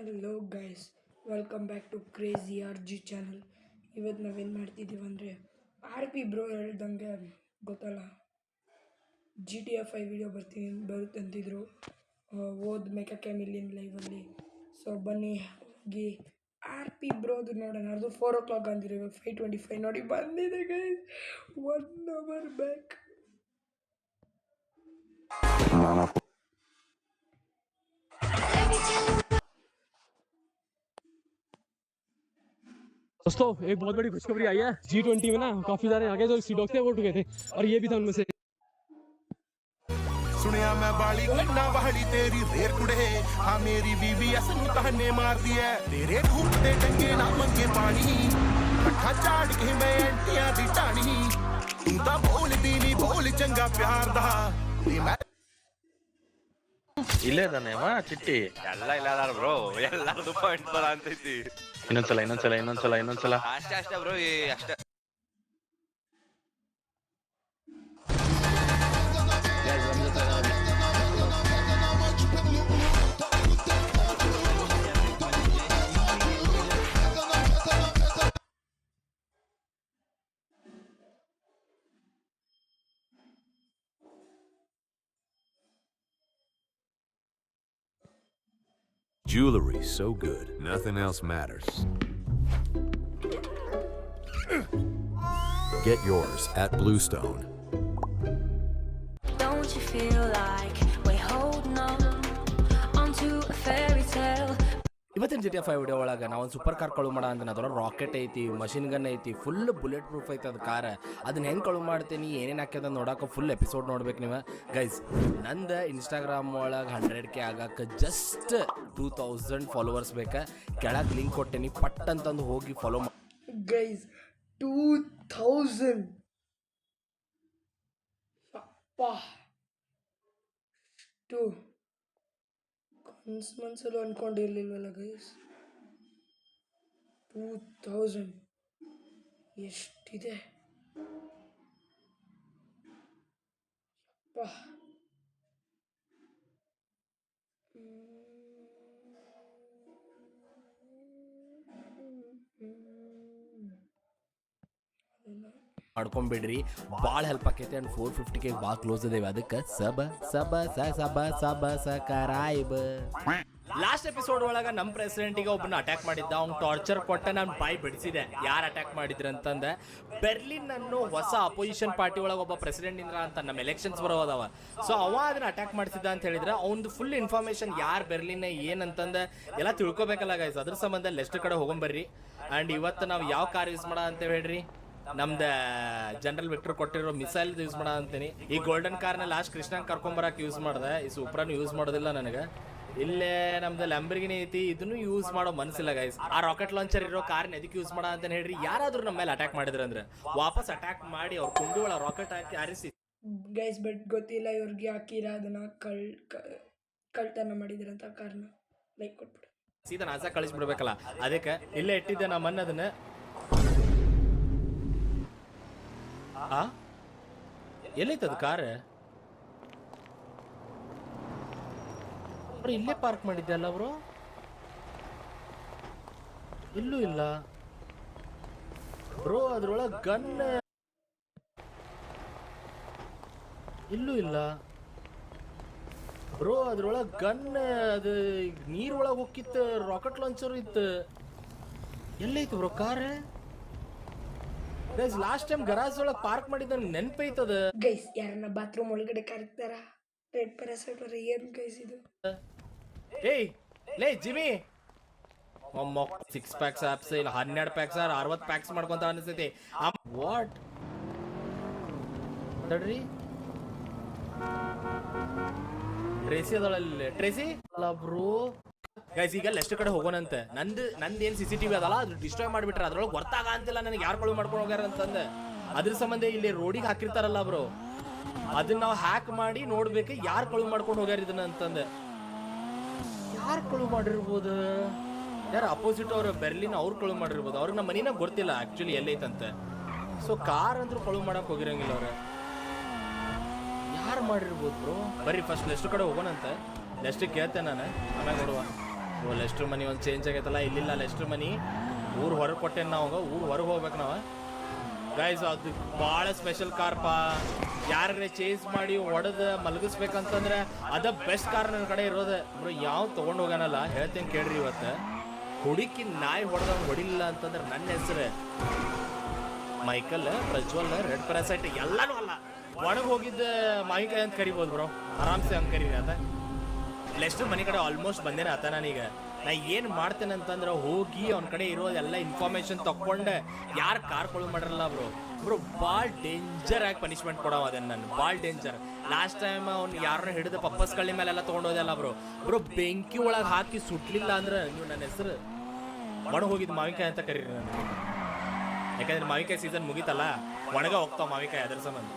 Hello guys, welcome back to crazy R G channel. ಇವತ್ತು ನಾವೇನು ಮಾಡ್ತಿದ್ದೀವಿ ಅಂದರೆ RP ಬ್ರೋ ಹೇಳ್ದಂಗೆ ಗೊತ್ತಲ್ಲ, GTA 5 ವಿಡಿಯೋ ಬರುತ್ತಂತಿದ್ರು ಓದ್ ಮೆಕಾ ಕ್ಯಾಮಿಲಿಯನ್ ಲೈವಲ್ಲಿ. ಸೊ ಬನ್ನಿ ಹೋಗಿ RP ಬ್ರೋದು ನೋಡೋಣ. ಅದು 4 o'clock ಅಂದಿರೋ, ಇವಾಗ 5:25 ನೋಡಿ ಬಂದಿದೆ ಗೈಸ್, 1 hour ಬ್ಯಾಕ್. दोस्तों एक बहुत बड़ी खुशखबरी आई है। G20 में ना काफी सारे आगे जो सी डॉक्टर थे वो गए थे और ये भी था उनमें से। सुनिया मैं बाली गन्ना बहड़ी तेरी रेर कुड़े, हाँ मेरी बीवी असनू तहने मार दिया तेरे ढूंढते टंगे ना मंगे पानी कट्ठा चाड़ के मैं एंटिया दी टाणी तू ता बोल दी नी बोल चंगा प्यार दा ಇಲ್ಲೇ ಇದಾನೇವಾ ಚಿಟ್ಟಿ ಎಲ್ಲ ಇಲ್ಲ ಬ್ರೋ, ಎಲ್ಲಾರ್ದು ಪಾಯಿಂಟ್ ಬರ ಅಂತೈತಿ. ಇನ್ನೊಂದ್ಸಲ ಅಷ್ಟೇ ಬ್ರೋ, ಅಷ್ಟೇ. Jewelry so good, nothing else matters. Get yours at Bluestone. Don't you feel like we're holding on to a fairy tale? ಇವತ್ತಿನ GTA 5 ವಿಡಿಯೋ ಒಳಗೆ ನಾವು ಒಂದು ಸೂಪರ್ ಕಾರ್ ಕಳು ಮಾಡ ಅಂತೀನಿ. ಅದ್ರೊಳಗೆ ರಾಕೆಟ್ ಐತಿ, ಮಷಿನ್ ಗನ್ ಐತಿ, ಫುಲ್ ಬುಲೆಟ್ ಪ್ರೂಫ್ ಐತಿ ಅದು ಕಾರ್. ಅದನ್ನ ಹೆಂಗೆ ಕಳು ಮಾಡ್ತೀನಿ, ಏನೇನು ಹಾಕ್ಯದ ನೋಡೋಕೆ ಫುಲ್ ಎಪಿಸೋಡ್ ನೋಡ್ಬೇಕು ನೀವು ಗೈಸ್. ನಂದು ಇನ್ಸ್ಟಾಗ್ರಾಮ್ ಒಳಗೆ 100K ಆಗಕ್ಕೆ ಜಸ್ಟ್ 2000 ಫಾಲೋವರ್ಸ್ ಬೇಕಾ. ಕೆಳಗೆ ಲಿಂಕ್ ಕೊಟ್ಟೇನಿ, ಪಟ್ ಅಂತಂದು ಹೋಗಿ ಫಾಲೋ ಮಾಡಿ ಗೈಸ್. 2000 ಮನ್ಸಲ್ಲೂ ಅನ್ಕೊಂಡಿರ್ಲಿಲ್ವಲ್ಲ ಗೈಸ್. 2000 ಎಷ್ಟಿದೆ ಯಪ್ಪ. ಮಾಡ್ಕೊಂಬಿಡ್ರಿ, ಭಾಳ ಹೆಲ್ಪ್ ಆಕೈತೆ. ಆ್ಯಂಡ್ 450K ಭಾಳ ಕ್ಲೋಸ್ ಇದೇವೆ. ಅದಕ್ಕೆ ಸಬ್ಸ್ಕ್ರೈಬ್. ಲಾಸ್ಟ್ ಎಪಿಸೋಡ್ ಒಳಗೆ ನಮ್ಮ ಪ್ರೆಸಿಡೆಂಟಿಗೆ ಒಬ್ಬನ ಅಟ್ಯಾಕ್ ಮಾಡಿದ್ದ. ಅವ್ನು ಟಾರ್ಚರ್ ಕೊಟ್ಟ, ನಾನು ಬಾಯಿ ಬಿಡಿಸಿದೆ ಯಾರು ಅಟ್ಯಾಕ್ ಮಾಡಿದ್ರು ಅಂತಂದೆ. ಬೆರ್ಲಿನ್ ಅನ್ನೋ ಹೊಸ ಅಪೋಸಿಷನ್ ಪಾರ್ಟಿ ಒಳಗೆ ಒಬ್ಬ ಪ್ರೆಸಿಡೆಂಟ್ ಇಂದ್ರ ಅಂತ ನಮ್ಮ ಎಲೆಕ್ಷನ್ಸ್ ಬರೋದವ. ಸೊ ಅವ ಅದನ್ನ ಅಟ್ಯಾಕ್ ಮಾಡಿಸಿದ್ದ ಅಂತ ಹೇಳಿದ್ರೆ ಅವ್ನದು ಫುಲ್ ಇನ್ಫಾರ್ಮೇಶನ್ ಯಾರು ಬೆರ್ಲಿನ್ ಏನಂತಂದೆ ಎಲ್ಲ ತಿಳ್ಕೊಬೇಕಲ್ಲ ಗೈಸ್. ಅದ್ರ ಸಂಬಂಧ ಲೆಸ್ಟ್ ಕಡೆ ಹೋಗೊಂಬರ್ರಿ. ಆ್ಯಂಡ್ ಇವತ್ತು ನಾವು ಯಾವ ಕಾರ್ ಯೂಸ್ ಮಾಡೋಣ ಅಂತ ಹೇಳ್ರಿ. ನಮ್ದು ಜನರಲ್ ವಿಕ್ಟರ್ ಕೊಟ್ಟಿರೋ ಮಿಸೈಲ್ ಯೂಸ್ ಮಾಡೋಣ ಅಂತೀನಿ. ಈ ಗೋಲ್ಡನ್ ಕಾರ್ನ ಲಾಸ್ಟ್ ಕೃಷ್ಣನ್ ಕರ್ಕೊಂಬರಕ್ಕೆ ಯೂಸ್ ಮಾಡಿದೆ. ಈ ಸೂಪ್ರನ್ನು ಯೂಸ್ ಮಾಡೋದಿಲ್ಲ ನನಗೆ. ಇಲ್ಲೇ ನಮ್ದು ಲ್ಯಾಂಬರ್ಗಿನಿ ಐತಿ, ಇದನ್ನು ಯೂಸ್ ಮಾಡೋ ಮನಸ್ಸಿಲ್ಲ ಗೈಸ್. ಆ ರಾಕೆಟ್ ಲಾಂಚರ್ ಇರೋ ಕಾರ್ನ ಎದಕ್ಕೆ ಯೂಸ್ ಮಾಡೋಣ ಅಂತ ಹೇಳ್ರಿ. ಯಾರಾದ್ರೂ ನಮ್ಮ ಮೇಲೆ ಅಟ್ಯಾಕ್ ಮಾಡಿದ್ರೆ ಅಂದ್ರೆ ವಾಪಸ್ ಅಟ್ಯಾಕ್ ಮಾಡಿ ಅವ್ರ ಕುಂಡು ಒಳ ರಾಕೆಟ್ ಹಾಕಿ ಹಾರಿಸಿ ಗೈಸ್. ಬಟ್ ಗೊತ್ತಿಲ್ಲ ಇವ್ರಿಗೆ ಹಾಕಿರ ಅದನ್ನ ಕಳ್ತನ ಮಾಡಿದ್ರಂತ ಕಾರ್ನ ಲೈಕ್ ಕೊಟ್ಬಿಡು, ಸೀದಾ ನಾಸ ಕಳಿಸ್ಬಿಡ್ಬೇಕಲ್ಲ. ಅದಕ್ಕೆ ಇಲ್ಲೇ ಇಟ್ಟಿದ್ದೆ ನಾ ಮೊನ್ನೆ ಅದನ್ನ. ಎಲ್ಲೈತದ ಕಾರ್? ಅವ್ರು ಇಲ್ಲೇ ಪಾರ್ಕ್ ಮಾಡಿದ್ದೆ ಅಲ್ಲ ಅವರು? ಇಲ್ಲೂ ಇಲ್ಲ ಬ್ರೋ. ಅದ್ರೊಳಗೆ ಗನ್ ಇಲ್ಲೂ ಇಲ್ಲ ಬ್ರೋ. ಅದ್ರೊಳಗೆ ಗನ್ ಅದು ನೀರೊಳಗೆ ಹೋಗಿತ್ತು, ರಾಕೆಟ್ ಲಾಂಚರ್ ಇತ್ತು. ಎಲ್ಲೈತು bro car? Guys last time garage ಒಳಗೆ ಪಾರ್ಕ್ ಮಾಡಿದ ನೆನಪೈತದ ಗೈಸ್. ಯಾರನ್ನ ಬಾತ್ರೂಮ್ ಒಳಗಡೆ ಕರೆಕ್ತಾರ ರೆಡ್ ಪ್ಯಾರಾಸೈಟ್ ಏನ್ ಗೈಸ್ ಇದು? ಏಯ್ ಲೇ ಜಿಮಿ, 6 ಪ್ಯಾಕ್ಸ್ ಆಪ್ಸ್ ಇಲ್ಲ 12 ಪ್ಯಾಕ್ಸ್ 60 ಪ್ಯಾಕ್ಸ್ ಮಾಡ್ಕೊಂತ ಅನಿಸ್ತೈತಿ. ವಾಟ್ ತಡ್ರಿ, ಟ್ರೇಸಿ ಅದಲ್ಲ? ಟ್ರೇಸಿ ಅಲ್ಲ ಬ್ರೋ. ಗೈಸ್ ಈಗ ಲೆಸ್ಟ್ ಕಡೆ ಹೋಗೋಣಂತೆ. ನಂದೇನು CCTV ಅದಲ್ಲ, ಅದು ಡಿಸ್ಟ್ರಾಯ್ ಮಾಡಿಬಿಟ್ರೆ ಅದ್ರೊಳಗೆ ಗೊತ್ತಾಗ ಅಂತಿಲ್ಲ ನನಗೆ ಯಾರು ಕಳು ಮಾಡ್ಕೊಂಡು ಹೋಗ್ಯಾರ ಅಂತಂದೆ. ಅದ್ರ ಸಂಬಂಧ ಇಲ್ಲಿ ರೋಡಿಗೆ ಹಾಕಿರ್ತಾರಲ್ಲ ಬ್ರೋ, ಅದನ್ನ ನಾವು ಹ್ಯಾಕ್ ಮಾಡಿ ನೋಡ್ಬೇಕು ಯಾರು ಕಳು ಮಾಡ್ಕೊಂಡು ಹೋಗ್ಯಾರ ಇದನ್ನ ಅಂತಂದೆ. ಯಾರು ಕಳು ಮಾಡಿರ್ಬೋದು? ಯಾರು ಅಪೋಸಿಟ್ ಅವ್ರು ಬೆರ್ಲಿನ್ ಅವ್ರು ಕಳು ಮಾಡಿರ್ಬೋದು. ಅವ್ರಿಗೆ ನಮ್ಮ ಮನಿನಾಗ ಗೊತ್ತಿಲ್ಲ ಆಕ್ಚುಲಿ ಎಲ್ಲೈತಂತೆ. ಸೊ ಕಾರ್ ಅಂದ್ರೂ ಕಳು ಮಾಡಕ್ ಹೋಗಿರಂಗಿಲ್ಲ ಅವ್ರ. ಯಾರು ಮಾಡಿರ್ಬೋದು ಬ್ರೋ? ಬರ್ರಿ ಫಸ್ಟ್ ಲೆಸ್ಟ್ ಕಡೆ ಹೋಗೋಣಂತೆ. ಲೆಸ್ಟ್ ಕೇಳ್ತೆ ನಾನು, ಆಮೇಲೆ ನೋಡುವ. ಓ ಲೆಸ್ಟ್ರ್ ಮನಿ ಒಂದು ಚೇಂಜ್ ಆಗೈತಲ್ಲ, ಇಲ್ಲಿಲ್ಲ ಲೆಸ್ಟ್ರ್ ಮನಿ, ಊರು ಹೊರಗೆ ಕೊಟ್ಟೇನು ನಾವು, ಊರು ಹೊರಗೆ ಹೋಗ್ಬೇಕು ನಾವು ಗೈಸ್. ಅದು ಭಾಳ ಸ್ಪೆಷಲ್ ಕಾರ್ಪ, ಯಾರೇ ಚೇಂಜ್ ಮಾಡಿ ಹೊಡೆದು ಮಲಗಿಸ್ಬೇಕಂತಂದ್ರೆ ಅದ ಬೆಸ್ಟ್ ಕಾರ್ ನನ್ನ ಕಡೆ ಇರೋದು ಬ್ರೋ. ಯಾವ ತೊಗೊಂಡು ಹೋಗೋಣಲ್ಲ ಹೇಳ್ತೇನೆ ಕೇಳ್ರಿ. ಇವತ್ತು ಹುಡುಕಿ ನಾಯಿ ಹೊಡೆದವ್ನು ಹೊಡಿಲಿಲ್ಲ ಅಂತಂದ್ರೆ ನನ್ನ ಹೆಸರು ಮೈಕಲ್, ಪ್ರಜ್ವಲ್, ರೆಡ್ ಪ್ಯಾರಾಸೈಟ್ ಎಲ್ಲನೂ ಅಲ್ಲ, ಒಣಗಿ ಹೋಗಿದ್ದ ಮಾವಿನಕಾಯಿ ಅಂತ ಕರಿಬೋದು ಬ್ರೋ, ಆರಾಮ್ಸೆ ಹಂಗೆ ಕರೀರಿ ಆತ. ಲೆಸ್ಟರ್ ಮನೆ ಕಡೆ ಆಲ್ಮೋಸ್ಟ್ ಬಂದೇನೆ ಆತ. ನಾನೀಗ ನಾ ಏನು ಮಾಡ್ತೇನೆ ಅಂತಂದ್ರೆ ಹೋಗಿ ಅವ್ನ ಕಡೆ ಇರೋದೆಲ್ಲ ಇನ್ಫಾರ್ಮೇಶನ್ ತಗೊಂಡೆ ಯಾರು ಕಾರ್ ಕೊಳು ಮಾಡಿರಲ್ಲ ಬ್ರೋ ಭಾಳ ಡೇಂಜರ್ ಆಗಿ ಪನಿಷ್ಮೆಂಟ್ ಕೊಡವ ಅದನ್ನು ನಾನು, ಭಾಳ ಡೇಂಜರ್. ಲಾಸ್ಟ್ ಟೈಮ್ ಅವ್ನು ಯಾರನ್ನ ಹಿಡಿದು ಪಪ್ಪಸ್ ಕಳ್ಳಿ ಮೇಲೆಲ್ಲ ತೊಗೊಂಡೋದಲ್ಲ ಬ್ರೋ ಬೆಂಕಿ ಒಳಗೆ ಹಾಕಿ ಸುಟ್ಲಿಲ್ಲ ಅಂದ್ರೆ ನೀವು ನನ್ನ ಹೆಸರು ಒಣಗಿ ಹೋಗಿದ್ದು ಮಾವಿನಕಾಯಿ ಅಂತ ಕರೀರಿ ನಾನು. ಯಾಕಂದ್ರೆ ಮಾವಿನಕಾಯಿ ಸೀಸನ್ ಮುಗೀತಲ್ಲ, ಒಣಗ ಹೋಗ್ತಾವ ಮಾವಿನಕಾಯಿ, ಅದ್ರ ಸಂಬಂಧ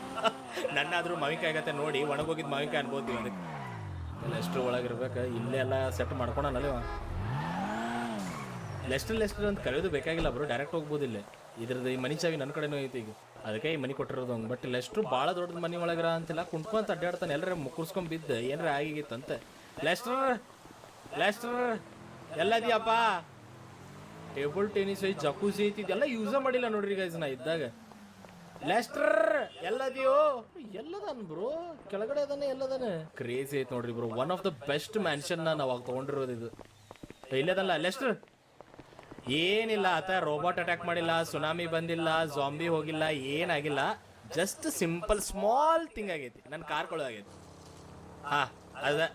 ನನ್ನಾದ್ರೂ ಮಾವಿನಕಾಯಿ ಆಗತ್ತೆ ನೋಡಿ ಒಣಗೋಗಿದ್ದು ಮಾವಿನಕಾಯಿ ಅನ್ಬೋದು. ಅದಕ್ಕೆ ಲೆಸ್ಟ್ರ್ ಒಳಗಿರ್ಬೇಕು, ಇಲ್ಲೇ ಎಲ್ಲ ಸೆಟ್ ಮಾಡ್ಕೊಳಲ್ಲ. ಲೆಸ್ಟರ್ ಅಂತ ಕರೆಯೋದು ಬೇಕಾಗಿಲ್ಲ ಬ್ರೋ, ಡೈರೆಕ್ಟ್ ಹೋಗ್ಬೋದು ಇಲ್ಲೇ. ಇದ್ರದ್ದು ಈ ಮನಿ ಚಾವಿ ನನ್ನ ಕಡೆನೂ ಐತಿ ಈಗ, ಅದಕ್ಕೆ ಈ ಮನಿ ಕೊಟ್ಟಿರೋದು ಹಂಗೆ. ಬಟ್ ಲೆಸ್ಟ್ರು ಭಾಳ ದೊಡ್ಡದು ಮನೆ ಒಳಗಿರ ಅಂತಿಲ್ಲ, ಕುಂತ್ಕೊಂತ ಅಡ್ಡಾಡ್ತಾನೆ, ಎಲ್ಲರ ಮುಕ್ಕರ್ಸ್ಕೊಂಡ್ ಬಿದ್ದು ಏನಾರ ಆಗಿತ್ತಂತೆ. ಲೆಸ್ಟರ್ ಎಲ್ಲದಿಯಪ್ಪ? ಟೇಬಲ್ ಟೆನಿಸ್ ಐತಿ, ಜಕೂಸಿ ಐತಿ, ಇದೆಲ್ಲ ಯೂಸ ಮಾಡಿಲ್ಲ ನೋಡ್ರಿ ಗೈಸ್ ನಾ ಇದ್ದಾಗ. ಲೆಸ್ಟರ್ ಎಲ್ಲದಿಯೋ? ಎಲ್ಲದಾನ ಬ್ರೋ, ಕೆಳಗಡೆ ಅದಾನೆ, ಎಲ್ಲದಾನೆ. ಕ್ರೇಜಿ ಐತಿ ನೋಡ್ರಿ bro, one of the best mansion ನಾನು ಅವಾಗ ತೊಗೊಂಡಿರೋದು ಇದು. ಇಲ್ಲದಲ್ಲ ಲೆಸ್ಟರ್ ಏನಿಲ್ಲ, ಆತ ರೋಬೋಟ್ ಅಟ್ಯಾಕ್ ಮಾಡಿಲ್ಲ, ಸುನಾಮಿ ಬಂದಿಲ್ಲ, ಜಾಂಬಿ ಹೋಗಿಲ್ಲ, ಏನಾಗಿಲ್ಲ. ಜಸ್ಟ್ ಸಿಂಪಲ್ ಸ್ಮಾಲ್ ಥಿಂಗ್ ಆಗೈತಿ, ನನ್ನ ಕಾರ್ ಆಗೈತಿ. ಅದ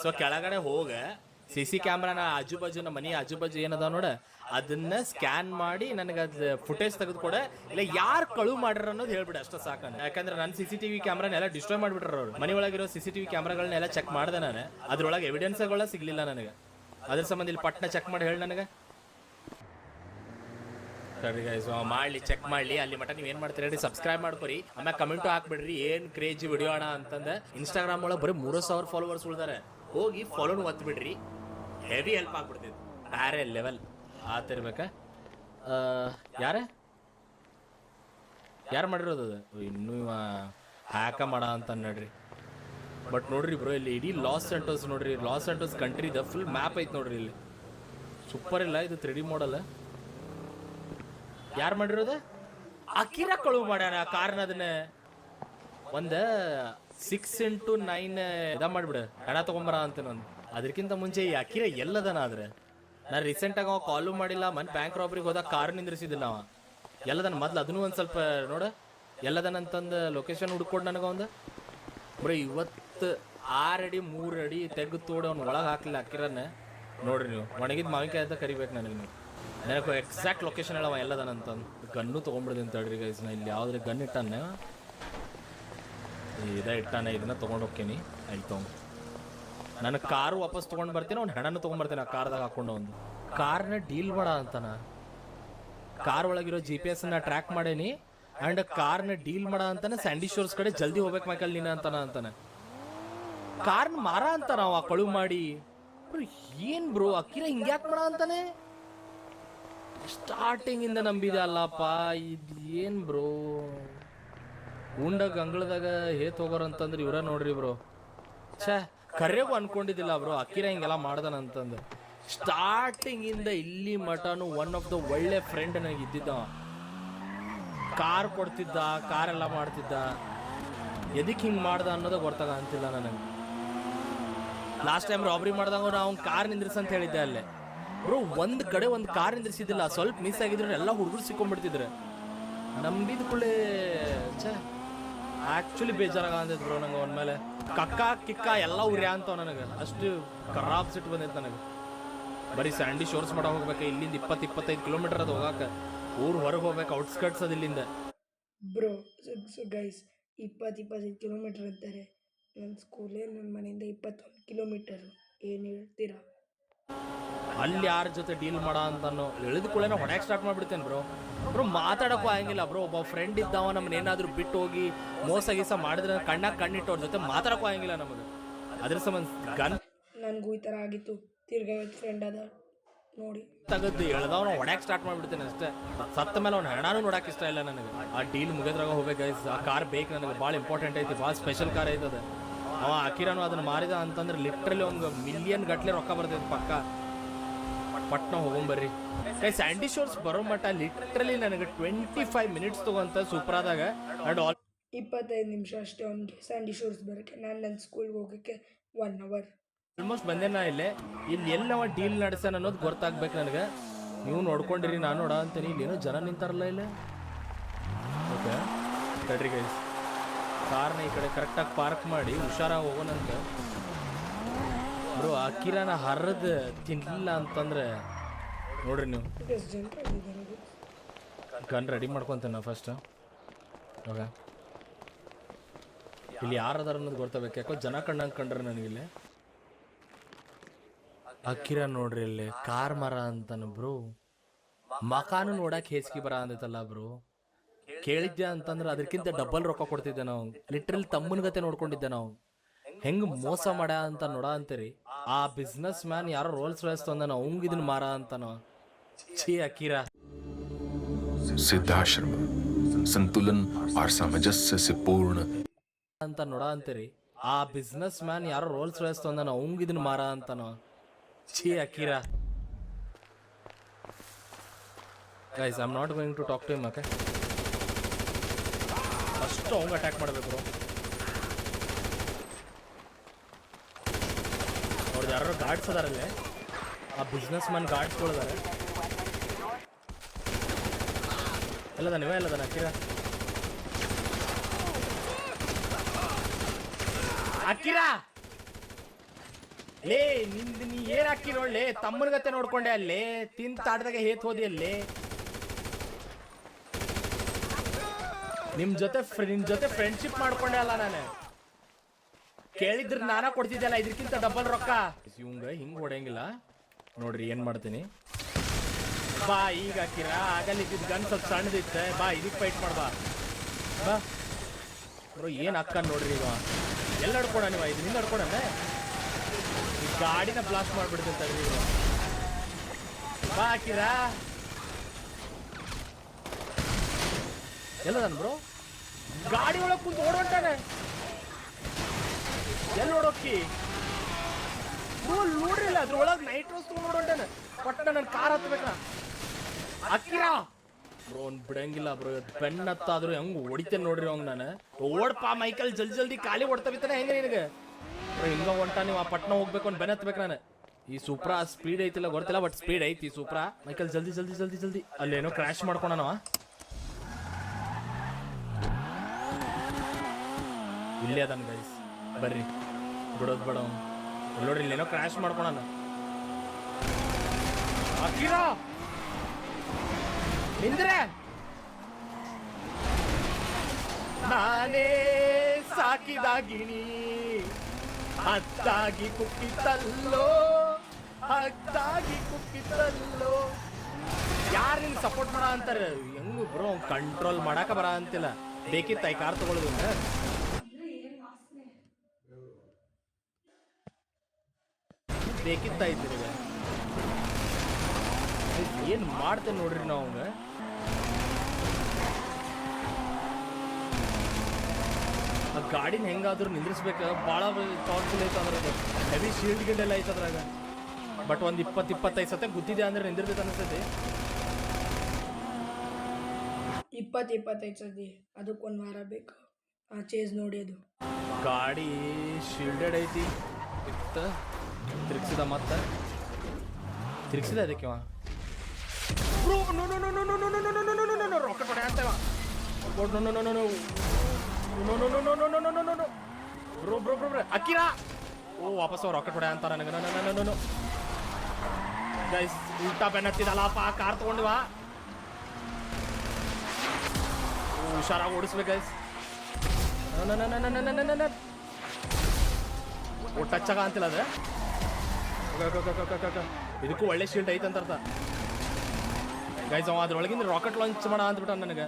ಸೊ ಕೆಳಗಡೆ ಹೋಗ CC ಕ್ಯಾಮ್ರಾನ ಆಜು ಬಾಜು, ನಮ್ಮ ಮನೆ ಆಜು ಬಾಜು ಏನದ ನೋಡ, ಅದನ್ನ ಸ್ಕ್ಯಾನ್ ಮಾಡಿ ನನಗೆ ಅದು ಫುಟೇಜ್ ತೆಗೆದುಕೊಡ, ಇಲ್ಲ ಯಾರು ಕಳು ಮಾಡ್ಯಾರ ಅನ್ನೋದು ಹೇಳ್ಬಿಡ, ಅಷ್ಟ ಸಾಕ. ಯಾಕಂದ್ರೆ ನನ್ನ CCTV ಕ್ಯಾಮ್ರಾನೆಲ್ಲ ಡಿಸ್ಟ್ರಾಯ್ ಮಾಡಿಬಿಟ್ರ ಅವ್ರು. ಮನೆ ಒಳಗಿರೋ CCTV ಕ್ಯಾಮ್ರಾಗಳನ್ನೆಲ್ಲ ಚೆಕ್ ಮಾಡಿದೆ ನಾನು, ಅದ್ರೊಳಗೆ ಎವಿಡೆನ್ಸ್ಗಳ ಸಿಗ್ಲಿಲ್ಲ ನನಗೆ. ಅದ್ರ ಸಂಬಂಧ ಇಲ್ಲಿ ಪಟ್ನ ಚೆಕ್ ಮಾಡಿ ಹೇಳಿ ನನಗೆ. ಸರಿ ಗೈಸ್, ಮಾಡಲಿ ಚೆಕ್ ಮಾಡಲಿ. ಅಲ್ಲಿ ಮಟ್ಟ ನೀವು ಏನು ಮಾಡ್ತೀರಿ ಹೇಳಿ, ಸಬ್ಸ್ಕ್ರೈಬ್ ಮಾಡ್ಕೊರಿ, ಆಮೇಲೆ ಕಮೆಂಟು ಹಾಕ್ಬಿಡ್ರಿ ಏನು ಕ್ರೇಜಿ ವಿಡಿಯೋ ಅಣ್ಣ ಅಂತಂದು. ಇನ್ಸ್ಟಾಗ್ರಾಮ್ ಒಳಗೆ ಬರೀ 3000 ಫಾಲೋವರ್ಸ್ ಉಳ್ದಾರೆ, ಹೋಗಿ ಫಾಲೋನು ಒತ್ಬಿಡ್ರಿ, ಹೆವಿ ಹೆಲ್ಪ್ ಆಗ್ಬಿಡ್ತೈತಿ, ಬೇರೆ ಲೆವೆಲ್ ಆತಿರ್ಬೇಕಾ. ಯಾರು ಮಾಡಿರೋದು ಅದು? ಇನ್ನೂ ಹ್ಯಾಕ ಮಾಡ ಅಂತ ನೋಡ್ರಿ. ಬಟ್ ನೋಡ್ರಿ ಬ್ರೋ, ಇಲ್ಲಿ ಇಡೀ ಲಾಸ್ ಸ್ಯಾಂಟೋಸ್ ನೋಡ್ರಿ, ಲಾಸ್ ಸ್ಯಾಂಟೋಸ್ ಕಂಟ್ರಿದ ಫುಲ್ ಮ್ಯಾಪ್ ಐತೆ ನೋಡ್ರಿ ಇಲ್ಲಿ. ಸೂಪರ್ ಇಲ್ಲ ಇದು 3D ಮಾಡಲ್. ಯಾರು ಮಾಡಿರೋದು? ಅಕಿರಾ ಕಳು ಮಾಡ್ಯಾರ ಕಾರ್ನ. ಅದನ್ನ ಒಂದು 6x9 ಇದ ಮಾಡಿಬಿಡು, ಹಣ ತೊಗೊಂಬರ ಅಂತ ನಾನು. ಅದಕ್ಕಿಂತ ಮುಂಚೆ ಈ ಅಕಿರಾ ಎಲ್ಲದನ ಆದ್ರೆ ನಾನು ರೀಸೆಂಟಾಗಿ ಅವ ಕಾಲು ಮಾಡಿಲ್ಲ, ಮನೆ ಬ್ಯಾಂಕ್ ರಾಬ್ರಿಗೆ ಹೋದಾಗ ಕಾರ್ ನಿಂದ್ರಿಸಿದಿಲ್ಲ ಅವ. ಎಲ್ಲದನ ಮೊದ್ಲು ಅದನ್ನು ಒಂದು ಸ್ವಲ್ಪ ನೋಡ ಎಲ್ಲದನ ಅಂತಂದು ಲೊಕೇಶನ್ ಹುಡ್ಕೊಂಡು ನನಗೆ ಒಂದು ಬ್ರೋ. ಇವತ್ತು 6 ಅಡಿ 3 ಅಡಿ ತೆಗೆದು ತೋಡಿ ಅವ್ನು ಒಳಗೆ ಹಾಕಲಿಲ್ಲ ಅಕ್ಕಿರನ್ನ. ನೋಡ್ರಿ ನೀವು, ಒಣಗಿದ ಮಾವಿನಕಾಯಿ ಅಂತ ಕರಿಬೇಕು ನನಗೆ. ನೀವು ನನಗೆ ಎಕ್ಸಾಕ್ಟ್ ಲೊಕೇಶನ್ ಹೇಳವ ಎಲ್ಲದನಂತಂದು. ಗನ್ನು ತೊಗೊಂಬಿಡ್ದು ಅಂತ ಹೇಳ್ರಿ ಗೈಸ್. ನಾ ಇಲ್ಲಿ ಯಾವುದ್ರೆ ಗನ್ ಇಟ್ಟಾನೆ, ಇಟ್ಟಾನೆ, ಇದನ್ನ ತೊಗೊಂಡು ಹೋಗ್ತೀನಿ. ಆಯ್ತು, ನಾನು ಕಾರು ವಾಪಸ್ ತೊಗೊಂಡು ಬರ್ತೀನಿ, ಅವ್ನು ಹೆಣನು ತೊಗೊಂಡ್ಬರ್ತೀನಿ ಆ ಕಾರ್ದಾಗ ಹಾಕೊಂಡು. ಒಂದು ಕಾರ್ನ ಡೀಲ್ ಮಾಡ ಅಂತಾನ, ಕಾರ್ ಒಳಗಿರೋ GPS ಟ್ರ್ಯಾಕ್ ಮಾಡೇನಿ, ಆ್ಯಂಡ್ ಕಾರ್ನ ಡೀಲ್ ಮಾಡ ಅಂತಾನೆ. ಸ್ಯಾಂಡಿ ಶೋರ್ಸ್ ಕಡೆ ಜಲ್ದಿ ಹೋಗ್ಬೇಕು ಮೈಕಲ್ ನೀನು ಅಂತಾನೆ. ಕಾರ್ನ ಮಾರ ಅಂತ ನಾವು ಆ ಕಳು ಮಾಡಿ. ಏನು ಬ್ರೋ ಅಕ್ಕಿರ ಹಿಂಗ್ಯಾಕೆ ಮಾಡ ಅಂತಾನೆ? ಸ್ಟಾರ್ಟಿಂಗಿಂದ ನಂಬಿದೆ ಅಲ್ಲಪ್ಪ, ಇದು ಏನು ಬ್ರೋ? ಉಂಡಾಗ ಅಂಗಳದಾಗ ಹೇತ್ ಹೋಗೋರಂತಂದ್ರೆ ಇವರ ನೋಡ್ರಿ ಬ್ರೋ. ಛೇ, ಕರೆಗೂ ಅನ್ಕೊಂಡಿದ್ದಿಲ್ಲ ಬ್ರೋ ಅಕ್ಕಿರ ಹಿಂಗೆಲ್ಲ ಮಾಡ್ದಾನಂತಂದು. ಸ್ಟಾರ್ಟಿಂಗಿಂದ ಇಲ್ಲಿ ಮಟನು ಒನ್ ಆಫ್ ದ ಒಳ್ಳೆ ಫ್ರೆಂಡ್ ನನಗೆ ಇದ್ದಿದ್ದ. ಕಾರ್ ಕೊಡ್ತಿದ್ದ, ಕಾರೆಲ್ಲ ಮಾಡ್ತಿದ್ದ. ಎದಕ್ಕೆ ಹಿಂಗೆ ಮಾಡ್ದ ಅನ್ನೋದು ಗೊತ್ತಾಗ ಅಂತಿಲ್ಲ ನನಗೆ. ಲಾಸ್ಟ್ ಟೈಮ್ ರಾಬ್ರಿ ಮಾಡಿದಾಗ ನಾವು ಕಾರ್ ನಿಂದ್ರಿಸ ಅಂತ ಹೇಳಿದ್ದೆ ಅಲ್ಲೇ ಬ್ರೋ. ಒಂದು ಕಡೆ ಒಂದು ಕಾರ್ ನಿಂದ್ರಿಸಿದ್ದಿಲ್ಲ, ಸ್ವಲ್ಪ ಮಿಸ್ ಆಗಿದ್ರು ಎಲ್ಲ ಹುಡುಗರು ಸಿಕ್ಕೊಂಡ್ಬಿಡ್ತಿದ್ರು. ನಂಬಿದ ಕೂಡಲೇ ಛೇ, ಆ್ಯಕ್ಚುಲಿ ಬೇಜಾರಾಗ ಅಂದಿದ್ದು ಬ್ರೋ ನಂಗೆ. ಅವನ ಮೇಲೆ ಕಕ್ಕ ಕಿಕ್ಕ ಎಲ್ಲ ಉರ್ಯಾ ಅಂತವ ನನಗೆ. ಅಷ್ಟು ಖರಾಬ್ ಸಿಟ್ಟು ಬಂದೈತೆ ನನಗೆ. ಬರೀ ಸ್ಯಾಂಡಿ ಶೋರ್ಸ್ ಮಾಡೋ ಹೋಗ್ಬೇಕು, ಇಲ್ಲಿಂದ 20-25 ಕಿಲೋಮೀಟರ್ ಅದು ಹೋಗಾಕ. ಊರು ಹೊರಗೆ ಹೋಗ್ಬೇಕು, ಔಟ್ಸ್ಕರ್ಟ್ಸ್ ಅದು ಇಲ್ಲಿಂದ ಬ್ರೋ. ಗೈಸ್ 20-25 ಕಿಲೋಮೀಟರ್ ಅಂತಾರೆ. ನನ್ನ ಸ್ಕೂಲೇ ನನ್ನ ಮನೆಯಿಂದ 21 ಕಿಲೋಮೀಟರ್. ಏನು ಹೇಳ್ತೀರಾ? ಅಲ್ಲಿ ಯಾರ ಜೊತೆ ಡೀಲ್ ಮಾಡ ಅಂತಾನು ಎಳೆದ ಕೂಡ ಹೊಡ್ಯಾಕ್ ಸ್ಟಾರ್ಟ್ ಮಾಡ್ಬಿಡ್ತೇನೆ ಬ್ರೋ. ಮಾತಾಡೋಕ್ಕೂ ಆಗಂಗಿಲ್ಲ ಬ್ರೋ. ಒಬ್ಬ ಫ್ರೆಂಡ್ ಇದ್ದಾವ ನಮ್ಮನ್ನ ಏನಾದರೂ ಬಿಟ್ಟು ಹೋಗಿ ಮೋಸ ಗೀಸ ಮಾಡಿದ್ರೆ ಕಣ್ಣಾಗ ಕಣ್ಣಿಟ್ಟು ಅವ್ರ ಜೊತೆ ಮಾತಾಡೋಕ್ಕೂ ಆಗಂಗಿಲ್ಲ ನಮಗೆ. ಅದ್ರ ಸಂಬಂಧ ಗನ್ ನನಗೂ ಈ ಥರ ಆಗಿತ್ತು. ತಿರ್ಗಾ ಫ್ರೆಂಡ್ ಅದ ನೋಡಿ ತೆಗೆದು ಎಳ್ದವ್ ನಾವು ಹೊಡ್ಯಾಕ್ ಸ್ಟಾರ್ಟ್ ಮಾಡಿಬಿಡ್ತೇನೆ ಅಷ್ಟೇ. ಸತ್ತ ಮೇಲೆ ಅವ್ನು ಹೆಣಾನು ನೋಡಕ್ಕೆ ಇಷ್ಟ ಇಲ್ಲ ನನಗೆ. ಆ ಡೀಲ್ ಮುಗಿದ್ರಾಗ ಹೋಗ್ಬೇಕು. ಆ ಕಾರ್ ಬೇಕು ನನಗೆ, ಭಾಳ ಇಂಪಾರ್ಟೆಂಟ್ ಐತಿ, ಭಾಳ ಸ್ಪೆಷಲ್ ಕಾರ್ ಐತದ. ಅವ ಅಕಿರಾನು ಅದನ್ನು ಮಾರಿದ ಅಂತಂದ್ರೆ ಲಿಟ್ರಲಿ ಒಂದು $1 ಮಿಲಿಯನ್ ಗಟ್ಟಲೆ ರೊಕ್ಕ ಬರ್ತೈತೆ ಪಕ್ಕ. ಪಟ್ನ ಹೋಗೊಂಬರ್ರಿ ಸ್ಯಾಂಡಿ ಶೋರ್ಸ್ ಬರೋ ಮಟ್ಟ ಲಿಟ್ರಲಿ ನನಗೆ 25 ಮಿನಿಟ್ಸ್ ತಗೊಂತ ಸೂಪರಾದಾಗ ಅಂಡ್ 25 ನಿಮಿಷ ಅಷ್ಟೇ ಅವ್ನಿಗೆ ಸ್ಯಾಂಡಿ ಶೋರ್ಸ್ ಬರೋಕ್ಕೆ. ನಾನು ನನ್ನ ಸ್ಕೂಲ್ಗೆ ಹೋಗೋಕ್ಕೆ 1 ಅವರ್. ಆಲ್ಮೋಸ್ಟ್ ಬಂದೆ ನಾ ಇಲ್ಲಿ ಎಲ್ಲವ ಡೀಲ್ ನಡೆಸ್ಯಾನ ಅನ್ನೋದು ಗೊತ್ತಾಗ್ಬೇಕು ನನಗೆ. ನೀವು ನೋಡ್ಕೊಂಡಿರಿ, ನಾನು ನೋಡ ಅಂತೀನಿ. ಇಲ್ಲೇನೋ ಜನ ನಿಂತಾರಲ್ಲ ಇಲ್ಲಿ. ಓಕೆ ತಡ್ರಿ ಗೈಸ್, ಕಾರ್ನ ಈ ಕಡೆ ಕರೆಕ್ಟಾಗಿ ಪಾರ್ಕ್ ಮಾಡಿ ಹುಷಾರಾಗಿ ಹೋಗೋಣಂತ. ಬ್ರೋ ಅಕ್ಕಿರಾನ ಹರಿದು ತಿನ್ನಲಿಲ್ಲ ಅಂತಂದ್ರೆ ನೋಡ್ರಿ ನೀವು. ಎಷ್ಟು ಜನ ಇದ್ದಾರೆ? ಗನ್ ರೆಡಿ ಮಾಡ್ಕೊತೇನೆ ನಾ ಫಸ್ಟ್. ಓಕೆ ಇಲ್ಲಿ ಯಾರದಾರ ಅನ್ನೋದು ಗೊತ್ತಾಗಬೇಕು. ಯಾಕೋ ಜನ ಕಣ್ಣಂಗೆ ಕಂಡ್ರೆ ನನಗಿಲ್ಲಿ. ಅಕ್ಕಿರ ನೋಡ್ರಿ ಇಲ್ಲಿ ಕಾರ್ ಮರ ಅಂತಾನ ಬ್ರೋ. ಮಕಾನು ನೋಡಕ್ ಹೇಸಿಗೆ ಬರ ಅಂದೈತಲ್ಲ ಬ್ರೋ. ಕೇಳಿದ್ದೆ ಅಂತಂದ್ರೆ ಅದಕ್ಕಿಂತ ಡಬಲ್ ರೊಕ್ಕ ಕೊಡ್ತಿದ್ದೆ ನಾವು. ಲಿಟ್ರಲಿ ತಮ್ಮನ ಗತೆ ನೋಡ್ಕೊಂಡಿದ್ದೆ ನಾವು. ಹೆಂಗ್ ಮೋಸ ಮಾಡ ಅಂತ ನೋಡ ಅಂತೀರಿ. ಆ ಬಿಸ್ನೆಸ್ ಮ್ಯಾನ್ ಯಾರೋ ರೋಲ್ಸ್ ರಾಯ್ಸ್ ತಂದಾನ, ಅವಂಗ ಇದನ್ನ ಮಾರ ಅಂತಾನ. ಛೀ ಅಕ್ಕಿರ. सिद्धाश्रम संतुलन और सामंजस्य से पूर्ण ಅಂತ ನೋಡ ಅಂತೀರಿ. ಆ ಬಿಸ್ನೆಸ್ ಮ್ಯಾನ್ ಯಾರೋ ರೋಲ್ಸ್ ರಾಯ್ಸ್ ತಂದಾನ, ಅವಂಗ ಇದನ್ನ ಮಾರ ಅಂತಾನ. ಛೀ ಅಕ್ಕಿರ. Guys I am not going to talk to him. Okay first ಅವಂಗ ಅಟ್ಯಾಕ್ ಮಾಡಬೇಕು. ಅವ್ರದ್ದು ಯಾರು ಗಾರ್ಡ್ಸ್ ಅದಾರಲ್ಲೇ, ಆ ಬಿಸ್ನೆಸ್ ಮ್ಯಾನ್ ಗಾರ್ಡ್ಸ್ಗಳಿದ್ದಾರೆ. ಎಲ್ಲದ ನೀವೇ ಎಲ್ಲದ ಅಕ್ಕಿರ. ಅಕ್ಕಿರ ಲೇ ನಿಂದು ನೀ ಏನ್ ಹಾಕಿರೋಳ್ಳೆ ತಮ್ಮನ ಗತೆ ನೋಡ್ಕೊಂಡೆ ಅಲ್ಲಿ ತಿಂತ ತಾಡ್ದಾಗ ಹೇತ್ ಹೋದಿ ಅಲ್ಲಿ. ನಿಮ್ ಜೊತೆ ಫ್ರೆಂಡ್ಶಿಪ್ ಮಾಡ್ಕೊಂಡೆ ಅಲ್ಲ ನಾನು. ಕೇಳಿದ್ರ ನಾನ ಕೊಡ್ತಿದ್ದಲ್ಲ ಇದಕ್ಕಿಂತ ಡಬಲ್ ರೊಕ್ಕ. ಇವಂಗ ಹಿಂಗ್ ಹೊಡೆಯಂಗಿಲ್ಲ ನೋಡ್ರಿ. ಏನ್ ಮಾಡ್ತೀನಿ ಬಾ ಈಗ ಹಾಕಿರ. ಆಗಲಿದ್ದ ಗನ್ ಸ್ವಲ್ಪ ಸಣ್ಣದಿತ್ತೆ. ಬಾ ಇದಕ್ಕೆ ಫೈಟ್ ಮಾಡ್ಬಾ ಬಾ ಬ್ರೋ. ಏನ್ ಹಾಕ ನೋಡ್ರಿ ಈಗ. ಎಲ್ಲ ನಡ್ಕೊಡ ನೀವು ಇದರಿಂದ ನಡ್ಕೊಡನೆ. ಈ ಗಾಡಿನ ಬ್ಲಾಸ್ಟ್ ಮಾಡ್ಬಿಡ್ತಂತ ಬಾ ಹಾಕಿರ. ಎಲ್ಲದನ್ ಬ್ರೋ ಗಾಡಿ ಒಳಗ್ ಕುಂತು ಓಡೋಂಟಾನೆ. ಎಲ್ಲಿ ಓಡೋಕ್ಕಿ ನೋಡ್ರಿಲ್ಲ ಅದ್ರೊಳಗೆ ನೈಟ್ ರೋಸ್ ತಗೊಂಡು ಓಡೋಂಟಾನೆ. ಪಟ್ಟ ನನ್ನ ಕಾರ್ ಹತ್ಬೇಕ ಅಕ್ಕಿರ. ಬ್ರೋ ಬಿಡಂಗಿಲ್ಲ ಬ್ರೋ. ಬೆನ್ನ ಹತ್ತಾದ್ರು ಹೆಂಗ್ ಹೊಡಿತೇನೆ ನೋಡ್ರಿ ಅವಂಗ. ನಾನು ಓಡ್ಪಾ ಮೈಕಲ್ ಜಲ್ದಿ ಖಾಲಿ ಓಡ್ತಾ ಬಿತ್ತಾನೆ ಹೆಂಗ ನಿನಗೆ. ಹಿಂಗ ಹೊಂಟ ನೀವು ಆ ಪಟ್ನ ಹೋಗ್ಬೇಕು ಅಂತ ಬೆನ್ನ ಹತ್ಬೇಕು ನಾನು. ಈ ಸೂಪ್ರಾ ಸ್ಪೀಡ್ ಐತಿಲ್ಲ ಗೊತ್ತಿಲ್ಲ, ಬಟ್ ಸ್ಪೀಡ್ ಐತಿ ಸೂಪ್ರಾ. ಮೈಕಲ್ ಜಲ್ದಿ ಅಲ್ಲೇನೋ ಕ್ರ್ಯಾಶ್ ಮಾಡ್ಕೊಂಡನವ. ಇಲ್ಲೇ ಅದನ್ ಗೈಸ್ ಬರ್ರಿ. ಬಿಡೋದು ಬೇಡ ಅವ್ನು. ನೋಡ್ರಿ ಇಲ್ಲೇನೋ ಕ್ರ್ಯಾಶ್ ಮಾಡ್ಕೊಳನ. ಅಕ್ಕಿರ ನಿಂದ್ರೆ ನಾನೇ ಸಾಕಿದಾಗಿನಿ ಹದ್ದಾಗಿ ಕುಕ್ಕಿತಲ್ಲೋ ಯಾರು ನಿನ್ ಸಪೋರ್ಟ್ ಮಾಡ ಅಂತಾರೆ. ಹೆಂಗು ಬ್ರೋ ಕಂಟ್ರೋಲ್ ಮಾಡಾಕ ಬರ ಅಂತಿಲ್ಲ. ಬೇಕಿತ್ತ ಈ ಕಾರ್ ತಗೊಳ್ಳೋದು ಬೇಕಿತ್ತ ಐತಿ. ಏನ್ ಮಾಡ್ತೇನೆ ನೋಡ್ರಿ ನಾವು. ಅವಂಗ ಆ ಗಾಡಿನ ಹೆಂಗಾದ್ರೂ ನಿಂದ್ರಿಸ್ಬೇಕು. ಭಾಳ ಪವರ್ಫುಲ್ ಐತೆ ಅದ್ರಾಗ. ಹೆವಿ ಶೀಲ್ಡ್ ಗಿಲ್ಡ್ ಎಲ್ಲ ಐತೆ ಅದ್ರಾಗ. ಬಟ್ ಒಂದು 20-25 ಸತ ಗುದ್ದಿದೆ ಅಂದ್ರೆ ನಿಂದಿರ್ತೈತೆ ಅನಿಸ್ತೈತಿ. 20-25 ಸತಿ ಅದಕ್ಕೆ 1 ವಾರ ಬೇಕು ಆ ಚೇಸ್ ನೋಡಿ. ಅದು ಗಾಡಿ ಶೀಲ್ಡೆಡ್ ಐತಿ. ತಿರ್ಗಿಸಿದ ಮತ್ತೆ ತಿರ್ಗಿಸಿದ ಅದಕ್ಕೆ ರಾಕೆಟ್ ಹೊಡೆ ಅಂತವ. ಅಕ್ಕಿರ ಓ ವಾಪಸ್ ರಾಕೆಟ್ ಹೊಡೆ ಅಂತಾರ ನನಗೆ. ಗೈಸ್ ಉಲ್ಟಾ ಬೆನ್ ಹತ್ತಿದಲ್ಲಪ್ಪ. ಕಾರ್ ತಗೊಂಡಿವ ಹುಷಾರಾಗಿ ಓಡಿಸ್ಬೇಕು ಗೈಸ್. ಓ ಟಚ್ ಆಗ ಅಂತಿಲ್ಲ ಅದ. ಇದಕ್ಕೂ ಒಳ್ಳೆ ಶೀಲ್ಡ್ ಐತೆ ಅಂತ ಅರ್ಥ ಗೈಸ್. ಅವ ಅದ್ರೊಳಗಿಂದ ರಾಕೆಟ್ ಲಾಂಚ್ ಮಾಡ ಅಂದ್ಬಿಟ್ಟ ನನಗೆ.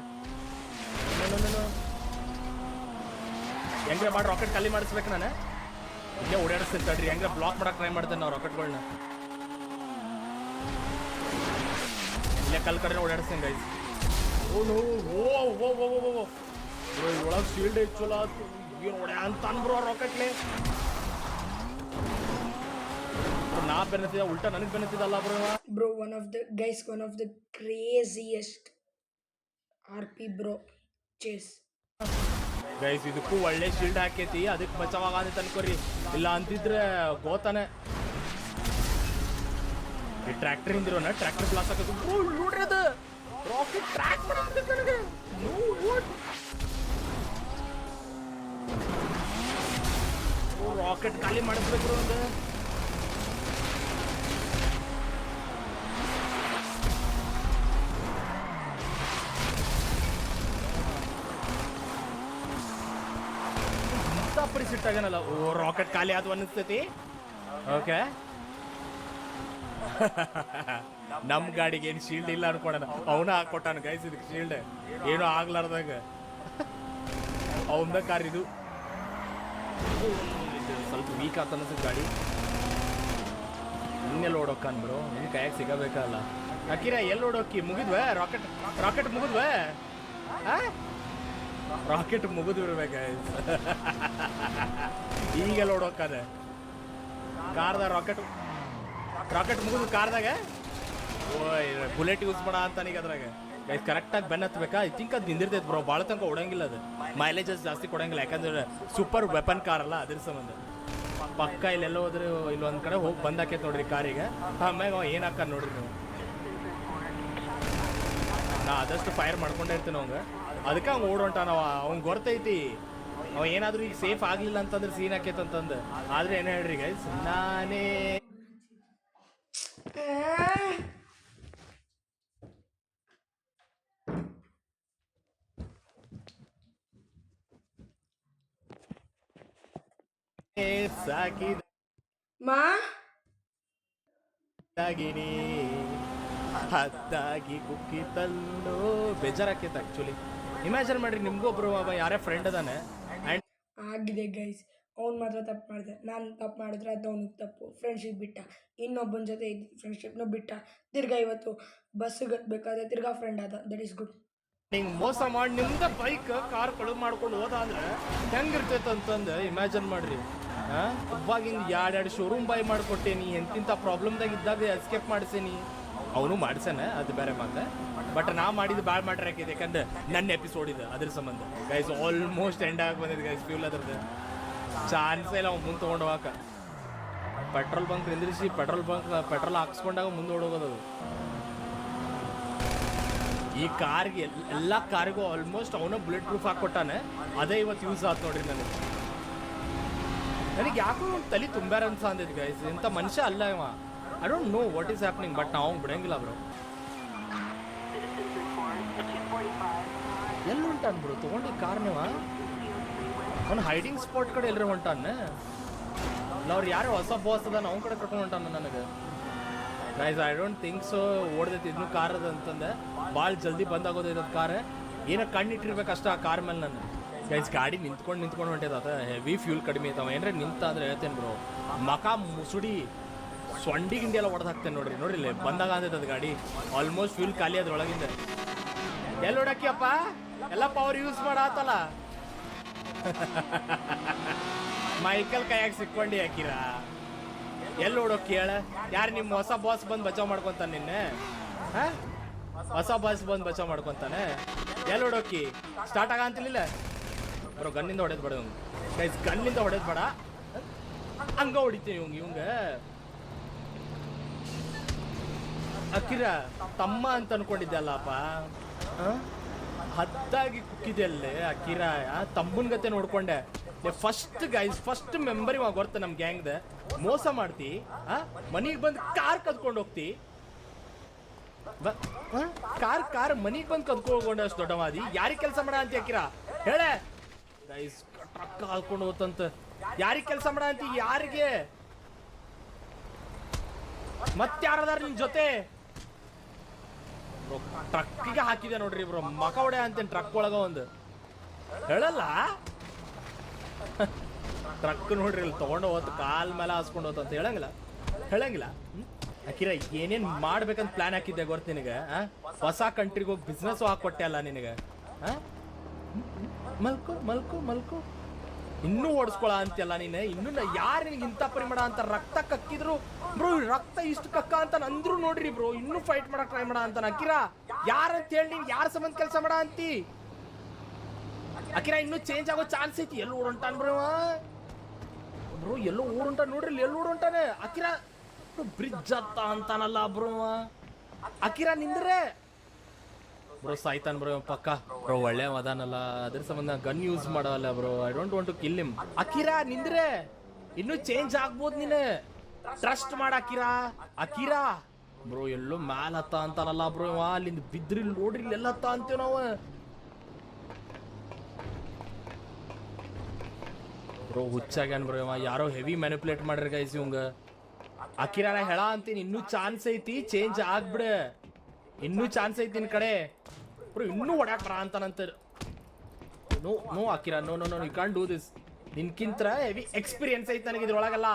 ಹೆಂಗ್ರೆ ಮಾಡಿ ರಾಕೆಟ್ ಖಾಲಿ ಮಾಡಿಸ್ಬೇಕು ನಾನು. ಇಲ್ಲೇ ಓಡಾಡಿಸ್ತೀನಿ ತಡ್ರಿ. ಹೆಂಗ್ರೆ ಬ್ಲಾಕ್ ಮಾಡಕ್ಕೆ ಟ್ರೈ ಮಾಡ್ತೇನೆ ನಾವು ರಾಕೆಟ್ಗಳನ್ನ. ಇಲ್ಲೇ ಕಲ್ ಕಡೆ ಓಡಾಡಿಸ್ತೀನಿ ಗೈಸ್. ಒಳಗೆ ಶೀಲ್ಡ್ ಐತ್ ಚಲೋ ಆಯ್ತು. ಏನು ಹೊಡೆ ಅಂತ ಅನ್ಬ್ರೋ ರಾಕೆಟ್ಲೆ. ನಾ ಬೆನ್ನತ್ತಿದ ಉಲ್ಟಾ ನನಗೆ ಬೆನ್ನತ್ತಿದಲ್ಲ bro. Bro, one of the craziest RP bro chase. Guys ಇದಕ್ಕೂ ಒಳ್ಳೆ ಶೀಲ್ಡ್ ಹಾಕೈತಿ, ಅದಕ್ಕೆ ಬಚಾವಾಗ ಅನ್ಕೋರಿ, ಇಲ್ಲ ಅಂತಿದ್ರೆ ಗೋತಾನೆ. ಈ ಟ್ರ್ಯಾಕ್ಟರ್ ಹಿಂದಿರೋನ ಟ್ರ್ಯಾಕ್ಟರ್ ಬ್ಲಾಸ್ಟ್ ಹಾಕೋದು ನೋಡ್ರಿ, ಅದು ರಾಕೆಟ್ ಟ್ರ್ಯಾಕ್ ಮಾಡಬೇಕು ನನಗೆ. ರಾಕೆಟ್ ಖಾಲಿ ಮಾಡಿಸ್ಬೇಕು ಒಂದು. ಪರಿ ಸಿಟ್ಟಾಗನಲ್ಲ. ಓ ರಾಕೆಟ್ ಖಾಲಿ ಆದ್ವು ಅನ್ನಿಸ್ತೈತಿ. ಓಕೆ ನಮ್ ಗಾಡಿಗೆ ಏನು ಶೀಲ್ಡ್ ಇಲ್ಲ ಅನ್ಕೊಡೋಣ, ಅವನ ಹಾಕೊಟ್ಟಾನ ಗೈಸ್ ಇದಕ್ಕೆ ಶೀಲ್ಡ್, ಏನೂ ಆಗ್ಲಾರ್ದಾಗ. ಅವನ ಕಾರ್ ಇದು ಸ್ವಲ್ಪ ವೀಕ್ ಆತ ಅನ್ಸುತ್ತೆ ಗಾಡಿ. ಇನ್ನೆಲ್ಲ ಓಡೋಕ್ಕನ್ ಬ್ರೋ, ನಿನ್ನ ಕೈಯಾಗ ಸಿಗಬೇಕಲ್ಲ. ಅಕ್ಕಿರ ಎಲ್ಲಿ ಓಡೋಕ್ಕಿ? ಮುಗಿದ್ವ ರಾಕೆಟ್ ಮುಗಿದ್ವ? ರಾಕೆಟ್ ಮುಗಿದ್ಬಿಡ್ಬೇಕು ಈಗೆಲ್ಲ ಓಡೋಕ್ಕದೆ. ಕಾರ್ದಾಗ ರಾಕೆಟ್ ಮುಗಿದು ಕಾರ್ದಾಗ ಬುಲೆಟ್ ಯೂಸ್ ಮಾಡ ಅಂತ ಈಗ ಅದ್ರಾಗ ಕರೆಕ್ಟಾಗಿ ಬೆನ್ನ ಹತ್ಬೇಕಾ? ಐ ಥಿಂಕ್ ಅದು ನಿಂದಿರ್ತೈತೆ ಬ್ರೋ, ಭಾಳ ತನಕ ಓಡಂಗಿಲ್ಲ, ಅದು ಮೈಲೇಜಸ್ ಜಾಸ್ತಿ ಕೊಡಂಗಿಲ್ಲ, ಯಾಕಂದ್ರೆ ಸೂಪರ್ ವೆಪನ್ ಕಾರ್ ಅಲ್ಲ, ಅದ್ರ ಸಂಬಂಧ. ಪಕ್ಕ ಇಲ್ಲೆಲ್ಲ ಹೋದ್ರೆ ಇಲ್ಲೊಂದು ಕಡೆ ಹೋಗಿ ಬಂದಾಕೈತೆ ನೋಡ್ರಿ ಕಾರಿಗೆ. ಆಮ್ಯಾಗ ಅವ ಏನು ಹಾಕ ನೋಡ್ರಿ ನೀವು. ನಾ ಆದಷ್ಟು ಫೈರ್ ಮಾಡ್ಕೊಂಡೇ ಇರ್ತೀನಿ ಅವಂಗ, ಅದಕ್ಕೆ ಅವ್ನು ಓಡೊಂಟಾನವ. ಅವ್ನಿಗೆ ಗೊತ್ತೈತಿ ಅವ ಏನಾದರೂ ಈಗ ಸೇಫ್ ಆಗಲಿಲ್ಲ ಅಂತಂದ್ರೆ ಸೀನ್ ಹಾಕೈತಂತಂದು. ಆದ್ರೆ ಏನು ಹೇಳ್ರಿ ಗೈಸ್, ನಾನೇ ಸಾಕಿದ ಮಾ ಸಾಗಿನಿ ಹದ್ದಾಗಿ ಕುಕ್ಕಿತಲ್ಲೋ. ಬೇಜಾರಾಕೈತೆ ಆ್ಯಕ್ಚುಲಿ. ಇಮ್ಯಾಜಿನ್ ಮಾಡ್ರಿ, ನಿಮ್ಗೂ ಒಬ್ರು ಯಾರೇ ಫ್ರೆಂಡ್ ಅದಾನೆ ಆ್ಯಂಡ್ ಆಗಿದೆ ಗೈಸ್, ಅವ್ನು ಮಾತ್ರ ತಪ್ಪು ಮಾಡಿದೆ. ನಾನು ತಪ್ಪು ಮಾಡಿದ್ರೆ ಅದು ಅವ್ನಿಗೆ ತಪ್ಪು. ಫ್ರೆಂಡ್ಶಿಪ್ ಬಿಟ್ಟ, ಇನ್ನೊಬ್ಬನ ಜೊತೆ ಇದ್ದ ಫ್ರೆಂಡ್ಶಿಪ್ನ ಬಿಟ್ಟ, ತಿರ್ಗಾ ಇವತ್ತು ಬಸ್ಸಿಗೆ ಹತ್ಬೇಕಾದ್ರೆ ತಿರ್ಗಾ ಫ್ರೆಂಡ್ ಆದ. That is good. ಹಿಂಗೆ ಮೋಸ ಮಾಡಿ ನಿಮ್ದ ಬೈಕ್ ಕಾರ್ ಕಳೆದು ಮಾಡ್ಕೊಂಡು ಹೋದಾದ್ರೆ ಹೆಂಗಿರ್ತೈತೆ ಅಂತಂದು ಇಮ್ಯಾಜಿನ್ ಮಾಡ್ರಿ. ಅವಾಗಿಂದ ಎರಡು ಶೋರೂಮ್ ಬೈ ಮಾಡಿಕೊಟ್ಟೇನಿ, ಎಂತಿಂಥ ಪ್ರಾಬ್ಲಮ್ದಾಗ ಇದ್ದಾಗ ಎಸ್ಕೇಪ್ ಮಾಡಿಸೇನಿ. ಅವನು ಮಾಡ್ಸೇನೆ, ಅದು ಬೇರೆ ಮಾತು. ಬಟ್ ನಾ ಮಾಡಿದ್ದು ಭಾಳ ಮ್ಯಾಟ್ರ್ ಹಾಕಿದೆ, ಯಾಕಂದ್ರೆ ನನ್ನ ಎಪಿಸೋಡ್ ಇದೆ ಅದ್ರ ಸಂಬಂಧ. ಗೈಸ್ ಆಲ್ಮೋಸ್ಟ್ ಎಂಡ್ ಆಗಿ ಬಂದಿದೆ ಗೈಸ್. ಫ್ಯೂಲ್ ಅದ್ರದ್ದು ಚಾನ್ಸೇ ಇಲ್ಲ ಅವ್ನು ಮುಂದೆ ತೊಗೊಂಡು ಹೋಗಾಕ. ಪೆಟ್ರೋಲ್ ಬಂಕ್ ನಿಂದ್ರಿಸಿ ಪೆಟ್ರೋಲ್ ಹಾಕ್ಸ್ಕೊಂಡಾಗ ಮುಂದೆ ಓಡೋಗೋದು. ಈ ಕಾರ್ಗೆ ಎಲ್ಲ ಕಾರ್ಗೂ ಆಲ್ಮೋಸ್ಟ್ ಅವನ ಬುಲೆಟ್ ಪ್ರೂಫ್ ಹಾಕ್ಕೊಟ್ಟಾನೆ, ಅದೇ ಇವತ್ತು ಯೂಸ್ ಆಯ್ತು ನೋಡ್ರಿ ನನಗೆ ಯಾಕೋ ಒಂದು ತಲೆ ತುಂಬ್ಯಾರ ಅನ್ಸ ಅಂದಿದ್ದು ಗೈಸ್. ಇಂಥ ಮನುಷ್ಯ ಅಲ್ಲ ಇವ. I don't know what is happening, but ನಾವು ಬಿಡಂಗಿಲ್ಲ ಬ್ರೋ. ಎಲ್ಲಿ ಹೊಂಟಾನ ಬ್ರೋ ತೊಗೊಂಡು ಕಾರ್ ನೀವ? ಅವ್ನು ಹೈಡಿಂಗ್ ಸ್ಪಾಟ್ ಕಡೆ ಎಲ್ಲರೂ ಹೊಂಟಾನ. ಇಲ್ಲ ಅವ್ರು ಯಾರೋ ಹೊಸ ಬಾಸ್ ಅದ ಅವ್ನ ಕಡೆ ಕರ್ಕೊಂಡು ಹೊಂಟಾನ ನನಗೆ guys. I don't think so ಓಡ್ದೈತಿ ಇನ್ನೂ ಕಾರ್ ಅದ ಅಂತಂದೆ. ಭಾಳ ಜಲ್ದಿ ಬಂದಾಗೋದೈತೆ ಅದು ಕಾರ್. ಏನೋ ಕಣ್ಣಿಟ್ಟಿರ್ಬೇಕು ಅಷ್ಟ ಆ ಕಾರ್ ಮೇಲೆ. ನಾನು ಗೈಸ್ ಗಾಡಿ ನಿಂತ್ಕೊಂಡು ಹೊಂಟೈತೆ, ಅದ ಹೆವಿ ಫ್ಯೂಲ್ ಕಡಿಮೆ ಐತವ. ಏನ್ರೆ ನಿಂತಾದ್ರೆ ಹೇಳ್ತೇನೆ ಬ್ರೋ, ಮಕ ಮುಸುಡಿ ಸೊಂಡಿ ಗಿಂಡಿ ಎಲ್ಲ ಹೊಡೆದು ಹಾಕ್ತೇನೆ ನೋಡ್ರಿ. ನೋಡ್ರಿ ಬಂದಾಗ ಅಂದೈತೆ ಅದು ಗಾಡಿ. ಆಲ್ಮೋಸ್ಟ್ ಫ್ಯೂಲ್ ಖಾಲಿ ಅದ್ರೊಳಗಿಂದ. ಎಲ್ಲಿ ಹೊಡಕ್ಕಿಯಪ್ಪ? ಎಲ್ಲ ಪವರ್ ಯೂಸ್ ಮಾಡತ್ತಲ್ಲ. ಮೈಕಲ್ ಕೈಯಾಗ ಸಿಕ್ಕೊಂಡು ಹಾಕಿರ. ಎಲ್ಲಿ ಓಡೋಕೆ ಹೇಳ? ಯಾರು ನಿಮ್ಮ ಹೊಸ ಬಾಸ್ ಬಂದು ಬಚಾವ್ ಮಾಡ್ಕೊತಾನೆ ನಿನ್ನೆ? ಹೊಸ ಬಾಸ್ ಬಂದು ಬಚಾವ್ ಮಾಡ್ಕೊತಾನೆ. ಎಲ್ಲಿ ಓಡೋಕಿ? Start ಆಗಂತಿಲ್ಲ bro. ಗನ್ನಿಂದ ಹೊಡೆದ್ ಬೇಡ ಇವಂಗ ಗೈಸ್, ಗನ್ನಿಂದ ಹೊಡೆದ್ ಬೇಡ, ಹಂಗ ಹೊಡಿತೀನಿ ಇವಂಗ. ಅಕ್ಕಿರ ತಮ್ಮ ಅಂತ ಅನ್ಕೊಂಡಿದ್ದೆ ಅಲ್ಲಪ್ಪ. ಹದ್ದಾಗಿ ಕುಕ್ಕಿದೆಲ್ಲೇ ಅಕ್ಕಿರ. ತಮ್ಮನ ಗತೆ ನೋಡ್ಕೊಂಡೆ. ಫಸ್ಟ್ ಮೆಂಬರ್ ಇವಾಗ ಗೊತ್ತ ನಮ್ಮ ಗ್ಯಾಂಗ್ದ. ಮೋಸ ಮಾಡ್ತಿ, ಮನಿಗೆ ಬಂದು ಕಾರ್ ಕದ್ಕೊಂಡು ಹೋಗ್ತಿ. ಕಾರ್ ಮನಿಗೆ ಬಂದು ಕದ್ಕೊಂಡು ಅಷ್ಟು ದೊಡ್ಡವಾದಿ. ಯಾರಿಗೆ ಕೆಲಸ ಮಾಡ ಅಂತ ಅಕ್ಕಿರ ಹೇಳೆ ಗೈಸ್. ಟ್ರಕ್ ಹಾಕೊಂಡು ಹೋತಂತ. ಯಾರಿಗೆ ಕೆಲಸ ಮಾಡ ಅಂತ? ಯಾರಿಗೆ? ಮತ್ತಾರದಾರ ನಿನ್ ಜೊತೆ? ಟ್ರಕ್ಕಿಗೆ ಹಾಕಿದೆ ನೋಡ್ರಿ ಬ್ರೋ, ಮಕ ಹೊಡೆ ಅಂತೇನು ಟ್ರಕ್ ಒಳಗ ಒಂದು ಹೇಳಲ್ಲ. ಟ್ರಕ್ ನೋಡ್ರಿ ಇಲ್ಲಿ ತೊಗೊಂಡು ಹೋತ್, ಕಾಲ್ ಮೇಲೆ ಹಾಸ್ಕೊಂಡು ಹೋತ ಅಂತ ಹೇಳಂಗಿಲ್ಲ. ಅಕ್ಕಿರ ಏನೇನು ಮಾಡ್ಬೇಕಂತ ಪ್ಲಾನ್ ಹಾಕಿದ್ದೆ ಗೊತ್ತ ನಿನಗೆ? ಹೊಸ ಕಂಟ್ರಿಗೆ ಹೋಗಿ ಬಿಸ್ನೆಸ್ ಹಾಕೊಟ್ಟೆ ಅಲ್ಲ ನಿನಗೆ. ಮಲ್ಕೋ ಇನ್ನೂ ಓಡಿಸ್ಕೊಳ ಅಂತೆಲ್ಲ ನೀನು ಇನ್ನೂ ಯಾರು ನಿನ್ಗೆ ಇಂಥ ಪರಿಮಾಣ ಅಂತ ರಕ್ತ ಕಕ್ಕಿದ್ರು ಬ್ರೋ ರಕ್ತ ಇಷ್ಟು ಕಕ್ಕ ಅಂತ ಅಂದ್ರು ನೋಡ್ರಿ ಬ್ರೋ ಇನ್ನೂ ಫೈಟ್ ಮಾಡಕ್ ಟ್ರೈ ಮಾಡ ಅಂತ ಅಕಿರಾ ಯಾರಂತ ಹೇಳಿ ನೀನ್ ಯಾರ ಸಂಬಂಧ ಕೆಲಸ ಮಾಡ ಅಂತಿ ಅಕಿರಾ ಇನ್ನೂ ಚೇಂಜ್ ಆಗೋ ಚಾನ್ಸ್ ಐತಿ ಎಲ್ಲಿ ಓಡೊಂಟಾನ ಬ್ರೋ ಬ್ರೋ ಎಲ್ಲೋ ಊರುಂಟ ನೋಡ್ರಿ ಎಲ್ಲಿ ಊರುಂಟಾನೆ ಅಕಿರಾ ಬ್ರಿಡ್ಜ್ ಹತ್ತ ಅಂತಾನಲ್ಲ ಬ್ರೋ ಅಕಿರಾ ನಿಂದ್ರೆ ಬ್ರೋ ಸಾಯ್ತಾನ ಬ್ರೋ ಪಕ್ಕ ಬ್ರೋ ಒಳ್ಳೆ ಮದಾನಲ್ಲ ಅದ್ರ ಸಂಬಂಧ ಗನ್ ಯೂಸ್ ಮಾಡಲ್ಲ bro I don't want to kill him Akira ನಿಂದ್ರೆ ಇನ್ನೂ ಚೇಂಜ್ ಆಗ್ಬೋದು ನೀನು ಟ್ರಸ್ಟ್ ಮಾಡ ಅಕಿರಾ ಬ್ರೋ ಎಲ್ಲೋ ಮ್ಯಾಲ್ ಹತ್ತ ಅಂತಾನಲ್ಲ ಬ್ರೋ ಅಲ್ಲಿಂದ ಬಿದ್ರಿ ನೋಡ್ರಿ ಎಲ್ಲ ಹತ್ತ ಅಂತೀವಿ ನಾವು ಬ್ರೋ ಹುಚ್ಚಾಗ್ಯಾನ ಬ್ರೋ ಯಾರೋ ಹೆವಿ ಮ್ಯಾನಿಪುಲೇಟ್ ಮಾಡ್ರಿ ಗೈಸ್ ಇವಂಗ ಅಕಿರಾನ ಹೇಳ ಅಂತೀನಿ ಇನ್ನೂ ಚಾನ್ಸ್ ಐತಿ ಚೇಂಜ್ ಆಗ್ಬಿಡ ಇನ್ನೂ ಚಾನ್ಸ್ ಐತಿ ನಿನ್ ಕಡೆ ಬ್ರೋ ಇನ್ನೂ ಹೊಡ್ಯಾಕ್ ಬರ ಅಂತಾನಂತ no no Akira no no no you can't do this ನಿನ್ಕಿಂತ ಹೆವಿ ಎಕ್ಸ್ಪೀರಿಯನ್ಸ್ ಐತಿ ನನಗೆ ಇದ್ರೊಳಗಲ್ಲ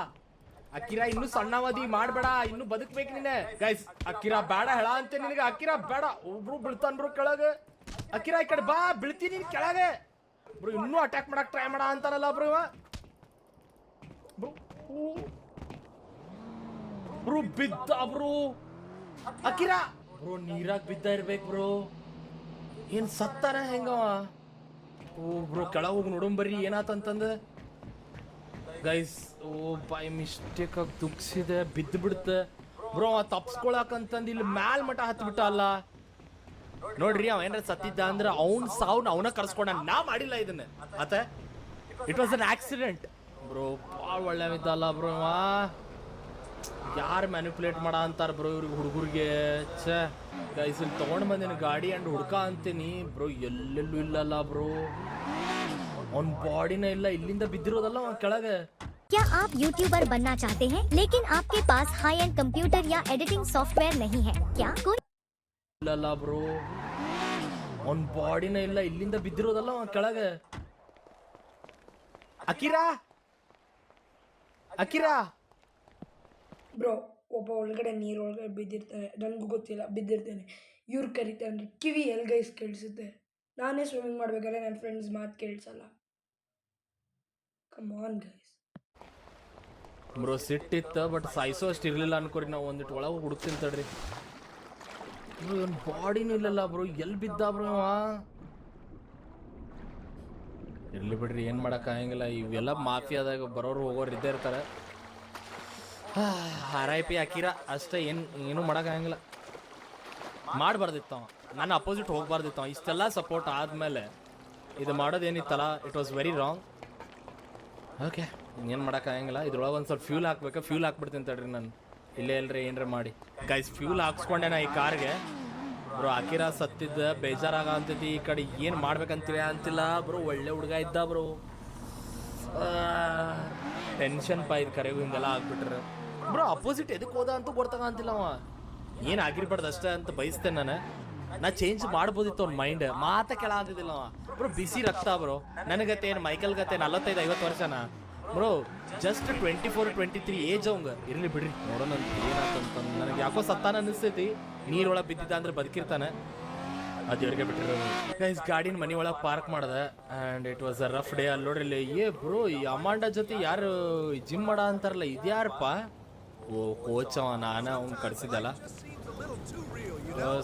ಅಕಿರಾ ಇನ್ನೂ ಸಣ್ಣವದಿ ಮಾಡಬೇಡ ಇನ್ನೂ ಬದುಕ್ಬೇಕು ನೀನೆ ಗೈಸ್ ಅಕಿರಾ ಬೇಡ ಹೇಳ ಅಂತ ನಿನಗೆ ಅಕಿರಾ ಬೇಡ ಒಬ್ರು ಬೀಳ್ತಾನ ಬ್ರೋ ಕೆಳಗೆ ಅಕಿರಾ ಈ ಕಡೆ ಬಾ ಬೀಳ್ತೀನಿ ನೀನ್ ಕೆಳಗೆ ಬ್ರೋ ಇನ್ನೂ ಅಟ್ಯಾಕ್ ಮಾಡಕ್ ಟ್ರೈ ಮಾಡ ಅಂತಾನಲ್ಲ ಬ್ರೋ ಬ್ರೋ ಬ್ರೋ ಬಿದ್ದ ಬ್ರೋ ಅಕಿರಾ ಬ್ರೋ ನೀರಾಗ ಬಿದ್ದ ಇರ್ಬೇಕು ಬ್ರೋ ಏನ್ ಸತ್ತಾನ ಹೆಂಗವ ಓ ಬ್ರೋ ಕೆಳಗೆ ಹೋಗಿ ನೋಡಂಬರ್ರಿ ಏನಾತಂತಂದ ಗೈಸ್ ಓ ಬೈ ಮಿಸ್ಟೇಕ್ ಆಗಿ ದುಗ್ಸಿದೆ ಬಿದ್ದು ಬಿಡುತ್ತೆ ಬ್ರೋ ತಪ್ಸ್ಕೊಳಕಂತಂದು ಇಲ್ಲಿ ಮ್ಯಾಲ್ ಮಠ ಹತ್ಬಿಟ್ಟ ಅಲ್ಲ ನೋಡ್ರಿ ಅವ ಏನಾರ ಸತ್ತಿದ್ದ ಅಂದ್ರೆ ಅವ್ನ ಸಾವ್ನ ಅವನ ಕರ್ಸ್ಕೊಂಡ ನಾ ಮಾಡಿಲ್ಲ ಇದನ್ನ ಆತ it was an accident bro ಭಾಳ ಒಳ್ಳೆವಿದ್ದಲ್ಲ ಬ್ರೋ ಯಾರು ಮ್ಯಾನಿಪುಲೇಟ್ ಮಾಡ ಅಂತಾರ ಬ್ರೋ ಇವ್ರಿಗೆ ಹುಡುಗರಿಗೆ ಛೇ ಗೈಸ್ ಇಲ್ಲಿ ತೊಗೊಂಡು ಬಂದಿನ ಗಾಡಿ ಅಂಡ್ ಹುಡ್ಕ ಅಂತೀನಿ ಬ್ರೋ ಎಲ್ಲೆಲ್ಲೂ ಇಲ್ಲಲ್ಲ ಬ್ರೋ ಅವ್ನ ಬಾಡಿನ ಇಲ್ಲ ಇಲ್ಲಿಂದ ಬಿದ್ದಿರೋದಲ್ಲ ಅವ್ನ ಕೆಳಗೆ क्या आप यूट्यूबर बनना चाहते हैं लेकिन आपके पास हाई एंड कंप्यूटर या एडिटिंग सॉफ्टवेयर नहीं है क्या कोई ಇಲ್ಲಲ್ಲ ಬ್ರೋ ಅವ್ನ ಬಾಡಿನ ಇಲ್ಲ ಇಲ್ಲಿಂದ ಬಿದ್ದಿರೋದಲ್ಲ ಅವ್ನ ಕೆಳಗೆ ಅಕಿರಾ ಬ್ರೋ ಒಬ್ಬ ಒಳಗಡೆ ನೀರೊಳಗಡೆ ಬಿದ್ದಿರ್ತಾನೆ ನನಗೂ ಗೊತ್ತಿಲ್ಲ ಬಿದ್ದಿರ್ತೇನೆ ಇವ್ರು ಕರೀತಾರೆ ಅಂದರೆ ಕಿವಿ ಎಲ್ಗೈಸ್ ಕೇಳಿಸುತ್ತೆ ನಾನೇ ಸ್ವಿಮ್ಮಿಂಗ್ ಮಾಡ್ಬೇಕಾದ್ರೆ ನನ್ನ ಫ್ರೆಂಡ್ಸ್ ಮಾತು ಕೇಳಿಸಲ್ಲ ಕಮ್ ಆನ್ ಗೈಸ್ ಬ್ರೋ ಸಿಟ್ಟಿತ್ತು ಬಟ್ ಸಾಯಿಸೋ ಅಷ್ಟು ಇರಲಿಲ್ಲ ಅನ್ಕೋರಿ ನಾವು ಒಂದಿಟ್ಟು ಒಳಗೆ ಹುಡುಕ್ತೀನಿ ತಡ್ರಿ ಬ್ರೋ ಇವನ್ ಬಾಡಿನೂ ಇಲ್ಲಲ್ಲ ಬ್ರೋ ಎಲ್ಲಿ ಬಿದ್ದ ಬ್ರೋ ಇರ್ಲಿ ಬಿಡ್ರಿ ಏನು ಮಾಡೋಕ್ಕಾಗಂಗಿಲ್ಲ ಇವೆಲ್ಲ ಮಾಫಿಯಾದಾಗ ಬರೋರು ಹೋಗೋರು ಇದ್ದೇ ಇರ್ತಾರೆ RIP ಅಕಿರಾ ಅಷ್ಟೇ ಏನು ಮಾಡೋಕ್ಕಾಗಂಗಿಲ್ಲ ಮಾಡಬಾರ್ದಿತ್ತು ಅವ ನನ್ನ ಅಪೋಸಿಟ್ ಹೋಗ್ಬಾರ್ದಿತ್ತು ಅವ ಇಷ್ಟೆಲ್ಲ ಸಪೋರ್ಟ್ ಆದಮೇಲೆ ಇದು ಮಾಡೋದೇನಿತ್ತಲ್ಲ it was very wrong okay ಏನು ಮಾಡೋಕ್ಕಾಗಂಗಿಲ್ಲ ಇದ್ರೊಳಗೆ ಒಂದು ಸ್ವಲ್ಪ ಫ್ಯೂಲ್ ಹಾಕ್ಬೇಕು ಫ್ಯೂಲ್ ಹಾಕ್ಬಿಡ್ತೀನಿ ತಡ್ರಿ ನಾನು ಇಲ್ಲೇ ಎಲ್ರಿ ಏನರ ಮಾಡಿ ಗೈಸ್ ಫ್ಯೂಲ್ ಹಾಕ್ಸ್ಕೊಂಡೆ ನಾ ಈ ಕಾರ್ಗೆ ಬ್ರೋ ಅಕಿರಾ ಸತ್ತಿದ್ದ ಬೇಜಾರಾಗ ಅಂತೈತಿ ಈ ಕಡೆ ಏನು ಮಾಡ್ಬೇಕಂತೀವಿ ಅಂತಿಲ್ಲ ಬ್ರೋ ಒಳ್ಳೆ ಹುಡುಗ ಇದ್ದ ಬ್ರೋ ಟೆನ್ಷನ್ ಇದು ಕರೆಗೂ ಹಿಂಗೆಲ್ಲ ಆಗ್ಬಿಟ್ರೆ ಬ್ರೋ ಅಪೋಸಿಟ್ ಎದಕ್ಕೆ ಹೋದ ಅಂತೂ ಗೊತ್ತಾಗಂತಿಲ್ಲ ಅವ ಏನು ಆಗಿರ್ಬಾರ್ದು ಅಷ್ಟೇ ಅಂತ ಬಯಸ್ತೇನೆ ನಾ ಚೇಂಜ್ ಮಾಡ್ಬೋದಿತ್ತು ಅವ್ನ ಮೈಂಡ್ ಮಾತ ಕೆಳ ಅಂತಿದ್ದಿಲ್ಲ ಅವ ಬ್ರೋ ಬಿಸಿ ರಕ್ತ ಬ್ರೋ ನನಗತ್ತೆ ಏನು ಮೈಕಲ್ ಗತೆ 45-50 ವರ್ಷನ ಬ್ರೋ ಜಸ್ಟ್ 24-23 ಏಜ್ ಅವಂಗ ಇರಲಿ ಬಿಡ್ರಿ ನೋಡೋಣ ಏನಾತಂತ ನನಗೆ ಯಾಕೋ ಸತ್ತಾನ ಅನಿಸ್ತೈತಿ ನೀರೊಳಗೆ ಬಿದ್ದಿದ್ದ ಅಂದ್ರೆ ಬದುಕಿರ್ತಾನೆ ಅದು ಇವ್ರಿಗೆ ಬಿಟ್ಟಿರೋ ಗೈಸ್ ಗಾಡಿನ ಮನೆ ಒಳಗೆ ಪಾರ್ಕ್ ಮಾಡಿದೆ and it was a rough day ಅಲ್ಲಿ ನೋಡ್ರಿ ಬ್ರೋ ಈ ಅಮಾಂಡ ಜೊತೆ ಯಾರು ಜಿಮ್ ಮಾಡ ಅಂತಾರಲ್ಲ ಇದ್ಯಾರಪ್ಪ ಓ ಕೋಚ್ ಅವ ನಾನು ಅವ್ನು ಕರ್ಸಿದ್ದಲ್ಲ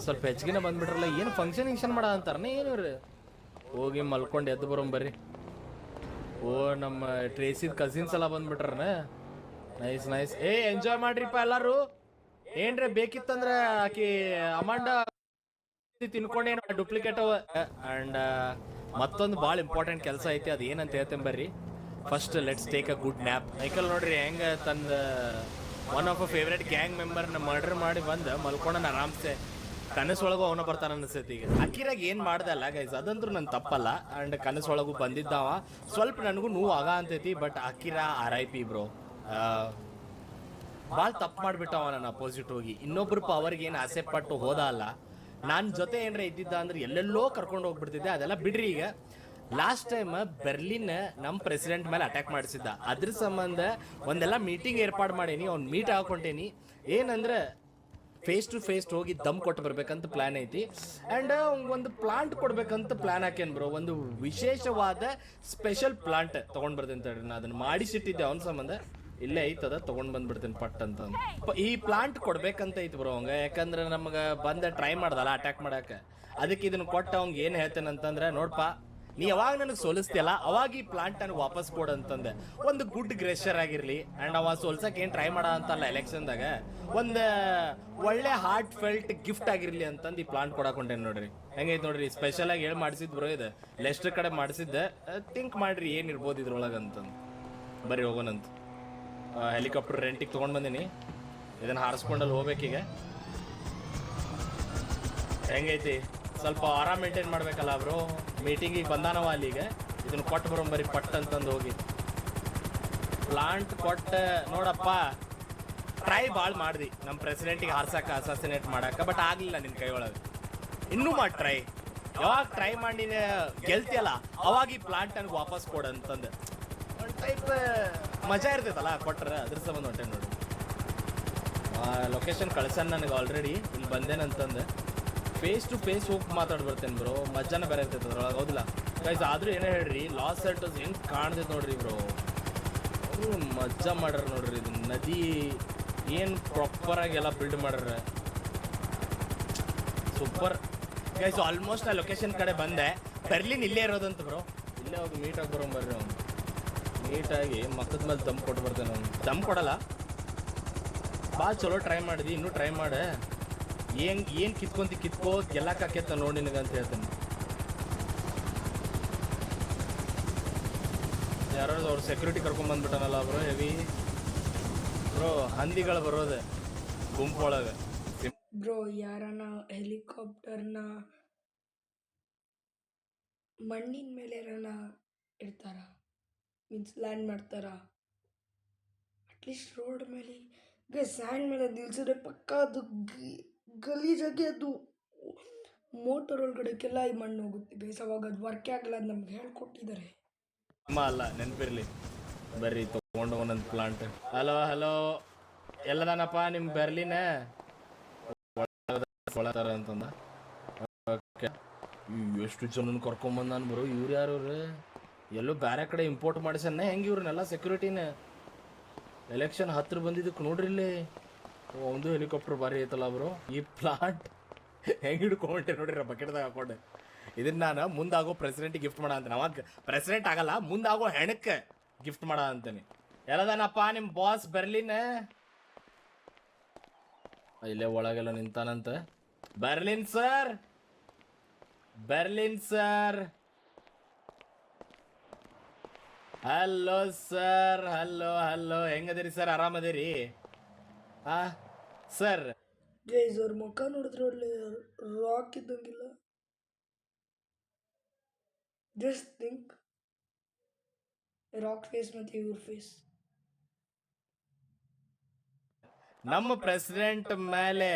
ಸ್ವಲ್ಪ ಹೆಚ್ಚಿಗೆ ಬಂದ್ಬಿಟ್ರಲ್ಲ ಏನು ಫಂಕ್ಷನ್ ಮಾಡ ಅಂತಾರನೇ ಏನು ರೀ ಹೋಗಿ ಮಲ್ಕೊಂಡು ಎದ್ದು ಬರೋಂಬರ್ರಿ ಓ ನಮ್ಮ ಟ್ರೇಸಿದ ಕಸಿನ್ಸ್ ಎಲ್ಲ ಬಂದ್ಬಿಟ್ರನ ನೈಸ್ ಎಂಜಾಯ್ ಮಾಡ್ರಿಪ್ಪ ಎಲ್ಲರೂ ಏನ್ರಿ ಬೇಕಿತ್ತಂದ್ರೆ ಆಕಿ ಅಮಾಂಡ ತಿನ್ಕೊಂಡೇನು ಡೂಪ್ಲಿಕೇಟ್ ಅವ ಆ್ಯಂಡ್ ಮತ್ತೊಂದು ಭಾಳ ಇಂಪಾರ್ಟೆಂಟ್ ಕೆಲಸ ಐತಿ ಅದು ಏನಂತ ಹೇಳ್ತೇನೆ ಬರ್ರಿ first let's take a good nap Michael ನೋಡ್ರಿ ಹೆಂಗೆ ತಂದ one of a favourite gang ಮೆಂಬರ್ನ ಮರ್ಡರ್ ಮಾಡಿ ಬಂದು ಮಲ್ಕೊಂಡನ ಆರಾಮ್ಸೆ ಕನಸೊಳಗೂ ಅವನ ಬರ್ತಾನ ಅನಿಸ್ತೈತಿ ಈಗ ಅಕಿರಾಗ ಏನು ಮಾಡ್ದಲ್ಲ ಗೈಸ್ ಅದಂದ್ರೂ ನನ್ನ ತಪ್ಪಲ್ಲ ಆ್ಯಂಡ್ ಕನಸೊಳಗೂ ಬಂದಿದ್ದಾವ ಸ್ವಲ್ಪ ನನಗೂ ನೋವು ಆಗ ಅಂತೈತಿ ಬಟ್ ಅಕಿರಾ RIP ಬ್ರೋ ಭಾಳ ತಪ್ಪು ಮಾಡಿಬಿಟ್ಟವ ನನ್ನ ಅಪೋಸಿಟ್ ಹೋಗಿ ಇನ್ನೊಬ್ರು ಪವರ್ಗೆ ಏನು ಆಸೆ ಪಟ್ಟು ಹೋದ ಅಲ್ಲ ನಾನು ಜೊತೆ ಏನಾರ ಇದ್ದಿದ್ದ ಅಂದ್ರೆ ಎಲ್ಲೆಲ್ಲೋ ಕರ್ಕೊಂಡು ಹೋಗ್ಬಿಡ್ತಿದ್ದೆ ಅದೆಲ್ಲ ಬಿಡ್ರಿ ಈಗ ಲಾಸ್ಟ್ ಟೈಮ್ ಬೆರ್ಲಿನ್ ನಮ್ಮ ಪ್ರೆಸಿಡೆಂಟ್ ಮೇಲೆ ಅಟ್ಯಾಕ್ ಮಾಡಿಸಿದ್ದ ಅದ್ರ ಸಂಬಂಧ ಒಂದೆಲ್ಲ ಮೀಟಿಂಗ್ ಏರ್ಪಾಡು ಮಾಡೀನಿ ಅವ್ನು ಮೀಟ್ ಹಾಕೊಂಡೇನಿ ಏನಂದ್ರೆ ಫೇಸ್ ಟು ಫೇಸ್ ಹೋಗಿ ದಮ್ ಕೊಟ್ಟು ಬರ್ಬೇಕಂತ ಪ್ಲಾನ್ ಐತಿ. ಆ್ಯಂಡ್ ಒಂದು ಪ್ಲಾಂಟ್ ಕೊಡ್ಬೇಕಂತ ಪ್ಲಾನ್ ಹಾಕೇನ್ ಬ್ರೋ. ಒಂದು ವಿಶೇಷವಾದ ಸ್ಪೆಷಲ್ ಪ್ಲಾಂಟ್ ತೊಗೊಂಡು ಬರ್ತೀನಿ ತಡ್ರಿ. ನಾ ಅದನ್ನು ಮಾಡಿಸಿಟ್ಟಿದ್ದೆ ಅವನ ಸಂಬಂಧ. ಇಲ್ಲೇ ಐತದ ತೊಗೊಂಡು ಬಂದ್ಬಿಡ್ತೀನಿ ಪಟ್ ಅಂತ. ಈ ಪ್ಲಾಂಟ್ ಕೊಡ್ಬೇಕಂತ ಐತಿ ಬ್ರೋ ಅವಂಗ. ಯಾಕಂದ್ರೆ ನಮ್ಗೆ ಬಂದ ಟ್ರೈ ಮಾಡ್ದಲ್ಲ ಅಟ್ಯಾಕ್ ಮಾಡಕ್ಕೆ. ಅದಕ್ಕೆ ಇದನ್ನು ಕೊಟ್ಟು ಅವ್ಗೆ ಏನು ಹೇಳ್ತೇನೆ ಅಂತಂದ್ರೆ, ನೋಡಪ್ಪ ನೀ ಯಾವಾಗ ನನಗೆ ಸೋಲಿಸ್ತಿಯಲ್ಲ ಅವಾಗ ಈ ಪ್ಲಾಂಟ್ ನನಗೆ ವಾಪಸ್ ಕೊಡು ಅಂತಂದೆ. ಒಂದು ಗುಡ್ ಗ್ರೆಷರ್ ಆಗಿರಲಿ. ಆ್ಯಂಡ್ ಅವ ಸೋಲ್ಸಕ್ಕೆ ಏನು ಟ್ರೈ ಮಾಡ ಅಂತಲ್ಲ ಎಲೆಕ್ಷನ್ದಾಗ, ಒಂದು ಒಳ್ಳೆ ಹಾರ್ಟ್ ಫೆಲ್ಟ್ ಗಿಫ್ಟ್ ಆಗಿರಲಿ ಅಂತಂದು ಈ ಪ್ಲಾಂಟ್ ಕೊಡಾಕೊಂಡೇನು ನೋಡ್ರಿ. ಹೆಂಗೈತೆ ನೋಡ್ರಿ, ಸ್ಪೆಷಲಾಗಿ ಹೇಳಿ ಮಾಡಿಸಿದ್ ಬ್ರೋ ಇದು. ಲೆಸ್ಟರ್ ಕಡೆ ಮಾಡಿಸಿದ್ದೆ. ಥಿಂಕ್ ಮಾಡ್ರಿ ಏನಿರ್ಬೋದು ಇದ್ರೊಳಗೆ ಅಂತಂದು. ಬರ್ರಿ ಹೋಗೋಣಂತ. ಹೆಲಿಕಾಪ್ಟರ್ ರೆಂಟಿಗೆ ತೊಗೊಂಡು ಬಂದೀನಿ. ಇದನ್ನು ಹಾರಿಸ್ಕೊಂಡಲ್ಲಿ ಹೋಗ್ಬೇಕೀಗ. ಹೆಂಗೈತಿ? ಸ್ವಲ್ಪ ಆರಾಮ್ ಮೇಂಟೈನ್ ಮಾಡ್ಬೇಕಲ್ಲ ಬ್ರೋ. ಮೀಟಿಂಗಿಗೆ ಬಂದಾನವ ಅಲ್ಲಿಗೆ. ಇದನ್ನು ಕೊಟ್ಟು ಬರೋಂಬರಿ ಪಟ್ ಅಂತಂದು ಹೋಗಿ ಪ್ಲಾಂಟ್ ಕೊಟ್ಟು. ನೋಡಪ್ಪ ಟ್ರೈ ಭಾಳ ಮಾಡ್ದಿ ನಮ್ಮ ಪ್ರೆಸಿಡೆಂಟಿಗೆ ಹಾರ್ಸಕ್ಕೆ, ಅಸಾಸಿನೇಟ್ ಮಾಡಕ್ಕೆ. ಬಟ್ ಆಗಲಿಲ್ಲ ನಿನ್ನ ಕೈಯೊಳಗೆ. ಇನ್ನೂ ಮಾಡಿ ಟ್ರೈ. ಯಾವಾಗ ಟ್ರೈ ಮಾಡಿ ನೀನು ಗೆಲ್ತಿಯಲ್ಲ ಅವಾಗ ಈ ಪ್ಲಾಂಟ್ ನನಗೆ ವಾಪಸ್ ಕೊಡು ಅಂತಂದು. ಒಂದು ಟೈಪ್ ಮಜಾ ಇರ್ತೈತಲ್ಲ ಕೊಟ್ರೆ. ಅದ್ರ ಸಂಬಂಧ ಹೊಂಟೆ ನೋಡಿ. ಲೊಕೇಶನ್ ಕಳ್ಸನ್ ನನಗೆ ಆಲ್ರೆಡಿ. ಇಲ್ಲಿ ಬಂದೇನಂತಂದು ಫೇಸ್ ಟು ಫೇಸ್ ಹೋಗಿ ಮಾತಾಡಿ ಬರ್ತೇನೆ ಬ್ರೋ. ಮಜಾನ ಬೇರೆ ಇರ್ತೈತೆ ಅದ್ರೊಳಗೆ, ಹೌದಿಲ್ಲ ಗೈಸ್? ಆದರೂ ಏನೇ ಹೇಳ್ರಿ, ಲಾಸ್ ಸೆಲ್ಟರ್ಸ್ ಹೆಂಗೆ ಕಾಣ್ತೈತೆ ನೋಡ್ರಿ ಬ್ರೋ. ಅವರು ಮಜಾ ಮಾಡ್ಯಾರ ನೋಡ್ರಿ. ಇದು ನದಿ ಏನು ಪ್ರಾಪರಾಗಿ ಎಲ್ಲ ಬಿಲ್ಡ್ ಮಾಡ್ಯಾರ. Super guys. ಆಲ್ಮೋಸ್ಟ್ ಆ ಲೊಕೇಶನ್ ಕಡೆ ಬಂದೆ. ಬರ್ಲಿನ್ ಇಲ್ಲೇ ಇರೋದಂತ ಬ್ರೋ. ಇಲ್ಲೇ ಹೋಗಿ ಮೀಟಾಗಿ ಬರೋಂಬರ್ರಿ. ಅವ್ನು ನೀಟಾಗಿ ಮಕ್ಕದ ಮೇಲೆ ದಮ್ ಕೊಟ್ಟು ಬರ್ತೇನೆ. ಅವ್ನು ದಮ್ ಕೊಡಲ್ಲ. ಭಾಳ ಚಲೋ ಟ್ರೈ ಮಾಡಿದಿ, ಇನ್ನೂ ಟ್ರೈ ಮಾಡೆ. ಏನು ಕಿತ್ಕೋ ಗೆಲ್ಲಕ್ಕಾಕೇತ ನೋಡಿ ನಿನಗಂತ ಹೇಳ್ತೇನೆ. ಯಾರು ಅವ್ರು ಸೆಕ್ಯೂರಿಟಿ ಕರ್ಕೊಂಬಂದ್ಬಿಟ್ಟನಲ್ಲ ಬ್ರೋ. Heavy bro. ಹಂದಿಗಳು ಬರೋದೆ ಗುಂಪೊಳಗೆ. ಬ್ರೋ ಯಾರನ ಹೆಲಿಕಾಪ್ಟರ್ನ ಮಣ್ಣಿನ ಮೇಲೆ ಯಾರನ ಇಡ್ತಾರ, ಮೀನ್ಸ್ ಲ್ಯಾಂಡ್ ಮಾಡ್ತಾರ. ಅಟ್ಲೀಸ್ಟ್ ರೋಡ್ ಮೇಲೆ ಸ್ಯಾಂಡ್ ಮೇಲೆ ನಿಲ್ಸಿದ್ರೆ ಪಕ್ಕ ಅದು ಗಲೀಜಾಗಿ ಅದು ಮೋಟರ್ ಒಳಗಡೆಗೆಲ್ಲ ಈ ಮಣ್ಣು ಹೋಗುತ್ತೆ ಗೈಸ್. ಅವಾಗ ಅದು ವರ್ಕೇ ಆಗಲ್ಲ. ಅದು ನಮ್ಗೆ ಹೇಳ್ಕೊಟ್ಟಿದ್ದಾರೆ. ಅಮ್ಮ ಅಲ್ಲ, ನೆನಪಿರ್ಲಿ. ಬರ್ರಿ ತೊಗೊಂಡು ಒಂದೊಂದು ಪ್ಲಾಂಟ್. ಹಲೋ ಎಲ್ಲದಾನಪ್ಪ ನಿಮ್ಮ ಬರ್ಲಿನ ಅಂತಂದ. ಓಕೆ, ಎಷ್ಟು ಜನನ ಕರ್ಕೊಂಬಂದಾನ ಬರೋ. ಇವ್ರು ಯಾರು? ಎಲ್ಲೋ ಬೇರೆ ಕಡೆ ಇಂಪೋರ್ಟ್ ಮಾಡಿಸನ್ನ. ಹೆಂಗೆ ಇವ್ರನ್ನೆಲ್ಲ ಸೆಕ್ಯೂರಿಟಿನ? ಎಲೆಕ್ಷನ್ ಹತ್ರ ಬಂದಿದ್ದಕ್ಕೆ ನೋಡ್ರಿ ಇಲ್ಲಿ ಒಂದು ಹೆಲಿಕಾಪ್ಟರ್ ಬಾರಿ ಐತಲ್ಲ ಬ್ರೋ. ಈ ಪ್ಲಾಂಟ್ ಹೆಂಗೆ ಹಿಡ್ಕೊಂಡೆ ನೋಡ್ರಿ ಬಕೆಟ್ದಾಗ ಹಾಕೊಂಡೆ. ಇದನ್ನ ನಾನು ಮುಂದಾಗೋ ಪ್ರೆಸಿಡೆಂಟಿಗೆ ಗಿಫ್ಟ್ ಮಾಡ ಅಂತಾನೆ. ಅವಾಗ ಪ್ರೆಸಿಡೆಂಟ್ ಆಗಲ್ಲ, ಮುಂದಾಗೋ ಹೆಣಕ್ಕೆ ಗಿಫ್ಟ್ ಮಾಡ ಅಂತಾನೆ. ಎಲ್ಲದಾನಪ್ಪ ನಿಮ್ಮ ಬಾಸ್ ಬರ್ಲಿನ? ಇಲ್ಲೇ ಒಳಗೆಲ್ಲ ನಿಂತಾನಂತ. Berlin sir, Berlin sir. Hello sir. Hello ಹೆಂಗದಿರಿ ಸರ್? ಆರಾಮದಿರಿ? ಸರ್ ಗೈಸ್ ಅವ್ರ ಮುಖ ನೋಡಿದ್ರೆ ಒಳ್ಳೆ ರಾಕ್ ಇದ್ದಂಗಿಲ್ಲ. ಜಸ್ಟ್ ಥಿಂಕ್, ರಾಕ್ ಫೇಸ್ ಮತ್ತು ಇವ್ರ ಫೇಸ್. ನಮ್ಮ ಪ್ರೆಸಿಡೆಂಟ್ ಮೇಲೆ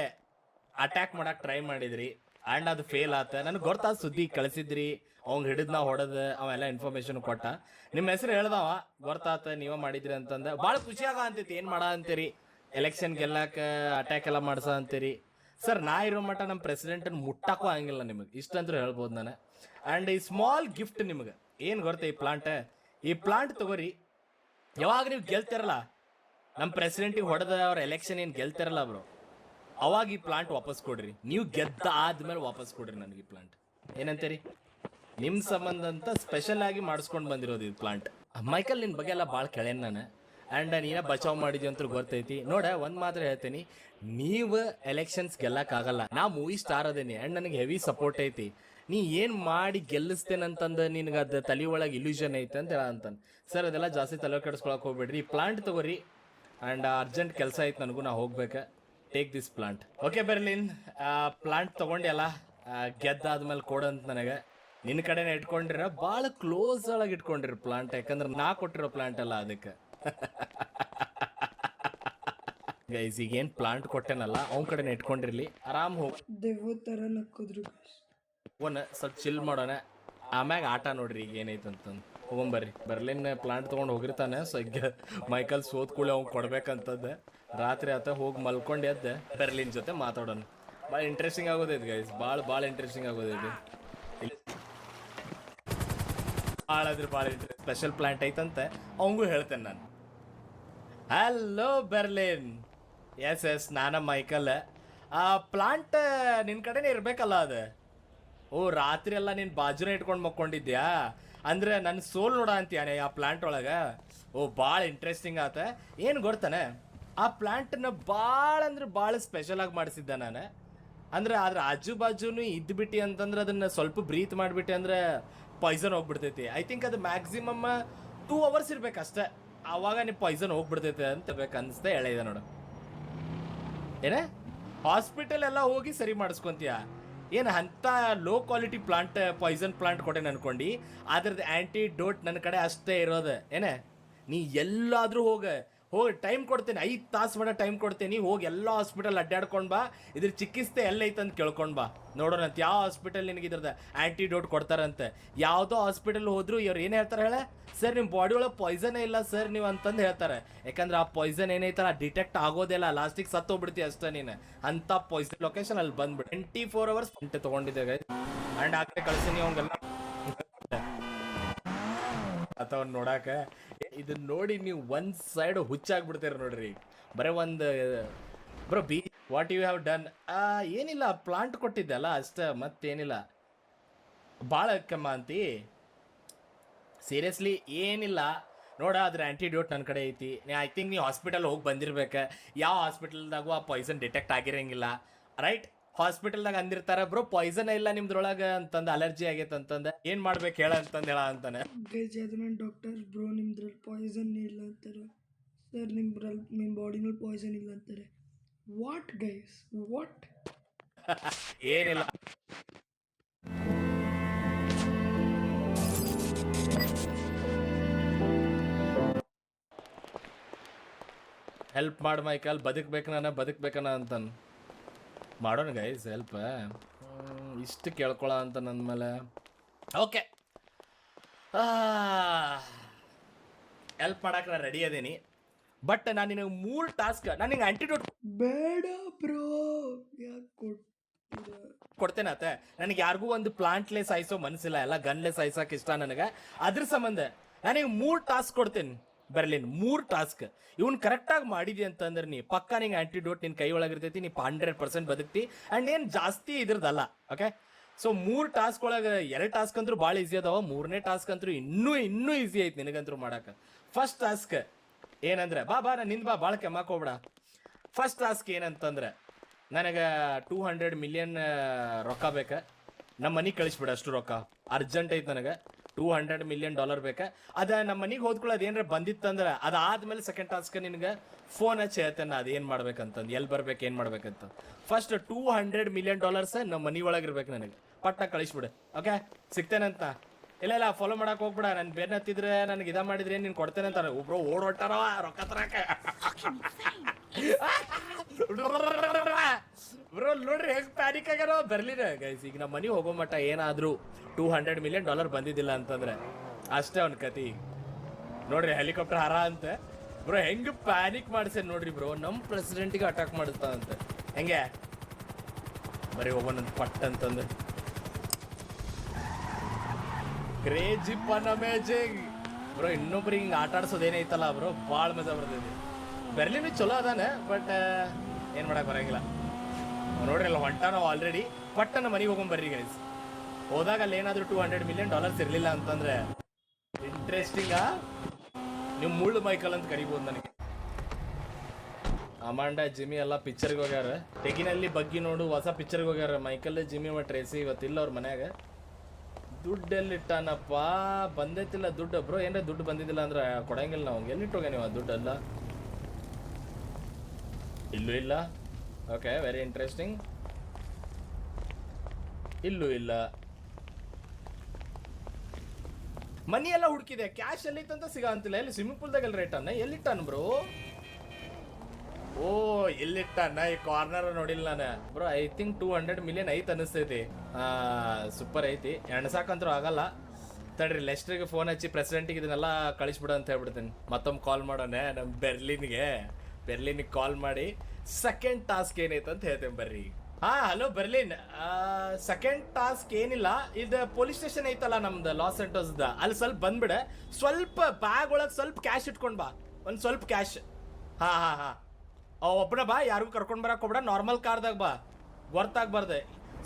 ಅಟ್ಯಾಕ್ ಮಾಡಕ್ ಟ್ರೈ ಮಾಡಿದ್ರಿ ಆ್ಯಂಡ್ ಅದು ಫೇಲ್ ಆತ. ನನಗೆ ಗೊತ್ತಾದ ಸುದ್ದಿ ಕಳಿಸಿದ್ರಿ. ಅವ್ನು ಹಿಡಿದ್ ನಾವು ಹೊಡೆದ ಅವೆಲ್ಲ ಇನ್ಫಾರ್ಮೇಶನ್ ಕೊಟ್ಟ. ನಿಮ್ಮ ಹೆಸರು ಹೇಳ್ದವ ಗೊತ್ತಾತ ನೀವೇ ಮಾಡಿದ್ರಿ ಅಂತಂದ. ಭಾಳ ಖುಷಿಯಾಗ ಅಂತೈತಿ. ಏನು ಮಾಡ ಅಂತೀರಿ? ಎಲೆಕ್ಷನ್ ಗೆಲ್ಲಕ ಅಟ್ಯಾಕ್ ಎಲ್ಲ ಮಾಡ್ಸ ಅಂತೀರಿ. ಸರ್ ನಾ ಇರೋ ಮಟ್ಟ ನಮ್ಮ ಪ್ರೆಸಿಡೆಂಟನ್ನು ಮುಟ್ಟಕ್ಕೂ ಆಗಂಗಿಲ್ಲ ನಿಮಗೆ, ಇಷ್ಟಂತೂ ಹೇಳ್ಬೋದು ನಾನು. ಆ್ಯಂಡ್ ಈ ಸ್ಮಾಲ್ ಗಿಫ್ಟ್ ನಿಮಗೆ ಏನು ಗೊತ್ತ? ಈ ಪ್ಲಾಂಟ್ ತಗೋರಿ. ಯಾವಾಗ ನೀವು ಗೆಲ್ತಿರಲ್ಲ, ನಮ್ಮ ಪ್ರೆಸಿಡೆಂಟಿಗೆ ಹೊಡೆದ ಅವ್ರ ಎಲೆಕ್ಷನ್ ಏನು ಗೆಲ್ತಿರಲ್ಲ ಬ್ರೋ, ಅವಾಗ ಈ ಪ್ಲಾಂಟ್ ವಾಪಸ್ ಕೊಡ್ರಿ. ನೀವು ಗೆದ್ದ ಆದ್ಮೇಲೆ ವಾಪಸ್ ಕೊಡ್ರಿ ನನಗೆ ಈ ಪ್ಲಾಂಟ್. ಏನಂತೀರಿ? ನಿಮ್ಮ ಸಂಬಂಧ ಅಂತ ಸ್ಪೆಷಲ್ ಆಗಿ ಮಾಡಿಸ್ಕೊಂಡು ಬಂದಿರೋದು ಈ ಪ್ಲಾಂಟ್. ಮೈಕಲ್ ನಿನ್ನ ಬಗ್ಗೆ ಎಲ್ಲ ಭಾಳ ಕೇಳೇನು ನಾನು. ಆ್ಯಂಡ್ ನೀನ ಬಚಾವ್ ಮಾಡಿದ್ವಿ ಅಂತ ಗೊತ್ತೈತಿ. ನೋಡ ಒಂದು ಮಾತ್ರ ಹೇಳ್ತೀನಿ, ನೀವು ಎಲೆಕ್ಷನ್ಸ್ ಗೆಲ್ಲಕ್ಕಾಗಲ್ಲ. ನಾ ಮೂವಿ ಸ್ಟಾರ್ ಅದೇನಿ ಆ್ಯಂಡ್ ನನಗೆ ಹೆವಿ ಸಪೋರ್ಟ್ ಐತಿ. ನೀ ಏನು ಮಾಡಿ ಗೆಲ್ಲಿಸ್ತೇನಂತಂದು ನಿನಗೆ ಅದು ತಲೆ ಒಳಗೆ ಇಲ್ಯೂಷನ್ ಐತೆ ಅಂತ ಹೇಳಂತಾನೆ. ಸರ್ ಅದೆಲ್ಲ ಜಾಸ್ತಿ ತಲೆ ಕೆಡಿಸ್ಕೊಳಕ್ಕೆ ಹೋಗ್ಬೇಡ್ರಿ. ಈ ಪ್ಲಾಂಟ್ ತಗೋರಿ. ಆ್ಯಂಡ್ ಅರ್ಜೆಂಟ್ ಕೆಲಸ ಐತೆ ನನಗೂ, ನಾ ಹೋಗ್ಬೇಕು. Take this plant. Okay Berlin, plant ತೊಗೊಂಡ್ಯಲ್ಲ, ಗೆದ್ದಾದ್ಮೇಲೆ ಕೊಡಂತ ನನಗೆ. ನಿನ್ನ ಕಡೆನೇ ಇಟ್ಕೊಂಡಿರ, ಭಾಳ ಕ್ಲೋಸ್ ಒಳಗೆ ಇಟ್ಕೊಂಡಿರಿ ಪ್ಲಾಂಟ್. ಯಾಕಂದ್ರೆ ನಾ ಕೊಟ್ಟಿರೋ ಪ್ಲಾಂಟ್ ಅಲ್ಲ ಅದಕ್ಕೆ. ಗೈಸ್ ಈಗೇನು ಪ್ಲಾಂಟ್ ಕೊಟ್ಟೆನಲ್ಲ ಅವ್ನ ಕಡೆನೇ ಇಟ್ಕೊಂಡಿರ್ಲಿ. ಆರಾಮ್ ಹೋಗಿ ದೆವ್ವ ಥರ ನಕ್ಕಿದ್ರು. ಸ್ವಲ್ಪ ಚಿಲ್ ಮಾಡೋಣ, ಆಮ್ಯಾಗ ಆಟ ನೋಡ್ರಿ ಈಗ ಏನೈತೆ ಅಂತಂದು. ಹೋಗೊಂಬರ್ರಿ. ಬರ್ಲಿನ್ ಪ್ಲಾಂಟ್ ತೊಗೊಂಡು ಹೋಗಿರ್ತಾನೆ. ಸೊ ಈಗ ಮೈಕಲ್ ಸೋತ್ ಕೂಳೆ ಅವ್ನು ಕೊಡ್ಬೇಕಂತಂದೆ. ರಾತ್ರಿ ಆತ ಹೋಗಿ ಮಲ್ಕೊಂಡು ಎದ್ದೆ ಬೆರ್ಲಿನ್ ಜೊತೆ ಮಾತಾಡೋಣ. ಭಾಳ ಇಂಟ್ರೆಸ್ಟಿಂಗ್ ಆಗೋದೈತಿ ಗೈಸ್, ಭಾಳ ಇಂಟ್ರೆಸ್ಟಿಂಗ್ ಆಗೋದೈತಿ. ಭಾಳ ಸ್ಪೆಷಲ್ ಪ್ಲಾಂಟ್ ಐತಂತೆ, ಅವಂಗೂ ಹೇಳ್ತೇನೆ ನಾನು. Hello Berlin. ಎಸ್ ನಾನ ಮೈಕಲ್. ಆ ಪ್ಲಾಂಟ್ ನಿನ್ನ ಕಡೆನೇ ಇರಬೇಕಲ್ಲ ಅದು? ಓ, ರಾತ್ರಿ ಎಲ್ಲ ನೀನು ಬಾಜುನೇ ಇಟ್ಕೊಂಡು ಮಕ್ಕೊಂಡಿದ್ಯಾ ಅಂದರೆ ನನ್ನ ಸೋಲ್ ನೋಡ ಅಂತೀಯಾನೆ ಆ ಪ್ಲಾಂಟ್ ಒಳಗೆ? ಓ, ಭಾಳ ಇಂಟ್ರೆಸ್ಟಿಂಗ್ ಆತ. ಏನು ಗೊತ್ತಾನೆ, ಆ ಪ್ಲಾಂಟನ್ನ ಭಾಳ ಸ್ಪೆಷಲ್ ಆಗಿ ಮಾಡಿಸಿದ್ದೆ ನಾನು. ಅಂದರೆ ಅದ್ರ ಆಜು ಬಾಜುನು ಇದ್ಬಿಟ್ಟು ಅಂತಂದ್ರೆ ಅದನ್ನು ಸ್ವಲ್ಪ ಬ್ರೀತ್ ಮಾಡಿಬಿಟ್ಟೆ ಅಂದರೆ ಪಾಯ್ಸನ್ ಹೋಗ್ಬಿಡ್ತೈತಿ. ಐ ಥಿಂಕ್ ಅದು ಮ್ಯಾಕ್ಸಿಮಮ್ 2 hours ಇರ್ಬೇಕಷ್ಟೆ, ಆವಾಗ ನೀವು ಪಾಯ್ಸನ್ ಹೋಗ್ಬಿಡ್ತೈತೆ ಅಂತ ಅನಿಸ್ದೆ ಹೇಳಿದೆ ನೋಡು. ಏನೇ ಹಾಸ್ಪಿಟಲ್ ಎಲ್ಲ ಹೋಗಿ ಸರಿ ಮಾಡಿಸ್ಕೊಂತೀಯ? ಏನು ಅಂಥ low quality plant, poison plant ಕೊಟ್ಟೆ ಅನ್ಕೊಂಡು ಅದ್ರದ್ದು ಆ್ಯಂಟಿಡೋಟ್ ನನ್ನ ಕಡೆ ಅಷ್ಟೇ ಇರೋದು. ಏನೇ ನೀ ಎಲ್ಲಾದರೂ ಹೋಗಿ ಟೈಮ್ ಕೊಡ್ತೇನೆ, 5 ತಾಸು ಮಾಡೋ ಟೈಮ್ ಕೊಡ್ತೇನೆ, ಹೋಗಿ ಎಲ್ಲ ಹಾಸ್ಪಿಟಲ್ ಅಡ್ಡಾಡ್ಕೊಂಡು ಬಾ, ಇದ್ರ ಚಿಕಿತ್ಸೆ ಎಲ್ಲೈತೆ ಅಂತ ಕೇಳ್ಕೊಂಡು ಬಾ, ನೋಡೋಣ ಅಂತ ಯಾವ ಹಾಸ್ಪಿಟಲ್ ನಿನಗೆ ಇದ್ರದ್ದು ಆ್ಯಂಟಿಡೋಟ್ ಕೊಡ್ತಾರಂತೆ. ಯಾವುದೋ ಹಾಸ್ಪಿಟಲ್ ಹೋದ್ರು ಇವ್ರು ಏನು ಹೇಳ್ತಾರೆ ಹೇಳ, ಸರ್ ನಿಮ್ಮ ಬಾಡಿ ಒಳಗೆ ಪಾಯ್ಸನೇ ಇಲ್ಲ ಸರ್ ನೀವು ಅಂತಂದು ಹೇಳ್ತಾರೆ. ಯಾಕಂದ್ರೆ ಆ ಪಾಯ್ಸನ್ ಏನೈತಲ್ಲ ಡಿಟೆಕ್ಟ್ ಆಗೋದಿಲ್ಲ, ಲಾಸ್ಟಿಗೆ ಸತ್ತೋಗ್ಬಿಡ್ತೀವಿ ಅಷ್ಟೇ ನೀನು. ಅಂಥ ಪಾಯ್ಸನ್ ಲೊಕೇಶನ್ ಅಲ್ಲಿ ಬಂದ್ಬಿಟ್ಟು 24 hours ತೊಗೊಂಡಿದ್ದೆ ಗೈಸ್. ಆ್ಯಂಡ್ ಆ ಕಡೆ ಕಳಿಸ್ತೀನಿ ಅವಂಗೆಲ್ಲ ಅಥವಾ ನೋಡಾಕ. ಇದನ್ನ ನೋಡಿ ನೀವು ಒಂದು ಸೈಡ್ ಹುಚ್ಚಾಗ್ಬಿಡ್ತೀರ ನೋಡ್ರಿ. ಬರೀ ಒಂದು bro what you have done? ಏನಿಲ್ಲ, ಪ್ಲಾಂಟ್ ಕೊಟ್ಟಿದ್ದೆ ಅಲ್ಲ ಅಷ್ಟೇ, ಮತ್ತೇನಿಲ್ಲ. ಭಾಳ ಕಮ್ಮ ಅಂತಿ? ಸೀರಿಯಸ್ಲಿ ಏನಿಲ್ಲ ನೋಡ, ಅದ್ರ ಆ್ಯಂಟಿಡೋಟ್ ನನ್ನ ಕಡೆ ಐತಿ. ಐ ಥಿಂಕ್ ನೀವು ಹಾಸ್ಪಿಟಲ್ ಹೋಗಿ ಬಂದಿರ್ಬೇಕು. ಯಾವ ಹಾಸ್ಪಿಟಲ್ದಾಗೂ ಆ ಪಾಯ್ಸನ್ ಡಿಟೆಕ್ಟ್ ಆಗಿರಂಗಿಲ್ಲ, ರೈಟ್? ಹಾಸ್ಪಿಟಲ್ದಾಗ ಅಂದಿರ್ತಾರೆ ಬ್ರೋ ಪಾಯ್ಸನ್ ಇಲ್ಲ ನಿಮ್ದ್ರೊಳಗೆ ಅಂತಂದು, ಅಲರ್ಜಿ ಆಗೈತೆ ಅಂತಂದು, ಏನು ಮಾಡ್ಬೇಕು ಹೇಳ ಅಂತಂದು ಹೇಳ ಅಂತಾನೆ. ಗೈಸ್ ಅದನ್ನ ಡಾಕ್ಟರ್ ಬ್ರೋ ನಿಮ್ದ್ರಲ್ಲಿ ಪಾಯ್ಸನ್ ಇಲ್ಲ ಅಂತಾರೆ ಸರ್, ನಿಮ್ಮ ಬಾಡಿನಲ್ಲಿ ಪಾಯ್ಸನ್ ಇಲ್ಲ ಅಂತಾರೆ. What guys, what? ಏನಿಲ್ಲ, ಹೆಲ್ಪ್ ಮಾಡಿ ಮೈಕಲ್, ಬದುಕ್ಬೇಕನ ಅಂತಾನೆ. ಮಾಡೋಣ ಗೈಸ್ ಹೆಲ್ಪ್. ಇಷ್ಟು ಕೇಳ್ಕೊಳ ಅಂತ ನನ್ನ ಮೇಲೆ. ಓಕೆ, ಹೆಲ್ಪ್ ಮಾಡಕ್ಕೆ ನಾನು ರೆಡಿ ಅದೀನಿ. ಬಟ್ ನಾನು ನಿನಗೆ 3 ಟಾಸ್ಕ್, ನಾನು ನಿಂಗೆ ಆ್ಯಂಟಿಡೋಟ್ ಬೇಡ ಬ್ರೋ, ಯಾಕೆ ಕೊಡ್ತೇನೆ ಆತ. ನನಗೆ ಯಾರಿಗೂ ಒಂದು ಪ್ಲಾಂಟ್ಲೆ ಸಾಯಿಸೋ ಮನಸ್ಸಿಲ್ಲ, ಎಲ್ಲ ಗನ್ಲೆ ಸಾಯಿಸೋಕೆ ಇಷ್ಟ ನನಗೆ. ಅದ್ರ ಸಂಬಂಧ ನನಗೆ 3 ಟಾಸ್ಕ್ ಕೊಡ್ತೇನೆ ಬೆರ್ಲಿನ್. 3 ಟಾಸ್ಕ್ ಇವ್ನು ಕರೆಕ್ಟಾಗಿ ಮಾಡಿದಿ ಅಂತಂದ್ರೆ ನೀ ಪಕ್ಕ ನಿಂಗೆ ಆ್ಯಂಟಿಡೋಟ್ ನಿನ್ನ ಕೈ ಒಳಗಿರ್ತೈತಿ, ನೀ 100% ಬದುಕ್ತಿ. ಆ್ಯಂಡ್ ಏನು ಜಾಸ್ತಿ ಇದ್ರದಲ್ಲ. ಓಕೆ, ಸೊ 3 ಟಾಸ್ಕ್ ಒಳಗೆ 2 ಟಾಸ್ಕ್ ಅಂತೂ ಭಾಳ ಈಸಿ ಅದಾವ, 3ನೇ ಟಾಸ್ಕ್ ಅಂತೂ ಇನ್ನೂ ಈಸಿ ಐತಿ ನಿನಗಂತೂ ಮಾಡಕ್ಕೆ. ಫಸ್ಟ್ ಟಾಸ್ಕ್ ಏನಂದ್ರೆ, ಬಾ ನಾನು ನಿಂದು ಬಾ, ಭಾಳ ಕೆಮ್ಮಾಕೋಬೇಡ. ಫಸ್ಟ್ ಟಾಸ್ಕ್ ಏನಂತಂದ್ರೆ, ನನಗೆ 200 million ರೊಕ್ಕ ಬೇಕಾ, ನಮ್ಮ ಮನೆಗೆ ಕಳಿಸ್ಬಿಡ. ಅಷ್ಟು ರೊಕ್ಕ ಅರ್ಜೆಂಟ್ ಐತೆ ನನಗೆ. $200 million ಬೇಕಾ. ಅದ ನಮ್ಮ ಮನೆಗೆ ಹೋದ್ಕೊಳ್ಳೋದು ಏನಾರ ಬಂದಿತ್ತಂದ್ರೆ ಅದಾದ್ಮೇಲೆ ಸೆಕೆಂಡ್ ಟಾಸ್ಕ್ ನಿನಗೆ ಫೋನ್ ಹಚ್ಚಿ ಹೇಳ್ತೇನೆ ಅದು ಏನು ಮಾಡ್ಬೇಕಂತಂದು, ಎಲ್ಲಿ ಬರ್ಬೇಕು, ಏನು ಮಾಡ್ಬೇಕಂತ. ಫಸ್ಟ್ $200 million ನಮ್ಮ ಮನೆ ಒಳಗಿರ್ಬೇಕು ನನಗೆ. ಪಟ್ಟ ಕಳಿಸ್ಬಿಡು. ಓಕೆ, ಸಿಗ್ತೇನಂತ? ಇಲ್ಲ ಫಾಲೋ ಮಾಡಕ್ಕೆ ಹೋಗ್ಬಿಡ. ನಾನು ಬೇರೆ ಹತ್ತಿದ್ರೆ ನನಗೆ ಇದ ಮಾಡಿದ್ರೆ ನೀನು ಕೊಡ್ತೇನೆ ಅಂತಾನೆ. ಒಬ್ರು ಓಡೋಟ್ಟಾರ ರೊಕ್ಕ ತರಕ. ಬ್ರೋ ನೋಡ್ರಿ ಹೆಂಗೆ ಪ್ಯಾನಿಕ್ ಆಗ್ಯಾರೋ ಬರ್ಲಿರ ಗೈಸ್. ಈಗ ನಮ್ಮ ಮನೆಗೆ ಹೋಗೋ ಮಟ್ಟ ಏನಾದರೂ $200 million ಬಂದಿದ್ದಿಲ್ಲ ಅಂತಂದ್ರೆ ಅಷ್ಟೇ ಅವ್ನ ಕತಿ. ನೋಡ್ರಿ ಹೆಲಿಕಾಪ್ಟರ್ ಹಾರ ಅಂತ ಬ್ರೋ ಹೆಂಗೆ ಪ್ಯಾನಿಕ್ ಮಾಡಿಸೇನೆ ನೋಡ್ರಿ ಬ್ರೋ. ನಮ್ಮ ಪ್ರೆಸಿಡೆಂಟಿಗೆ ಅಟ್ಯಾಕ್ ಮಾಡಿಸ್ತಾವಂತೆ. ಹೆಂಗೆ ಬರೀ ಹೋಗೋಣಂತ ಪಟ್ ಅಂತಂದ್ರೆ ಕ್ರೇಜಿ ಫನ್ ಅಮೇಜಿಂಗ್ ಬ್ರೋ. ಇನ್ನೊಬ್ರಿಗೆ ಹಿಂಗೆ ಆಟ ಆಡ್ಸೋದು ಏನೈತಲ್ಲ ಬ್ರೋ, ಭಾಳ ಮಜಾ ಬರ್ತೈತಿ. ಬೆರ್ಲಿನೂ ಚಲೋ ಅದಾನೆ, ಬಟ್ ಏನು ಮಾಡಕ್ಕೆ ಬರೋಂಗಿಲ್ಲ. ನೋಡ್ರಿ ಅಲ್ಲ ಹೊಂಟ ನಾವು ಆಲ್ರೆಡಿ. ಪಟ್ಟನ ಮನೆಗೆ ಹೋಗೊಂಬರ್ರಿ ಗೈಸ್. ಹೋದಾಗ ಅಲ್ಲಿ ಏನಾದರೂ $200 million ಇರಲಿಲ್ಲ ಅಂತಂದ್ರೆ ಇಂಟ್ರೆಸ್ಟಿಂಗಾ, ನೀವು ಮುಳ್ಳು ಮೈಕಲ್ ಅಂತ ಕರಿಬೋದು ನನಗೆ. ಅಮಾಂಡ ಜಿಮ್ಮಿ ಎಲ್ಲ ಪಿಕ್ಚರ್ಗೆ ಹೋಗ್ಯಾರ. ತೆಗಿನಲ್ಲಿ ಬಗ್ಗಿ ನೋಡು ಹೊಸ ಪಿಕ್ಚರ್ಗೆ ಹೋಗ್ಯಾರ. ಮೈಕಲ್ ಜಿಮ್ಮಿ ಮತ್ತು ಟ್ರೇಸಿ ಇವತ್ತಿಲ್ಲ ಅವ್ರ ಮನ್ಯಾಗ. ದುಡ್ಡೆಲ್ಲಿಟ್ಟಾನಪ್ಪ, ಬಂದೈತಿಲ್ಲ ದುಡ್ಡು ಬ್ರೋ. ಏನಾರ ದುಡ್ಡು ಬಂದಿದ್ದಿಲ್ಲ ಅಂದ್ರೆ ಕೊಡಂಗಿಲ್ಲ ನಾವು. ಎಲ್ಲಿಟ್ಟೋಗ ನೀವು ಆ ದುಡ್ಡೆಲ್ಲ? ಇಲ್ಲೂ ಇಲ್ಲ. Okay, very interesting. ಇಲ್ಲೂ ಇಲ್ಲ. ಮನಿ ಎಲ್ಲ ಹುಡುಕಿದೆ, ಕ್ಯಾಶ್ ಎಲ್ಲಿತ್ತಂತ ಸಿಗಂತಿಲ್ಲ. ಎಲ್ಲಿ ಸ್ವಿಮ್ಮಿಂಗ್ ಪೂಲ್ದಾಗ ಎಲ್ಲ ರೇಟನ್ನ ಎಲ್ಲಿಟ್ಟಾನ ಬ್ರೋ? ಓ ಎಲ್ಲಿಟ್ಟಾನ ಈ ಕಾರ್ನರ್ ನೋಡಿಲ್ಲ ನಾನು ಬ್ರೋ. ಐ ಥಿಂಕ್ $200 million ಐತೆ ಅನಿಸ್ತೈತಿ. ಸೂಪರ್ ಐತಿ. ಎಣ್ಸಾಕಂತರೂ ಆಗಲ್ಲ. ತಡ್ರಿ ಲೆಸ್ಟ್ರಿಗೆ ಫೋನ್ ಹಚ್ಚಿ ಪ್ರೆಸಿಡೆಂಟಿಗೆ ಇದನ್ನೆಲ್ಲ ಕಳಿಸ್ಬಿಡ ಅಂತ ಹೇಳ್ಬಿಡ್ತೀನಿ. ಮತ್ತೊಮ್ಮೆ ಕಾಲ್ ಮಾಡೋಣ ನಮ್ಮ ಬೆರ್ಲಿನ್ಗೆ. ಬೆರ್ಲಿನಿಗೆ ಕಾಲ್ ಮಾಡಿ ಸೆಕೆಂಡ್ ಟಾಸ್ಕ್ ಏನೈತೆ ಅಂತ ಹೇಳ್ತೇನೆ ಬರ್ರಿ. ಹಲೋ ಬರ್ಲಿನ್, ಸೆಕೆಂಡ್ ಟಾಸ್ಕ್ ಏನಿಲ್ಲ, ಇದು ಪೊಲೀಸ್ ಸ್ಟೇಷನ್ ಐತಲ್ಲ ನಮ್ದು ಲಾಸ್ ಸೆಂಟೋಸ್ದ, ಅಲ್ಲಿ ಸ್ವಲ್ಪ ಬಂದ್ಬಿಡ, ಸ್ವಲ್ಪ ಬ್ಯಾಗ್ ಒಳಗೆ ಸ್ವಲ್ಪ ಕ್ಯಾಶ್ ಇಟ್ಕೊಂಡ್ ಬಾ, ಒಂದು ಸ್ವಲ್ಪ ಕ್ಯಾಶ್. ಹಾ ಒಬ್ಬನ ಬಾ, ಯಾರಿಗೂ ಕರ್ಕೊಂಡ್ ಬರಕ್ ಹೋಗ್ಬೇಡ, ನಾರ್ಮಲ್ ಕಾರ್ದಾಗ ಬಾ, ಗೊತ್ತಾಗ್ಬಾರ್ದೆ.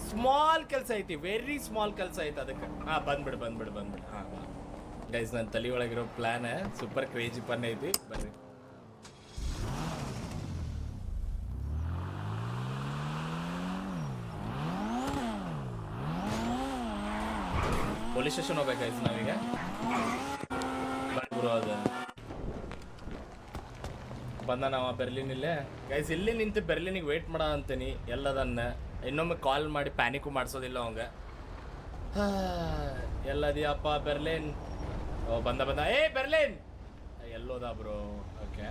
ಸ್ಮಾಲ್ ಕೆಲಸ ಐತಿ, ವೆರಿ ಸ್ಮಾಲ್ ಕೆಲಸ ಐತಿ ಅದಕ್ಕೆ. ಬಂದ್ಬಿಡು. ಗೈಸ್, ನನ್ನ ತಲೆ ಒಳಗಿರೋ ಪ್ಲಾನ್ ಸೂಪರ್ ಕ್ರೇಜಿ ಪನ್ ಐತಿ, ಬರ್ರಿ. ಪೊಲೀಸ್ ಸ್ಟೇಷನ್ ಹೋಗ್ಬೇಕು ಗೈಸ್ ನಾವೀಗ. ಗುರು ಅದ ಬಂದ ನಾವು ಬೆರ್ಲಿನಿಲ್ಲೇ ಗೈಸ್, ಇಲ್ಲಿ ನಿಂತು ಬೆರ್ಲಿನಿಗೆ ವೇಟ್ ಮಾಡ ಅಂತೀನಿ ಎಲ್ಲದನ್ನ. ಇನ್ನೊಮ್ಮೆ ಕಾಲ್ ಮಾಡಿ ಪ್ಯಾನಿಕು ಮಾಡಿಸೋದಿಲ್ಲ ಅವಂಗ. ಎಲ್ಲದಿಯಪ್ಪ ಬೆರ್ಲಿನ್? ಓ ಬಂದ ಏ ಬೆರ್ಲಿನ್ ಎಲ್ಲೋದ ಬ್ರೋ? ಓಕೆ,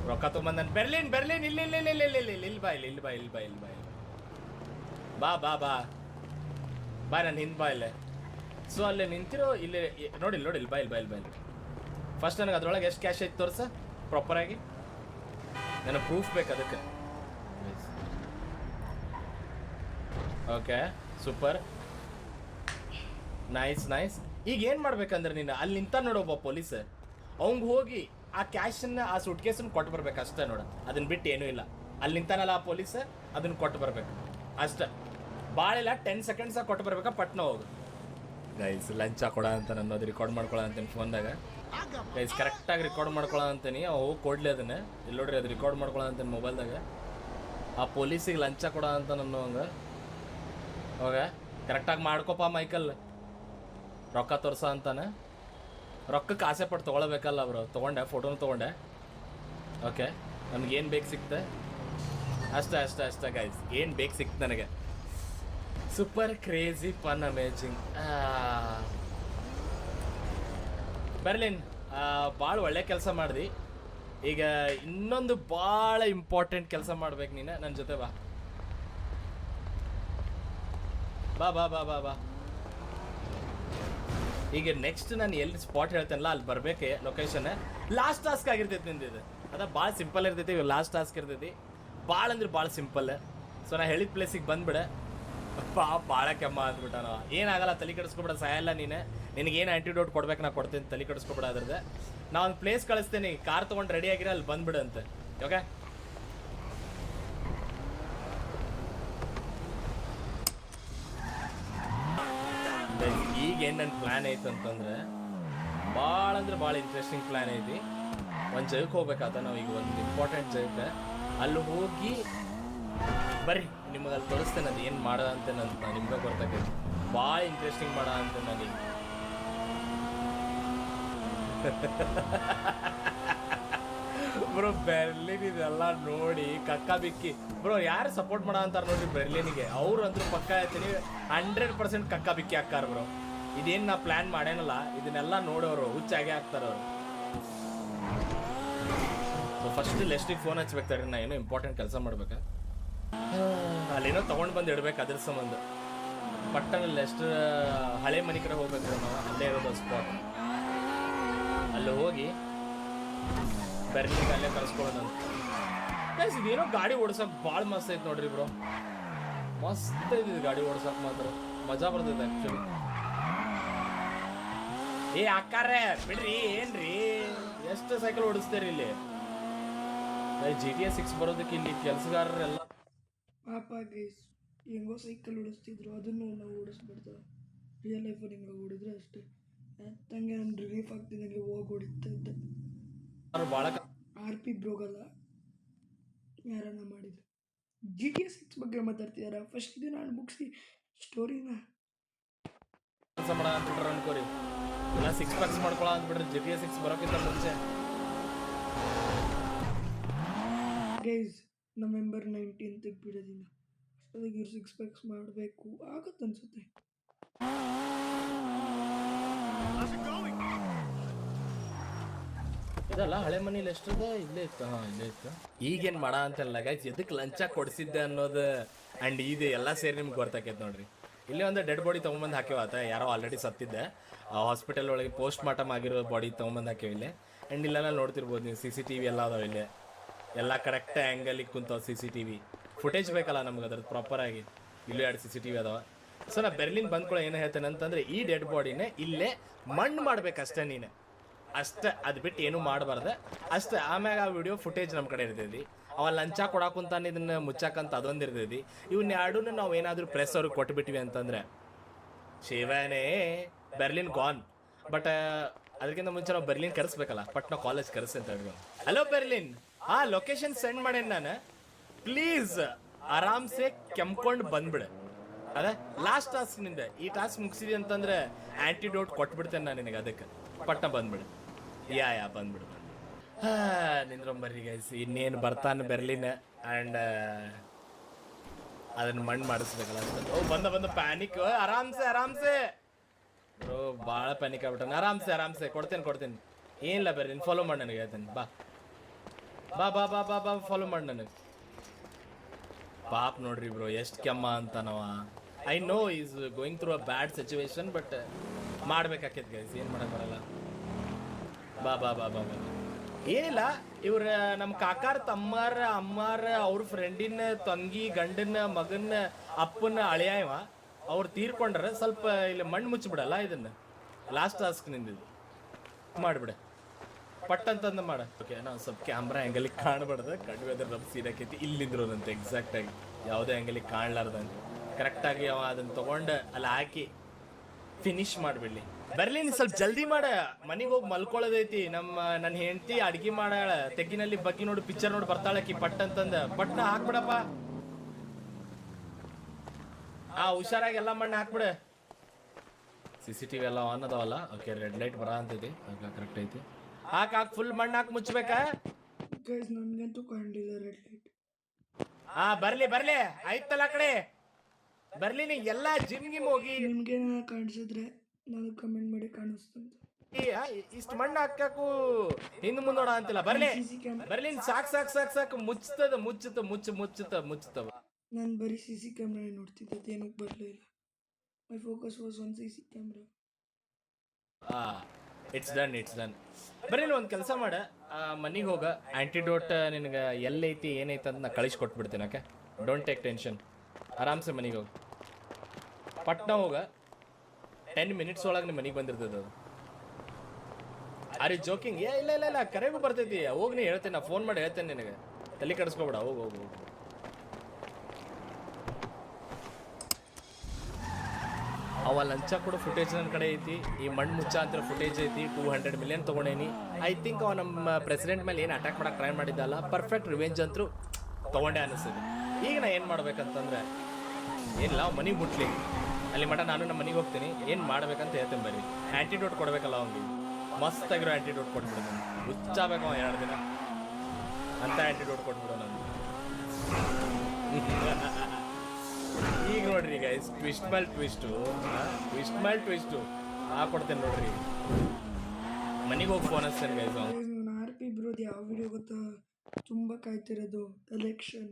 ರೊಕ್ಕ ತೊಗೊಂಬಂದನ್. ಬೆರ್ಲಿನ್ ಇಲ್ಲಿ ಬಾ ನಾನು ಹಿಂದೆ ಬಾ ಇಲ್ಲೇ. ಸೊ ಅಲ್ಲೇ ನಿಂತಿರೋ, ಇಲ್ಲಿ ನೋಡಿ ಇಲ್ಲಿ ಬಾ ಇಲ್ಲಿ. ಫಸ್ಟ್ ನನಗೆ ಅದ್ರೊಳಗೆ ಎಷ್ಟು ಕ್ಯಾಶ್ ಐತೆ ತೋರ್ಸ ಪ್ರಾಪರಾಗಿ, ನನಗೆ ಪ್ರೂಫ್ ಬೇಕು ಅದಕ್ಕೆ. Okay, super, nice. ಈಗ ಏನು ಮಾಡ್ಬೇಕಂದ್ರೆ ನೀನು ಅಲ್ಲಿ ನಿಂತ ನೋಡೊಬ್ಬ ಪೊಲೀಸ್, ಅವಂಗೆ ಹೋಗಿ ಆ ಕ್ಯಾಶನ್ನು, ಆ ಸೂಟ್ ಕೇಸನ್ನು ಕೊಟ್ಟು ಬರ್ಬೇಕು ಅಷ್ಟೇ ನೋಡ. ಅದನ್ನ ಬಿಟ್ಟು ಏನೂ ಇಲ್ಲ. ಅಲ್ಲಿ ನಿಂತಾನಲ್ಲ ಆ ಪೊಲೀಸ್, ಅದನ್ನ ಕೊಟ್ಟು ಬರ್ಬೇಕು ಅಷ್ಟೇ. ಭಾಳ ಇಲ್ಲ, 10 ಸೆಕೆಂಡ್ಸಾಗ ಕೊಟ್ಟು ಬರ್ಬೇಕಾ, ಪಟ್ನ ಹೋಗು. ಗೈಸ್ ಲಂಚ ಕೊಡ ಅಂತ ಅನ್ನೋದು ರೆಕಾರ್ಡ್ ಮಾಡ್ಕೊಳ್ಳೋ ಅಂತೀನಿ ಫೋನ್ದಾಗ. ಗೈಸ್ ಕರೆಕ್ಟಾಗಿ ರೆಕಾರ್ಡ್ ಮಾಡ್ಕೊಳ್ಳೋ ಅಂತೀನಿ, ಅವು ಕೊಡ್ಲಿ ಅದನ್ನೇ. ಇಲ್ಲಿ ನೋಡ್ರಿ, ಅದು ರೆಕಾರ್ಡ್ ಮಾಡ್ಕೊಳ್ಳೋ ಅಂತೀನಿ ಮೊಬೈಲ್ದಾಗ. ಆ ಪೊಲೀಸಿಗೆ ಲಂಚ ಕೊಡ ಅಂತ ನನ್ನ ಹಂಗೆ. ಹೋಗ ಕರೆಕ್ಟಾಗಿ ಮಾಡ್ಕೊಪ್ಪ ಮೈಕಲ್, ರೊಕ್ಕ ತೋರ್ಸ ಅಂತಾನೆ. ರೊಕ್ಕಕ್ಕೆ ಆಸೆ ಪಟ್ಟು ತೊಗೊಳ್ಬೇಕಲ್ಲ ಬ್ರೋ. ತೊಗೊಂಡೆ, ಫೋಟೋನು ತೊಗೊಂಡೆ. ಓಕೆ, ನಮ್ಗೇನು ಬೇಕು ಸಿಕ್ತೆ ಅಷ್ಟೇ ಗೈಸ್, ಏನು ಬೇಕು ಸಿಕ್ತು ನನಗೆ. Super crazy fun amazing. Berlin, ಭಾಳ ಒಳ್ಳೆ ಕೆಲಸ ಮಾಡ್ದಿ. ಈಗ ಇನ್ನೊಂದು ಭಾಳ ಇಂಪಾರ್ಟೆಂಟ್ ಕೆಲಸ ಮಾಡ್ಬೇಕು ನೀನು ನನ್ನ ಜೊತೆ. ಬಾ. ಈಗ ನೆಕ್ಸ್ಟ್ ನಾನು ಎಲ್ಲಿ ಸ್ಪಾಟ್ ಹೇಳ್ತೇನಲ್ಲ ಅಲ್ಲಿ ಬರಬೇಕೆ ಲೊಕೇಶನ್. ಲಾಸ್ಟ್ ಟಾಸ್ಕ್ ಆಗಿರ್ತೈತಿ ನಿಂದಿದ್ದು, ಅದ ಭಾಳ ಸಿಂಪಲ್ ಇರ್ತೈತಿ. ಲಾಸ್ಟ್ ಟಾಸ್ಕ್ ಇರ್ತೈತಿ, ಭಾಳ ಅಂದ್ರೆ ಭಾಳ ಸಿಂಪಲ್. ಸೊ ನಾ ಹೇಳಿದ ಪ್ಲೇಸಿಗೆ ಬಂದ್ಬಿಡ. ಭಾಳ ಕೆಮ್ಮ ಅಂದ್ಬಿಟ್ಟ. ನಾವು ಏನಾಗಲ್ಲ, ತಲೆ ಕೆಡಿಸ್ಕೊಬಿಡ, ಸಾಯಲ್ಲ ನೀನು. ನಿನಗೇನು ಆ್ಯಂಟಿಡೋಟ್ ಕೊಡ್ಬೇಕು ನಾ ಕೊಡ್ತೀನಿ, ತಲೆ ಕೆಡಿಸ್ಕೊಬಿಡ ಅದ್ರದ್ದು. ನಾ ಒಂದು ಪ್ಲೇಸ್ ಕಳಿಸ್ತೇನೆ, ಕಾರ್ ತೊಗೊಂಡು ರೆಡಿ ಆಗಿರ, ಅಲ್ಲಿ ಬಂದ್ಬಿಡಂತೆ. ಓಕೆ, ಈಗೇನು ನನ್ನ ಪ್ಲ್ಯಾನ್ ಐತೆ ಅಂತಂದ್ರೆ, ಭಾಳ ಅಂದ್ರೆ ಭಾಳ ಇಂಟ್ರೆಸ್ಟಿಂಗ್ ಪ್ಲ್ಯಾನ್ ಐತಿ. ಒಂದು ಜಗಕ್ಕೆ ಹೋಗ್ಬೇಕಾತ ನಾವು ಈಗ, ಒಂದು ಇಂಪಾರ್ಟೆಂಟ್ ಜಗಕ್ಕೆ. ಅಲ್ಲಿ ಹೋಗಿ ಬರ್ರಿ, ನಿಮಗೆ ಅಲ್ಲಿ ತೋರಿಸ್ತೇನೆ ಅದು ಏನು ಮಾಡೋದ ಅಂತ. ನಾನು ನಿಮ್ಗೆ ಗೊತ್ತಾಗೈತಿ, ಭಾಳ ಇಂಟ್ರೆಸ್ಟಿಂಗ್ ಮಾಡ ಅಂತ ನನಗೆ. ಬ್ರೋ ಬೆರ್ಲಿನ್ ಇದೆಲ್ಲ ನೋಡಿ ಕಕ್ಕ ಬಿಕ್ಕಿ. ಬ್ರೋ ಯಾರು ಸಪೋರ್ಟ್ ಮಾಡ ಅಂತಾರೆ ನೋಡ್ರಿ ಬೆರ್ಲಿನಿಗೆ, ಅವ್ರು ಅಂದ್ರೂ ಪಕ್ಕ ಹೇಳ್ತೀನಿ 100% ಕಕ್ಕ ಬಿಕ್ಕಿ ಹಾಕ್ಕಾರ ಬ್ರೋ. ಇದೇನು ನಾ ಪ್ಲ್ಯಾನ್ ಮಾಡೇನಲ್ಲ, ಇದನ್ನೆಲ್ಲ ನೋಡೋರು ಹುಚ್ಚಾಗೆ ಹಾಕ್ತಾರವ್ರು. ಸೊ ಫಸ್ಟ್ ಲೆಸ್ಟಿಗೆ ಫೋನ್ ಹಚ್ಬೇಕು ತಡ್ರಿ, ನಾ ಏನೋ ಇಂಪಾರ್ಟೆಂಟ್ ಕೆಲಸ ಮಾಡ್ಬೇಕು. ಅಲ್ಲೇನೋ ತೊಗೊಂಡು ಬಂದು ಇಡ್ಬೇಕು, ಅದ್ರ ಸಂಬಂಧ. ಪಟ್ಟಣಲ್ಲಿ ಎಷ್ಟು ಹಳೆ ಮನೆ ಕಡೆ ಹೋಗ್ಬೇಕು ನಾವು, ಅಲ್ಲೇ ಇರೋದು ಸ್ಪಾಟ್. ಅಲ್ಲಿ ಹೋಗಿ ಬೆರ್ಲಿಗೆ ಅಲ್ಲೇ ಕಳಿಸ್ಕೊಳ್ಳೋದಂತ. ಗೈಸ್ ಇದೇನೋ ಗಾಡಿ ಓಡ್ಸಕ್ಕೆ ಭಾಳ ಮಸ್ತ್ ಐತೆ ನೋಡ್ರಿ ಬ್ರೋ, ಮಸ್ತ್ ಐತಿ ಗಾಡಿ ಓಡ್ಸಕ್ಕೆ, ಮಾತ್ರ ಮಜಾ ಬರ್ತೈತೆ ಆ್ಯಕ್ಚುಲಿ. ಏ ಅಕ್ಕಾರೆ ಬಿಡ್ರಿ, ಏನ್ರಿ ಎಷ್ಟು ಸೈಕಲ್ ಓಡಿಸ್ತೀರಿ ಇಲ್ಲಿ? GTA 6 ಬರೋದಕ್ಕೆ ಇಲ್ಲಿ ಕೆಲಸಗಾರರೆಲ್ಲ ಪಾಪ ಗೈಸ್, ಹೆಂಗೋ ಸೈಕಲ್ ಓಡಿಸ್ತಿದ್ರು, ಅದನ್ನು ನಾವು ಓಡಿಸ್ಬಿಡ್ತಾರೆ. ರಿಯಲ್ ಲೈಫಲ್ಲಿ ಹಿಂಗೆ ಓಡಿದ್ರೆ ಅಷ್ಟೇ. ತಂಗೆ ನಾನು ರಿಲೀಫ್ ಆಗ್ತಿದ್ದಂಗೆ ಹೋಗಿ ಹೊಡಿತಾ ಇದ್ದೆ. ಭಾಳ RP ಬ್ರೋಗಲ್ಲ ಯಾರನ್ನ ಮಾಡಿದ್ರು. GTA 6 ಬಗ್ಗೆ ಮಾತಾಡ್ತಿದಾರ. ಫಸ್ಟ್ ಇದು ನಾನು ಮುಗಿಸಿ ಸ್ಟೋರಿನ ಕೆಲಸ ಮಾಡ ಅಂದ್ಬಿಟ್ರೆ ಅನ್ಕೋರಿ, ಇಲ್ಲ 6 ಪ್ಯಾಕ್ಸ್ ಮಾಡ್ಕೊಳ ಅಂದ್ಬಿಟ್ರೆ GTA 6 ಬರೋಕ್ಕಿಂತ ಮುಂಚೆ. ಗೈಸ್ ನವೆಂಬರ್ 19 ಬಿಡೋದಿನ ಅಷ್ಟೊತ್ತಿಗೆ ಇವ್ರು 6 ಪ್ಯಾಕ್ಸ್ ಮಾಡಬೇಕು ಆಗುತ್ತೆ ಅನ್ಸುತ್ತೆ. ಇದಲ್ಲ ಹಳೆ ಮನೇಲಿ ಎಷ್ಟದ, ಇಲ್ಲೇ ಇತ್ತು. ಇಲ್ಲೇ ಇತ್ತು. ಈಗೇನು ಮಾಡ ಅಂತಲ್ಲ ಗೈಸ್, ಎದಕ್ಕೆ ಲಂಚ ಕೊಡಿಸಿದ್ದೆ ಅನ್ನೋದು ಆ್ಯಂಡ್ ಇದು ಎಲ್ಲ ಸೇರಿ ನಿಮ್ಗೆ ಗೊತ್ತಾಕೈತೆ ನೋಡ್ರಿ. ಇಲ್ಲೇ ಒಂದು ಡೆಡ್ ಬಾಡಿ ತೊಗೊಂಬಂದು ಹಾಕ್ಯವಾತ, ಯಾರೋ ಆಲ್ರೆಡಿ ಸತ್ತಿದ್ದೆ. ಹಾಸ್ಪಿಟಲ್ ಒಳಗೆ ಪೋಸ್ಟ್ ಮಾರ್ಟಮ್ ಆಗಿರೋ ಬಾಡಿ ತೊಗೊಂಬಂದು ಹಾಕ್ಯವ. ಇಲ್ಲೇ ಆ್ಯಂಡ್ ಇಲ್ಲೆಲ್ಲ ನೋಡ್ತಿರ್ಬೋದು ನೀವು CCTV ಎಲ್ಲ ಅದಾವೆ ಇಲ್ಲಿ, ಎಲ್ಲ ಕರೆಕ್ಟ್ ಆ್ಯಂಗಲಿಗೆ ಕುಂತಾವ CCTV. ಫುಟೇಜ್ ಬೇಕಲ್ಲ ನಮ್ಗೆ ಅದ್ರದ್ದು ಪ್ರಾಪರಾಗಿ. ಇಲ್ಲೂ 2 CCTV ಅದಾವ. ಸೊ ನಾ ಬೆರ್ಲಿನ್ ಬಂದ್ಕೊಳ್ಳೋ ಏನು ಹೇಳ್ತೇನೆ ಅಂತಂದರೆ, ಈ ಡೆಡ್ ಬಾಡಿನೇ ಇಲ್ಲೇ ಮಣ್ಣು ಮಾಡ್ಬೇಕಷ್ಟೇ ನೀನು, ಅಷ್ಟೇ. ಅದು ಬಿಟ್ಟು ಏನೂ ಮಾಡಬಾರ್ದು ಅಷ್ಟೇ. ಆಮ್ಯಾಗ ಆ ವಿಡಿಯೋ ಫುಟೇಜ್ ನಮ್ಮ ಕಡೆ ಇರ್ತೈತಿ. ಅವ ಲಂಚ ಕೊಡಾಕುಂತಾನೆ ಇದನ್ನು ಮುಚ್ಚಾಕಂತ ಅದೊಂದು ಇರ್ತೈತಿ. ಇವನ್ನ ಎರಡೂ ನಾವು ಏನಾದರೂ ಪ್ರೆಸ್ ಅವ್ರಿಗೆ ಕೊಟ್ಬಿಟ್ವಿ ಅಂತಂದರೆ ಶಿವನೇ ಬೆರ್ಲಿನ್ ಗಾನ್. ಬಟ್ ಅದಕ್ಕಿಂತ ಮುಂಚೆ ನಾವು ಬೆರ್ಲಿನ್ ಕರೆಸ್ಬೇಕಲ್ಲ, ಬಟ್ ನಾವು ಕಾಲೇಜ್ ಕರೆಸಿ ಅಂತ ಹೇಳಿ. ಹಲೋ ಬೆರ್ಲಿನ್, ಲೊಕೇಶನ್ ಸೆಂಡ್ ಮಾಡೇನಿ ನಾನು, ಪ್ಲೀಸ್ ಆರಾಮ್ಸೆ ಕೆಮ್ಕೊಂಡು ಬಂದ್ಬಿಡು. ಅದೇ ಲಾಸ್ಟ್ ಟಾಸ್ಕ್ ನಿಂದೆ. ಈ ಟಾಸ್ಕ್ ಮುಗಿಸಿದಿ ಅಂತಂದ್ರೆ ಆ್ಯಂಟಿಡೋಟ್ ಕೊಟ್ಬಿಡ್ತೇನೆ ನಾನು ನಿನಗೆ, ಅದಕ್ಕೆ ಪಟ್ಟ ಬಂದ್ಬಿಡು. ಯಾ ಬಂದ್ಬಿಡು. ನಿಂದ್ರಂಬರ್ರಿ ಗೈಸ್, ಇನ್ನೇನು ಬರ್ತಾನೆ ಬೆರ್ಲಿನ್. ಆ್ಯಂಡ್ ಅದನ್ನು ಮಣ್ಣು ಮಾಡಿಸ್ಬೇಕಲ್ಲ ಅಷ್ಟೇ. ಬಂದ ಪ್ಯಾನಿಕ್. ಆರಾಮ್ಸೆ ಬ್ರೋ, ಭಾಳ ಪ್ಯಾನಿಕ್ ಆಗ್ಬಿಟ್ಟಾನೆ. ಆರಾಮ್ಸೆ ಕೊಡ್ತೇನೆ. ಏನಿಲ್ಲ ಬೆರ್ಲಿನ್, ಫಾಲೋ ಮಾಡಿ ನನಗೆ ಹೇಳ್ತೇನೆ. ಬಾ ಫಾಲೋ ಮಾಡಿ ನನಗೆ. ಪಾಪ್ ನೋಡ್ರಿ ಬ್ರೋ, ಎಷ್ಟು ಕೆಮ್ಮ ಅಂತನವ. I know is going through a bad situation, but ಮಾಡ್ಬೇಕಾಕೈತೆ ಗೈಸ್, ಏನು ಮಾಡಕ್ ಬರಲ್ಲ. ಬಾ ಏನಿಲ್ಲ, ಇವ್ರ ನಮ್ಮ ಕಾಕಾರ ತಮ್ಮಾರ ಅಮ್ಮಾರ ಅವ್ರ ಫ್ರೆಂಡಿನ ತಂಗಿ ಗಂಡನ ಮಗನ ಅಪ್ಪನ ಅಳಿಯ ಇವ, ಅವ್ರು ತೀರ್ಕೊಂಡ್ರೆ ಸ್ವಲ್ಪ ಇಲ್ಲಿ ಮಣ್ಣು ಮುಚ್ಚಿಬಿಡಲ್ಲ. ಇದನ್ನು ಲಾಸ್ಟ್ ಟಾಸ್ಕ್ ನಿಂದಿದ್ದು ಮಾಡಿಬಿಡ, ಪಟ್ಟಂತಂದು ಮಾಡ. ಓಕೆ, ನಾವು ಸ್ವಲ್ಪ ಕ್ಯಾಮ್ರಾ ಆ್ಯಂಗಲಿಗೆ ಕಾಣಬಾರ್ದು, ಕಡಿಮೆ ಅದ್ರ ನಮ್ಮ ಸೀನ್ ಆಕೈತಿ. ಇಲ್ಲಿಂದ್ರೋದಂತೆ ಎಕ್ಸಾಕ್ಟಾಗಿ ಯಾವುದೇ ಆ್ಯಂಗಲಿಗೆ ಕಾಣಲಾರ್ದಂಗೆ ಕರೆಕ್ಟಾಗಿ ಅವ ಅದನ್ನು ತೊಗೊಂಡು ಅಲ್ಲಿ ಹಾಕಿ ಫಿನಿಶ್ ಮಾಡಿಬಿಡ್ಲಿ. ಬರ್ಲಿನ್, ಸ್ವಲ್ಪ ಜಲ್ದಿ ಮಾಡ, ಮನೆಗೆ ಹೋಗಿ ಮಲ್ಕೊಳ್ಳೋದೈತಿ. ನನ್ನ ಹೆಂಡತಿ ಅಡ್ಗೆ ಮಾಡಾಳ, ತೆಗ್ಗಿನಲ್ಲಿ ಬಗ್ಗಿ ನೋಡಿ ಪಿಕ್ಚರ್ ನೋಡಿ ಬರ್ತಾಳಕಿ ಪಟ್ಟಂತಂದು. ಪಟ್ನ ಹಾಕ್ಬಿಡಪ್ಪ. ಹುಷಾರಾಗಿ ಎಲ್ಲ ಮಣ್ಣು ಹಾಕ್ಬಿಡ. CCTV ಎಲ್ಲ ಆನ್ ಅದಾವಲ್ಲ. ಓಕೆ, ರೆಡ್ ಲೈಟ್ ಬರ ಅಂತೈತಿ. ಕರೆಕ್ಟ್ ಐತಿ. ಹಾಕ್ ಫುಲ್ ಮಣ್ಣು ಹಾಕಿ ಮುಚ್ಚಬೇಕಾ ಗೈಸ್? ನನಗಂತೂ ಕಂಡಿಲ್ಲ ರೆಡ್ ಲೈಟ್. ಬರ್ಲಿ ಆಯ್ತಲ್ಲ ಆ ಕಡೆ ಬರ್ಲಿ. ನೀ ಎಲ್ಲ ಜಿಮ್ಗೆ ಹೋಗಿ ನಿಮ್ಗೆ ಕಾಣಿಸಿದ್ರೆ ನಾನು ಕಮೆಂಟ್ ಮಾಡಿ ಕಾಣಿಸ್ತಂತ. ಇಷ್ಟು ಮಣ್ಣು ಹಾಕಾಕು ಹಿಂದ್ ಮುಂದೋಡ ಅಂತಿಲ್ಲ. ಬರ್ಲಿ ಸಾಕು ಮುಚ್ಚುತ್ತವ. ನಾನು ಬರೀ CC ಕ್ಯಾಮ್ರಾ ನೋಡ್ತಿದ್ದೆ, ಏನಕ್ಕೆ ಬರಲಿಲ್ಲ. My focus was on CC camera. It's done. ಬರ್ರಿ, ಒಂದು ಕೆಲಸ ಮಾಡ, ಮನೆಗೆ ಹೋಗ. ಆ್ಯಂಟಿಡೋಟ್ ನಿನಗೆ ಎಲ್ಲೈತಿ ಏನೈತಿ ಅಂತ ನಾ ಕಳಿಸ್ಕೊಟ್ಬಿಡ್ತೀನಿ. Okay, don't take tension. ಆರಾಮ್ಸೆ ಮನೆಗೆ ಹೋಗಿ ಪಟ್ನ ಹೋಗ. 10 minutes ಒಳಗೆ ನಿಮ್ಮ ಮನೆಗೆ ಬಂದಿರ್ತದೆ ಅದು. Are you joking? ಇಲ್ಲ ಕರೆಗೂ ಬರ್ತೈತಿ. ಹೋಗಿ ನೀ ಹೇಳ್ತೇನೆ, ನಾ ಫೋನ್ ಮಾಡಿ ಹೇಳ್ತೇನೆ ನಿನಗೆ, ತಲೆ ಕೆಡಿಸ್ಕೊಬೇಡ. ಹೋಗು. ಅವ ಲಂಚ ಕೊಡೋ ಫುಟೇಜ್ ನನ್ನ ಕಡೆ ಐತಿ. ಈ ಮಣ್ಣು ಮುಚ್ಚ ಅಂತ ಫುಟೇಜ್ ಐತಿ. 200 million ತೊಗೊಂಡೇನಿ. ಐ ಥಿಂಕ್ ಅವ ನಮ್ಮ ಪ್ರೆಸಿಡೆಂಟ್ ಮೇಲೆ ಏನು ಅಟ್ಯಾಕ್ ಮಾಡಕ್ಕೆ ಟ್ರೈ ಮಾಡಿದ್ದಲ್ಲ, ಪರ್ಫೆಕ್ಟ್ ರಿವೆಂಜ್ ಅಂತೂ ತೊಗೊಂಡೆ ಅನಿಸ್ತದೆ. ಈಗ ನಾ ಏನು ಮಾಡ್ಬೇಕಂತಂದ್ರೆ, ಏನಿಲ್ಲ, ಮನೆಗೆ ಮುಟ್ಲಿ, ಅಲ್ಲಿ ಮಟ ನಾನು ನಮ್ಮ ಮನೆಗೆ ಹೋಗ್ತೀನಿ. ಏನು ಮಾಡ್ಬೇಕಂತ ಹೇಳ್ತೇನೆ. ಬರೀ ಆ್ಯಂಟಿಡೋಟ್ ಕೊಡಬೇಕಲ್ಲ ಅವ್ನಿಗೆ, ಮಸ್ತಾಗಿರೋ ಆ್ಯಂಟಿಡೋಟ್ ಕೊಟ್ಬಿಡ್ತೀನಿ. ಹುಚ್ಚಾಗಬೇಕು ಅವ 2 ದಿನ ಅಂತ ಆ್ಯಂಟಿಡೋಟ್ ಕೊಟ್ಬಿಡೋ ನಾನು. ಈಗ ನೋಡ್ರಿ ಗೈಸ್, ಟ್ವಿಸ್ಟ್ ಮೇಲೆ ಟ್ವಿಸ್ಟು ಕೊಡ್ತೇನೆ ನೋಡ್ರಿ. ಮನೆಗೆ ಹೋಗಿ ಫೋನ್ ಹಚ್ತೇನೆ ಗೈಸ್. ನಾನು RP ಬ್ರೋದು ಯಾವ ವಿಡಿಯೋ ಗೊತ್ತಾ ತುಂಬ ಕಾಯ್ತಿರೋದು? ಎಲೆಕ್ಷನ್,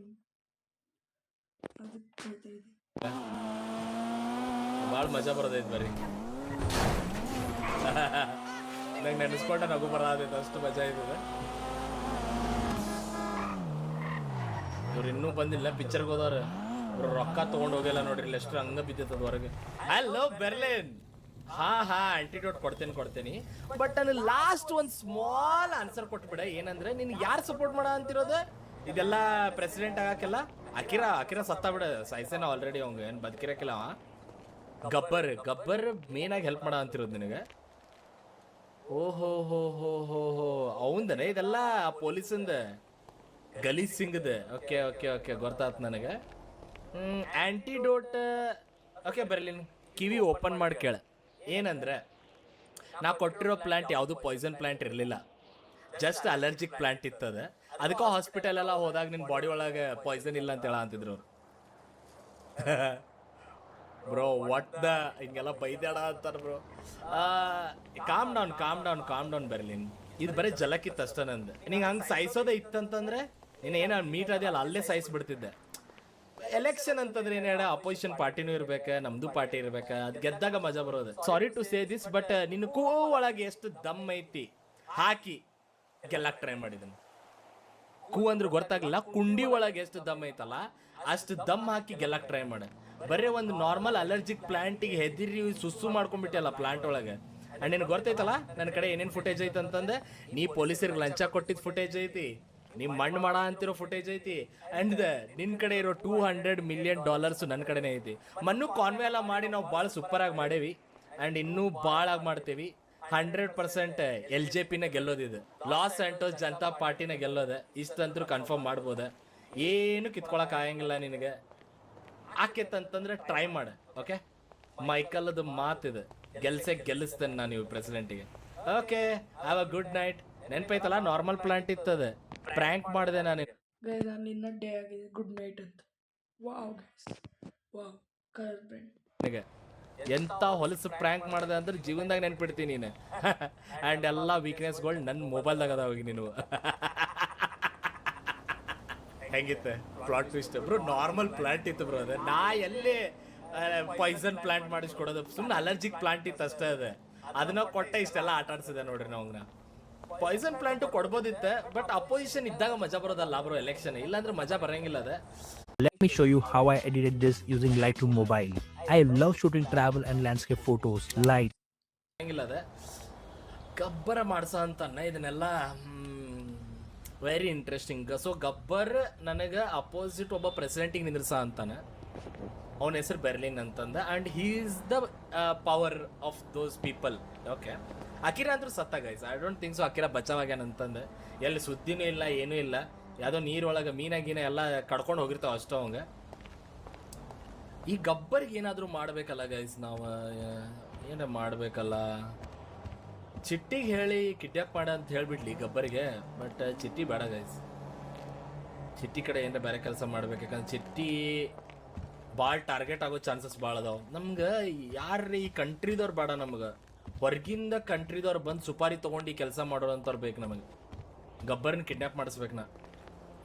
ಅದಕ್ಕೆ ಕಾಯ್ತಾ ಇದೆ. ಭಾಳ ಮಜಾ ಬರೋದೈತೆ ಬರ್ರಿ. ನಂಗೆ ನೆನೆಸ್ಕೊಂಡೆ ನಗು ಬರೋದೈತೆ, ಅಷ್ಟು ಮಜಾ ಇರ್ತದೆ. ಇವ್ರು ಇನ್ನೂ ಬಂದಿಲ್ಲ, ಪಿಕ್ಚರ್ಗೆ ಹೋದವ್ರು. ಇವ್ರು ರೊಕ್ಕ ತೊಗೊಂಡು ಹೋಗಿಲ್ಲ ನೋಡ್ರಿ, ಎಷ್ಟು ಹಂಗ ಬಿದ್ದೈತದ ಹೊರಗೆ. ಹಲೋ ಬೆರ್ಲಿನ್, ಆಂಟಿಡೋಟ್ ಕೊಡ್ತೇನೆ. ಬಟ್ ನಾನು ಲಾಸ್ಟ್ ಒಂದು ಸ್ಮಾಲ್ ಆನ್ಸರ್ ಕೊಟ್ಬಿಡ. ಏನಂದ್ರೆ, ನೀನು ಯಾರು ಸಪೋರ್ಟ್ ಮಾಡ ಅಂತಿರೋದು? ಇದೆಲ್ಲ ಪ್ರೆಸಿಡೆಂಟ್ ಆಗಾಕೆಲ್ಲ ಅಕಿರಾ ಸತ್ತ ಬಿಡ, ಸಾಯ್ಸೇನ ಆಲ್ರೆಡಿ. ಅವಂಗ ಏನು ಬದುಕಿರಕ್ಕಿಲ್ಲ. ಗಬ್ಬರ್ ಮೇನ್ ಆಗಿ ಹೆಲ್ಪ್ ಮಾಡ ಅಂತಿರೋದು ನಿನಗೆ. ಓಹೋ ಅವಂದನೆ ಇದೆಲ್ಲ ಪೊಲೀಸಿಂದ, ಗಲೀಜ್ ಸಿಂಗ್ದ. ಓಕೆ ಗೊತ್ತಾಯ್ತು ನನಗೆ. ಆ್ಯಂಟಿಡೋಟ್ ಓಕೆ ಬರ್ಲಿನ್, ಕಿವಿ ಓಪನ್ ಮಾಡಿ ಕೇಳ. ಏನಂದ್ರೆ, ನಾ ಕೊಟ್ಟಿರೋ ಪ್ಲ್ಯಾಂಟ್ ಯಾವುದು ಪಾಯ್ಸನ್ ಪ್ಲ್ಯಾಂಟ್ ಇರಲಿಲ್ಲ, ಜಸ್ಟ್ ಅಲರ್ಜಿಕ್ ಪ್ಲ್ಯಾಂಟ್ ಇತ್ತದ. ಅದಕ್ಕೆ ಹಾಸ್ಪಿಟಲ್ ಎಲ್ಲ ಹೋದಾಗ ನಿನ್ನ ಬಾಡಿ ಒಳಗೆ ಪಾಯ್ಸನ್ ಇಲ್ಲ ಅಂತ ಹೇಳ ಅಂತಿದ್ರು ಅವ್ರು. ಬ್ರೋ ಹಿಂಗೆಲ್ಲ ಬೈದಾಡ ಅಂತಾರೆ ಬ್ರೋ. Calm down Berlin. ಇದು ಬರೀ ಜಲಕ್ಕಿತ್ತು ಅಷ್ಟೇ ನಂದು. ನಿಂಗೆ ಹಂಗೆ ಸಾಯಿಸೋದೇ ಇತ್ತಂತಂದ್ರೆ ನೀನು ಏನೋ ಮೀಟ್ ಅದೆಯಲ್ಲ ಅಲ್ಲೇ ಸಾಯಿಸ್ಬಿಡ್ತಿದ್ದೆ. ಎಲೆಕ್ಷನ್ ಅಂತಂದ್ರೆ ಏನು ಹೇಳ, ಅಪೋಸಿಷನ್ ಪಾರ್ಟಿನೂ ಇರ್ಬೇಕು, ನಮ್ದು ಪಾರ್ಟಿ ಇರ್ಬೇಕು, ಅದು ಗೆದ್ದಾಗ ಮಜಾ ಬರೋದು. Sorry to say this, but ನಿನ್ನ ಒಳಗೆ ಎಷ್ಟು ದಮ್ ಐತಿ ಹಾಕಿ ಗೆಲ್ಲಕ್ ಟ್ರೈ ಮಾಡಿದನು. ಕೂ ಅಂದ್ರೆ ಗೊತ್ತಾಗ್ಲಿಲ್ಲ, ಕುಂಡಿ ಒಳಗೆ ಎಷ್ಟು ದಮ್ ಐತಲ್ಲ ಅಷ್ಟು ದಮ್ ಹಾಕಿ ಗೆಲ್ಲಕ್ ಟ್ರೈ ಮಾಡ. ಬರೀ ಒಂದು ನಾರ್ಮಲ್ ಅಲರ್ಜಿಕ್ ಪ್ಲಾಂಟಿಗೆ ಹೆದಿರಿ ಸುಸ್ಸು ಮಾಡ್ಕೊಂಡ್ಬಿಟ್ಟಿಯಲ್ಲ ಪ್ಲಾಂಟ್ ಒಳಗೆ. ಅಂಡ್ ನಿನ್ಗೆ ಗೊತ್ತೈತಲ್ಲ ನನ್ನ ಕಡೆ ಏನೇನು ಫುಟೇಜ್ ಐತೆ ಅಂತಂದೆ. ನೀ ಪೊಲೀಸರಿಗೆ ಲಂಚ ಕೊಟ್ಟಿದ್ ಫುಟೇಜ್ ಐತಿ, ನೀ ಮಣ್ಣು ಮಾಡ ಅಂತಿರೋ ಫುಟೇಜ್ ಐತಿ, ಅಂಡ್ ನಿನ್ನ ಕಡೆ ಇರೋ $200 million ನನ್ನ ಕಡೆನೇ ಐತಿ. ಮಣ್ಣು ಕಾನ್ವೆ ಎಲ್ಲ ಮಾಡಿ ನಾವು ಭಾಳ ಸೂಪರಾಗಿ ಮಾಡೇವಿ ಆ್ಯಂಡ್ ಇನ್ನೂ ಭಾಳ ಆಗಿ ಮಾಡ್ತೇವಿ. 100% LJPನ ಗೆಲ್ಲೋದಿದೆ, ಲಾಸ್ ಆ್ಯಂಟೋಸ್ ಜನತಾ ಪಾರ್ಟಿನ ಗೆಲ್ಲೋದೆ, ಇಷ್ಟಂತೂ ಕನ್ಫರ್ಮ್ ಮಾಡ್ಬೋದ. ಏನು ಕಿತ್ಕೊಳಕ್ ಆಗಂಗಿಲ್ಲ ನಿನಗೆ. ಆಕೆತ್ತಂತಂದ್ರೆ ಟ್ರೈ ಮಾಡ. ಓಕೆ, ಮೈಕಲ್ದು ಮಾತಿದೆ, ಗೆಲ್ಲಿಸ್ತೇನೆ ನಾನು ಇವ್ ಪ್ರೆಸಿಡೆಂಟಿಗೆ. Okay, have a good night. ನೆನಪೈತಲ್ಲ ನಾರ್ಮಲ್ ಪ್ಲಾಂಟ್ ಇತ್ತದ, ಪ್ರ್ಯಾಂಕ್ ಮಾಡಿದೆ ನಾನು. ಗೈಸ್ ನಾನು ನಿನ್ನ ಡೇ ಆಗಿದೆ, ಗುಡ್ ನೈಟ್ ಅಂತ. Wow guys, wow colour brand. ನಿನಗೆ ಎಂತ ಹೊಲಸು ಪ್ರ್ಯಾಂಕ್ ಮಾಡಿದೆ ಅಂದ್ರೆ ಜೀವನದಾಗ ನೆನ್ಪಿಡ್ತೀನಿ ನೀನು. ಆ್ಯಂಡ್ ಎಲ್ಲ ವೀಕ್ನೆಸ್ಗಳು ನನ್ನ ಮೊಬೈಲ್ದಾಗ ಅದಾವ ನೀನು. ಹೆಂಗಿತ್ತೆ plot twist bro? Normal plant ಇತ್ತು ಬ್ರೋ, ಅದೇ ನಾ ಎಲ್ಲಿ ಪಾಯ್ಸನ್ ಪ್ಲಾಂಟ್ ಮಾಡಿಸ್ಕೊಡೋದು, ಸುಮ್ಮನೆ ಅಲರ್ಜಿಕ್ ಪ್ಲಾಂಟ್ ಇತ್ತು ಅಷ್ಟೇ. ಅದೇ ಅದನ್ನ ಕೊಟ್ಟೆ ಇಷ್ಟೆಲ್ಲ ಆಟ ಆಡ್ಸಿದೆ ನೋಡ್ರಿ ನಾವು. ಪಾಯ್ಸನ್ ಪ್ಲಾಂಟು ಕೊಡ್ಬೋದಿತ್ತೆ, ಬಟ್ ಅಪೋಸಿಷನ್ ಇದ್ದಾಗ ಮಜಾ ಬರೋದಲ್ಲ ಬ್ರೋ ಎಲೆಕ್ಷನ್, ಇಲ್ಲಾಂದ್ರೆ ಮಜಾ ಬರಂಗಿಲ್ಲ ಅದೇ. Let me show you how I edited this using Lightroom Mobile. I love shooting travel and landscape photos. Light. ಅದೇ ಗಬ್ಬರ ಮಾಡ್ಸೋ ಅಂತ ಇದನ್ನೆಲ್ಲ ವೆರಿ ಇಂಟ್ರೆಸ್ಟಿಂಗ್. ಸೊ ಗಬ್ಬರ್ ನನಗೆ ಅಪೋಸಿಟ್ ಒಬ್ಬ ಪ್ರೆಸಿಡೆಂಟಿಗೆ ನಿಂದ್ರಸ ಅಂತಾನೆ. ಅವನ ಹೆಸರು ಬೆರ್ಲಿನ್ ಅಂತಂದ, and he is the power of those people. Okay, Akira ಅಂತೂ ಸತ್ತ guys. I don't think so Akira ಬಚಾವಾಗ್ಯಾನ ಅಂತಂದೆ. ಎಲ್ಲಿ ಸುದ್ದಿನೂ ಇಲ್ಲ, ಏನೂ ಇಲ್ಲ. ಯಾವುದೋ ನೀರೊಳಗೆ ಮೀನಾಗಿನ ಎಲ್ಲ ಕಡ್ಕೊಂಡು ಹೋಗಿರ್ತಾವ ಅಷ್ಟೋ ಅವಂಗೆ. ಈ ಗಬ್ಬರಿಗೆ ಏನಾದರೂ ಮಾಡಬೇಕಲ್ಲ ಗೈಸ್, ನಾವು ಏನಾರ ಮಾಡಬೇಕಲ್ಲ. ಚಿಟ್ಟಿಗೆ ಹೇಳಿ ಕಿಡ್ನಾಪ್ ಮಾಡ ಅಂತ ಹೇಳ್ಬಿಡ್ಲಿ ಗಬ್ಬರಿಗೆ, ಬಟ್ ಚಿಟ್ಟಿ ಬೇಡ ಗೈಸ್. ಚಿಟ್ಟಿ ಕಡೆ ಏನಾರ ಬೇರೆ ಕೆಲಸ ಮಾಡ್ಬೇಕು, ಯಾಕಂದ್ರೆ ಚಿಟ್ಟಿ ಭಾಳ ಟಾರ್ಗೆಟ್ ಆಗೋ ಚಾನ್ಸಸ್ ಭಾಳ ಅದಾವ. ನಮ್ಗೆ ಯಾರು ಈ ಕಂಟ್ರಿದವ್ರು ಬೇಡ, ನಮ್ಗೆ ಹೊರಗಿಂದ ಕಂಟ್ರಿದವ್ರು ಬಂದು ಸುಪಾರಿ ತೊಗೊಂಡು ಈ ಕೆಲಸ ಮಾಡೋರಂಥವ್ರು ಬೇಕು ನಮಗೆ. ಗಬ್ಬರ್ನ ಕಿಡ್ನಾಪ್ ಮಾಡಿಸ್ಬೇಕು ನಾ,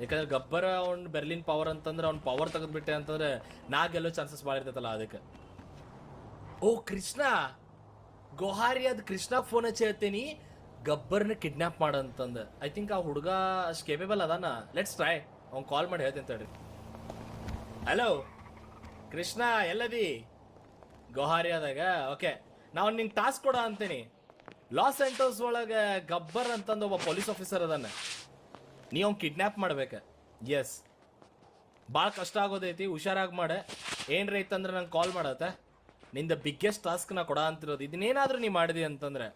ಯಾಕಂದ್ರೆ ಗಬ್ಬರ ಅವ್ನು ಬೆರ್ಲಿನ್ ಪವರ್ ಅಂತಂದ್ರೆ ಅವ್ನು ಪವರ್ ತೆಗೆದ್ಬಿಟ್ಟೆ ಅಂತಂದ್ರೆ ನಾ ಗೆಲ್ಲೋ ಚಾನ್ಸಸ್ ಭಾಳ ಇರ್ತೈತಲ್ಲ ಅದಕ್ಕೆ. ಓ ಕೃಷ್ಣ ಗೊಹಾರಿ, ಅದು ಕೃಷ್ಣಗೆ ಫೋನ್ ಹಚ್ಚಿ ಹೇಳ್ತೀನಿ ಗಬ್ಬರ್ನ ಕಿಡ್ನಾಪ್ ಮಾಡಂತಂದು. ಐ ಥಿಂಕ್ ಆ ಹುಡುಗ ಅಷ್ಟು ಕೇಪೇಬಲ್ ಅದಾನ. ಲೆಟ್ಸ್ ಟ್ರೈ, ಅವ್ನು ಕಾಲ್ ಮಾಡಿ ಹೇಳ್ತೀನಿ ತಡ್ರಿ. ಹಲೋ ಕೃಷ್ಣ, ಎಲ್ಲದಿ? ಗೊಹಾರಿ ಆದಾಗ ಓಕೆ, ನಾವು ನಿಂಗೆ ಟಾಸ್ಕ್ ಕೊಡ ಅಂತೀನಿ. ಲಾಸ್ ಆ್ಯಂಟೋಸ್ ಒಳಗೆ ಗಬ್ಬರ್ ಅಂತಂದು ಒಬ್ಬ ಪೊಲೀಸ್ ಆಫೀಸರ್ ಅದಾನ, ನೀ ಅವ್ನು ಕಿಡ್ನ್ಯಾಪ್ ಮಾಡ್ಬೇಕು. ಎಸ್, ಭಾಳ ಕಷ್ಟ ಆಗೋದೈತಿ, ಹುಷಾರಾಗಿ ಮಾಡೆ. ಏನ್ರ ಐತಂದ್ರೆ ನಂಗೆ ಕಾಲ್ ಮಾಡತ್ತೆ. ನಿಂದ ಬಿಗ್ಗೆಸ್ಟ್ ಟಾಸ್ಕ್ ನಾ ಕೊಡ ಅಂತಿರೋದು ಇದನ್ನೇನಾದ್ರೂ ನೀ ಮಾಡಿದಿ ಅಂತಂದ್ರೆ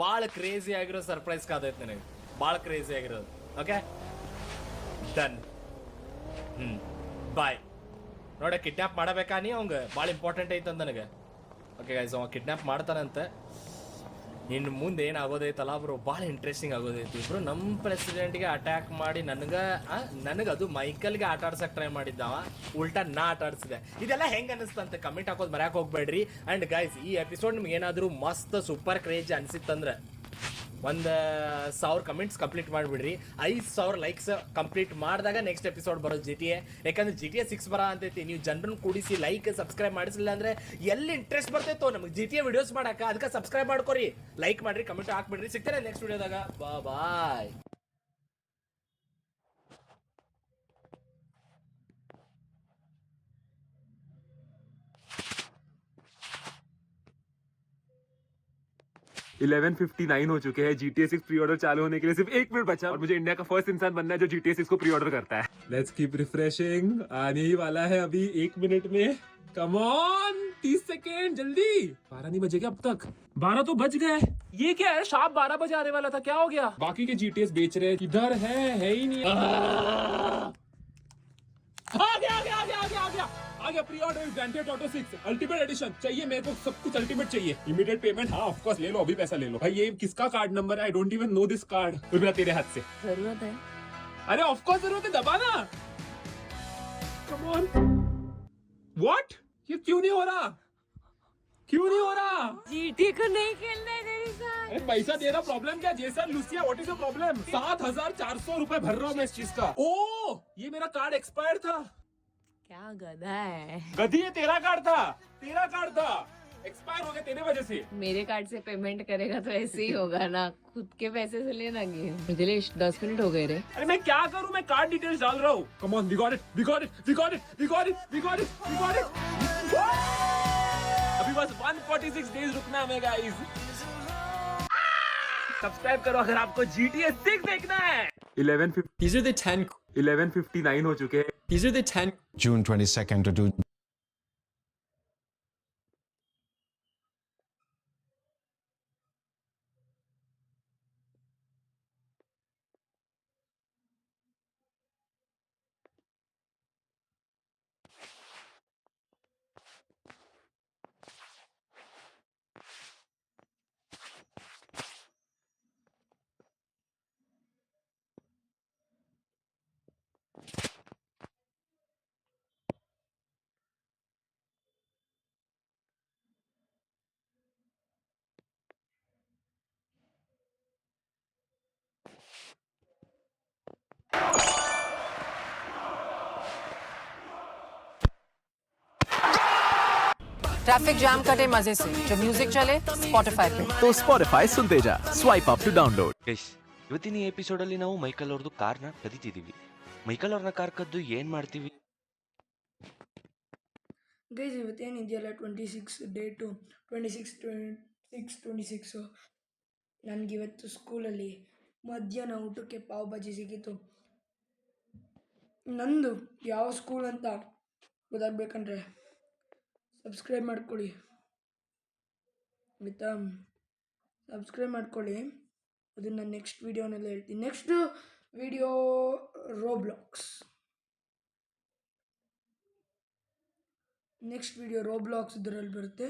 ಭಾಳ ಕ್ರೇಜಿ ಆಗಿರೋ ಸರ್ಪ್ರೈಸ್ ಕಾದೈತೆ ನನಗೆ, ಭಾಳ ಕ್ರೇಜಿ ಆಗಿರೋದು. Okay done. ಬಾಯ್. ನೋಡ ಕಿಡ್ನ್ಯಾಪ್ ಮಾಡಬೇಕಾ ನೀ? ಅವಂಗೆ ಭಾಳ ಇಂಪಾರ್ಟೆಂಟ್ ಐತಂದ ನನಗೆ. ಓಕೆ ಗೈಸ್, ಅವ ಕಿಡ್ನ್ಯಾಪ್ ಮಾಡ್ತಾನಂತೆ. ಇನ್ನು ಮುಂದೆ ಏನಾಗೋದೈತಲ್ಲ ಬ್ರೋ, ಭಾಳ ಇಂಟ್ರೆಸ್ಟಿಂಗ್ ಆಗೋದೈತಿ ಬ್ರೋ. ನಮ್ಮ ಪ್ರೆಸಿಡೆಂಟ್ಗೆ ಅಟ್ಯಾಕ್ ಮಾಡಿ ನನಗೆ ಅದು ಮೈಕಲ್ಗೆ ಆಟ ಆಡ್ಸಕ್ಕೆ ಟ್ರೈ ಮಾಡಿದ್ದಾವ, ಉಲ್ಟಾ ನಾ ಆಟ ಆಡ್ಸಿದೆ. ಇದೆಲ್ಲ ಹೆಂಗೆ ಅನ್ನಿಸ್ತಂತೆ ಕಮೆಂಟ್ ಹಾಕೋದು ಮರ್ಯಾಕೆ ಹೋಗ್ಬೇಡ್ರಿ. ಆ್ಯಂಡ್ ಗೈಸ್, ಈ ಎಪಿಸೋಡ್ ನಿಮ್ಗೆ ಏನಾದರೂ ಮಸ್ತ್ ಸೂಪರ್ ಕ್ರೇಜ್ ಅನಿಸಿತ್ತಂದ್ರೆ 1,000 ಕಮೆಂಟ್ಸ್ ಕಂಪ್ಲೀಟ್ ಮಾಡಿಬಿಡ್ರಿ. 5,000 ಲೈಕ್ಸ್ ಕಂಪ್ಲೀಟ್ ಮಾಡಿದಾಗ ನೆಕ್ಸ್ಟ್ ಎಪಿಸೋಡ್ ಬರೋದು GTA. ಯಾಕಂದ್ರೆ GTA 6 ಬರ ಅಂತೈತಿ. ನೀವು ಜನರನ್ನು ಕೂಡಿಸಿ ಲೈಕ್ ಸಬ್ಸ್ಕ್ರೈಬ್ ಮಾಡಿಸಿಲ್ಲ ಅಂದ್ರೆ ಎಲ್ಲಿ ಇಂಟ್ರೆಸ್ಟ್ ಬರ್ತೈತೋ ನಮಗೆ GTA ವಿಡಿಯೋಸ್ ಮಾಡಕ್ಕೆ. ಅದಕ್ಕೆ ಸಬ್ಸ್ಕ್ರೈಬ್ ಮಾಡ್ಕೊರಿ, ಲೈಕ್ ಮಾಡ್ರಿ, ಕಮೆಂಟ್ ಹಾಕ್ಬಿಡ್ರಿ. ಸಿಗ್ತಾರೆ ನೆಕ್ಸ್ಟ್ ವಿಡಿಯೋದಾಗ. ಬಾಯ್. $11:59 हो चुके हैं। GTA 6 प्री ऑर्डर चालू होने के लिए सिर्फ 1 मिनट बचा और मुझे इंडिया का फर्स्ट इंसान बनना है जो GTA 6 को प्री ऑर्डर करता है। लेट्स कीप रिफ्रेशिंग, आने ही वाला है अभी 1 मिनट में। कम ऑन, 30 सेकेंड जल्दी। 12 नहीं बजे क्या अब तक? 12 तो बज गए। ये क्या है, शाम 12 बजे आने वाला था, क्या हो गया? बाकी के GTS बेच रहे हैं, इधर है ही नहीं। आ गया pre order grand theft auto 6 ultimate addition. चाहिए मेरे को, सब कुछ अल्टीमेट चाहिए। इमीडिएट पेमेंट, हाँ ऑफ कोर्स ले लो, अभी पैसा ले लो। भाई ये किसका कार्ड नंबर है? I don't even know this card. मेरा तेरे हाथ से जरूरत है। अरे ऑफ कोर्स जरूरत है, दबाना। Come on. व्हाट? ये क्यों नहीं हो रहा? क्यों नहीं हो रहा? GTA को नहीं खेलना है तेरे साथ। अरे पैसा दे रहा, प्रॉब्लम क्या? Jason Lucia, what is the problem? 7,400 रुपए भर रहा हूँ मैं इस चीज का। ओ, ये मेरा कार्ड एक्सपायर्ड था। क्या गधा है? गधी है, तेरा कार्ड था, तेरा कार्ड था। एक्सपायर हो गया तेरे वजह से। मेरे कार्ड से पेमेंट करेगा तो ऐसे ही होगा ना, खुद के पैसे से लेना गेम। दिलेश 10 मिनट हो गए रे। अरे मैं क्या करूं, मैं कार्ड डिटेल्स डाल रहा हूँ। Come on, we got it, we got it, we got it, we got it, we got it, we got it. अभी बस 146 डेज रुकना है गाइस। सब्सक्राइब करो अगर आपको GTA 6 देखना है। 11:59 हो चुके हैं। June 22nd to do traffic jam कटे मजे से, जो म्यूजिक चले स्पॉटिफाई पे। तो Spotify सुनते जा, swipe up to download. Guys, ಇವತ್ತಿನ ಈ ಎಪಿಸೋಡ್ ಅಲ್ಲಿ ನಾವು ಮೈಕಲ್ ಅವ್ರದ್ದು ಕಾರ್ನ ಕದೀತಿದೀವಿ. ಮೈಕಲ್ ಅವ್ರನ್ನ ಕಾರ್ ಕದ್ದು ಏನ್ ಮಾಡ್ತೀವಿ? ಗೈಸ್ ಇವತ್ತೇನಿದೆಯಲ್ಲ 26 ಡೇಟು 26 ನನಗಿವತ್ತು ಸ್ಕೂಲಲ್ಲಿ ಮಧ್ಯಾಹ್ನ ಊಟಕ್ಕೆ ಪಾವ್ ಭಾಜಿ ಸಿಕ್ಕಿತ್ತು. ನಂದು ಯಾವ ಸ್ಕೂಲ್ ಅಂತ ಗೊತ್ತಾಗಬೇಕಂದ್ರೆ ಸಬ್ಸ್ಕ್ರೈಬ್ ಮಾಡ್ಕೊಳ್ಳಿ ಆಯಿತಾ, ಸಬ್ಸ್ಕ್ರೈಬ್ ಮಾಡ್ಕೊಳ್ಳಿ. ಅದನ್ನು ನೆಕ್ಸ್ಟ್ ವೀಡಿಯೋನಲ್ಲಿ ಹೇಳ್ತೀನಿ. ನೆಕ್ಸ್ಟ್ ವೀಡಿಯೋ ರೋಬ್ಲಾಕ್ಸ್ ಇದರಲ್ಲಿ ಬರುತ್ತೆ.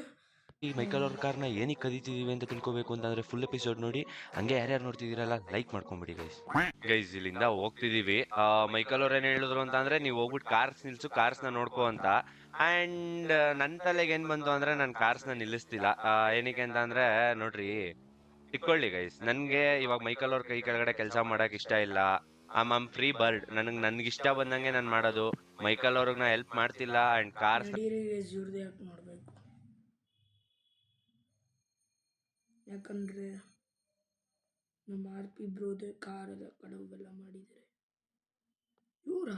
ಈ ಮೈಕಲ್ ಅವ್ರ ಕಾರ್ನ ಏನಕ್ಕೆ ಕದೀತಿದೀವಿ ಅಂತ ತಿಳ್ಕೊಬೇಕು ಅಂತಂದ್ರೆ ಫುಲ್ ಎಪಿಸೋಡ್ ನೋಡಿ. ಹಂಗೆ ಯಾರ್ಯಾರು ನೋಡ್ತಿದ್ದೀರಲ್ಲ ಲೈಕ್ ಮಾಡ್ಕೊಂಬಿಡಿ ಗೈಸ್. ಇಲ್ಲಿಂದ ಹೋಗ್ತಿದೀವಿ. ಮೈಕಲ್ ಅವ್ರು ಏನ್ ಹೇಳಿದ್ರು ಅಂತಂದ್ರೆ, ನೀವು ಹೋಗ್ಬಿಟ್ಟು ಕಾರ್ಸ್ ನಿಲ್ಸು, ಕಾರ್ಸ್ನ ನೋಡ್ಕೋ ಅಂತ. ಅಂಡ್ ನನ್ನ ತಲೆಗೆ ಏನ್ ಬಂತು ಅಂದ್ರೆ, ನಾನು ಕಾರ್ಸ್ನ ನಿಲ್ಲಿಸ್ತಿಲ್ಲ. ಏನಕ್ಕೆ ಅಂತ ಅಂದ್ರೆ ನೋಡ್ರಿ, ತಿಕ್ಕೊಳ್ಳಿ ಗೈಸ್, ನನ್ಗೆ ಇವಾಗ ಮೈಕಲ್ ಅವ್ರ ಕೈ ಕೆಳಗಡೆ ಕೆಲಸ ಮಾಡಕ್ ಇಷ್ಟ ಇಲ್ಲ. Am free bird. ನನ್ಗಿಷ್ಟ ಬಂದಂಗೆ ನಾನು ಮಾಡೋದು. ಮೈಕಲ್ ಅವ್ರಿಗೆ ನಾ ಹೆಲ್ಪ್ ಮಾಡ್ತಿಲ್ಲ. ಅಂಡ್ ಕಾರ್ಸ್ ಇವ್ರದ್ದು ಯಾಕೆ ಮಾಡಬೇಕು, ಯಾಕಂದರೆ ನಮ್ಮ RP ಬ್ರೋದೇ ಕಾರೆಲ್ಲ ಕಡವೆಲ್ಲ ಮಾಡಿದ್ದಾರೆ. ಇವರ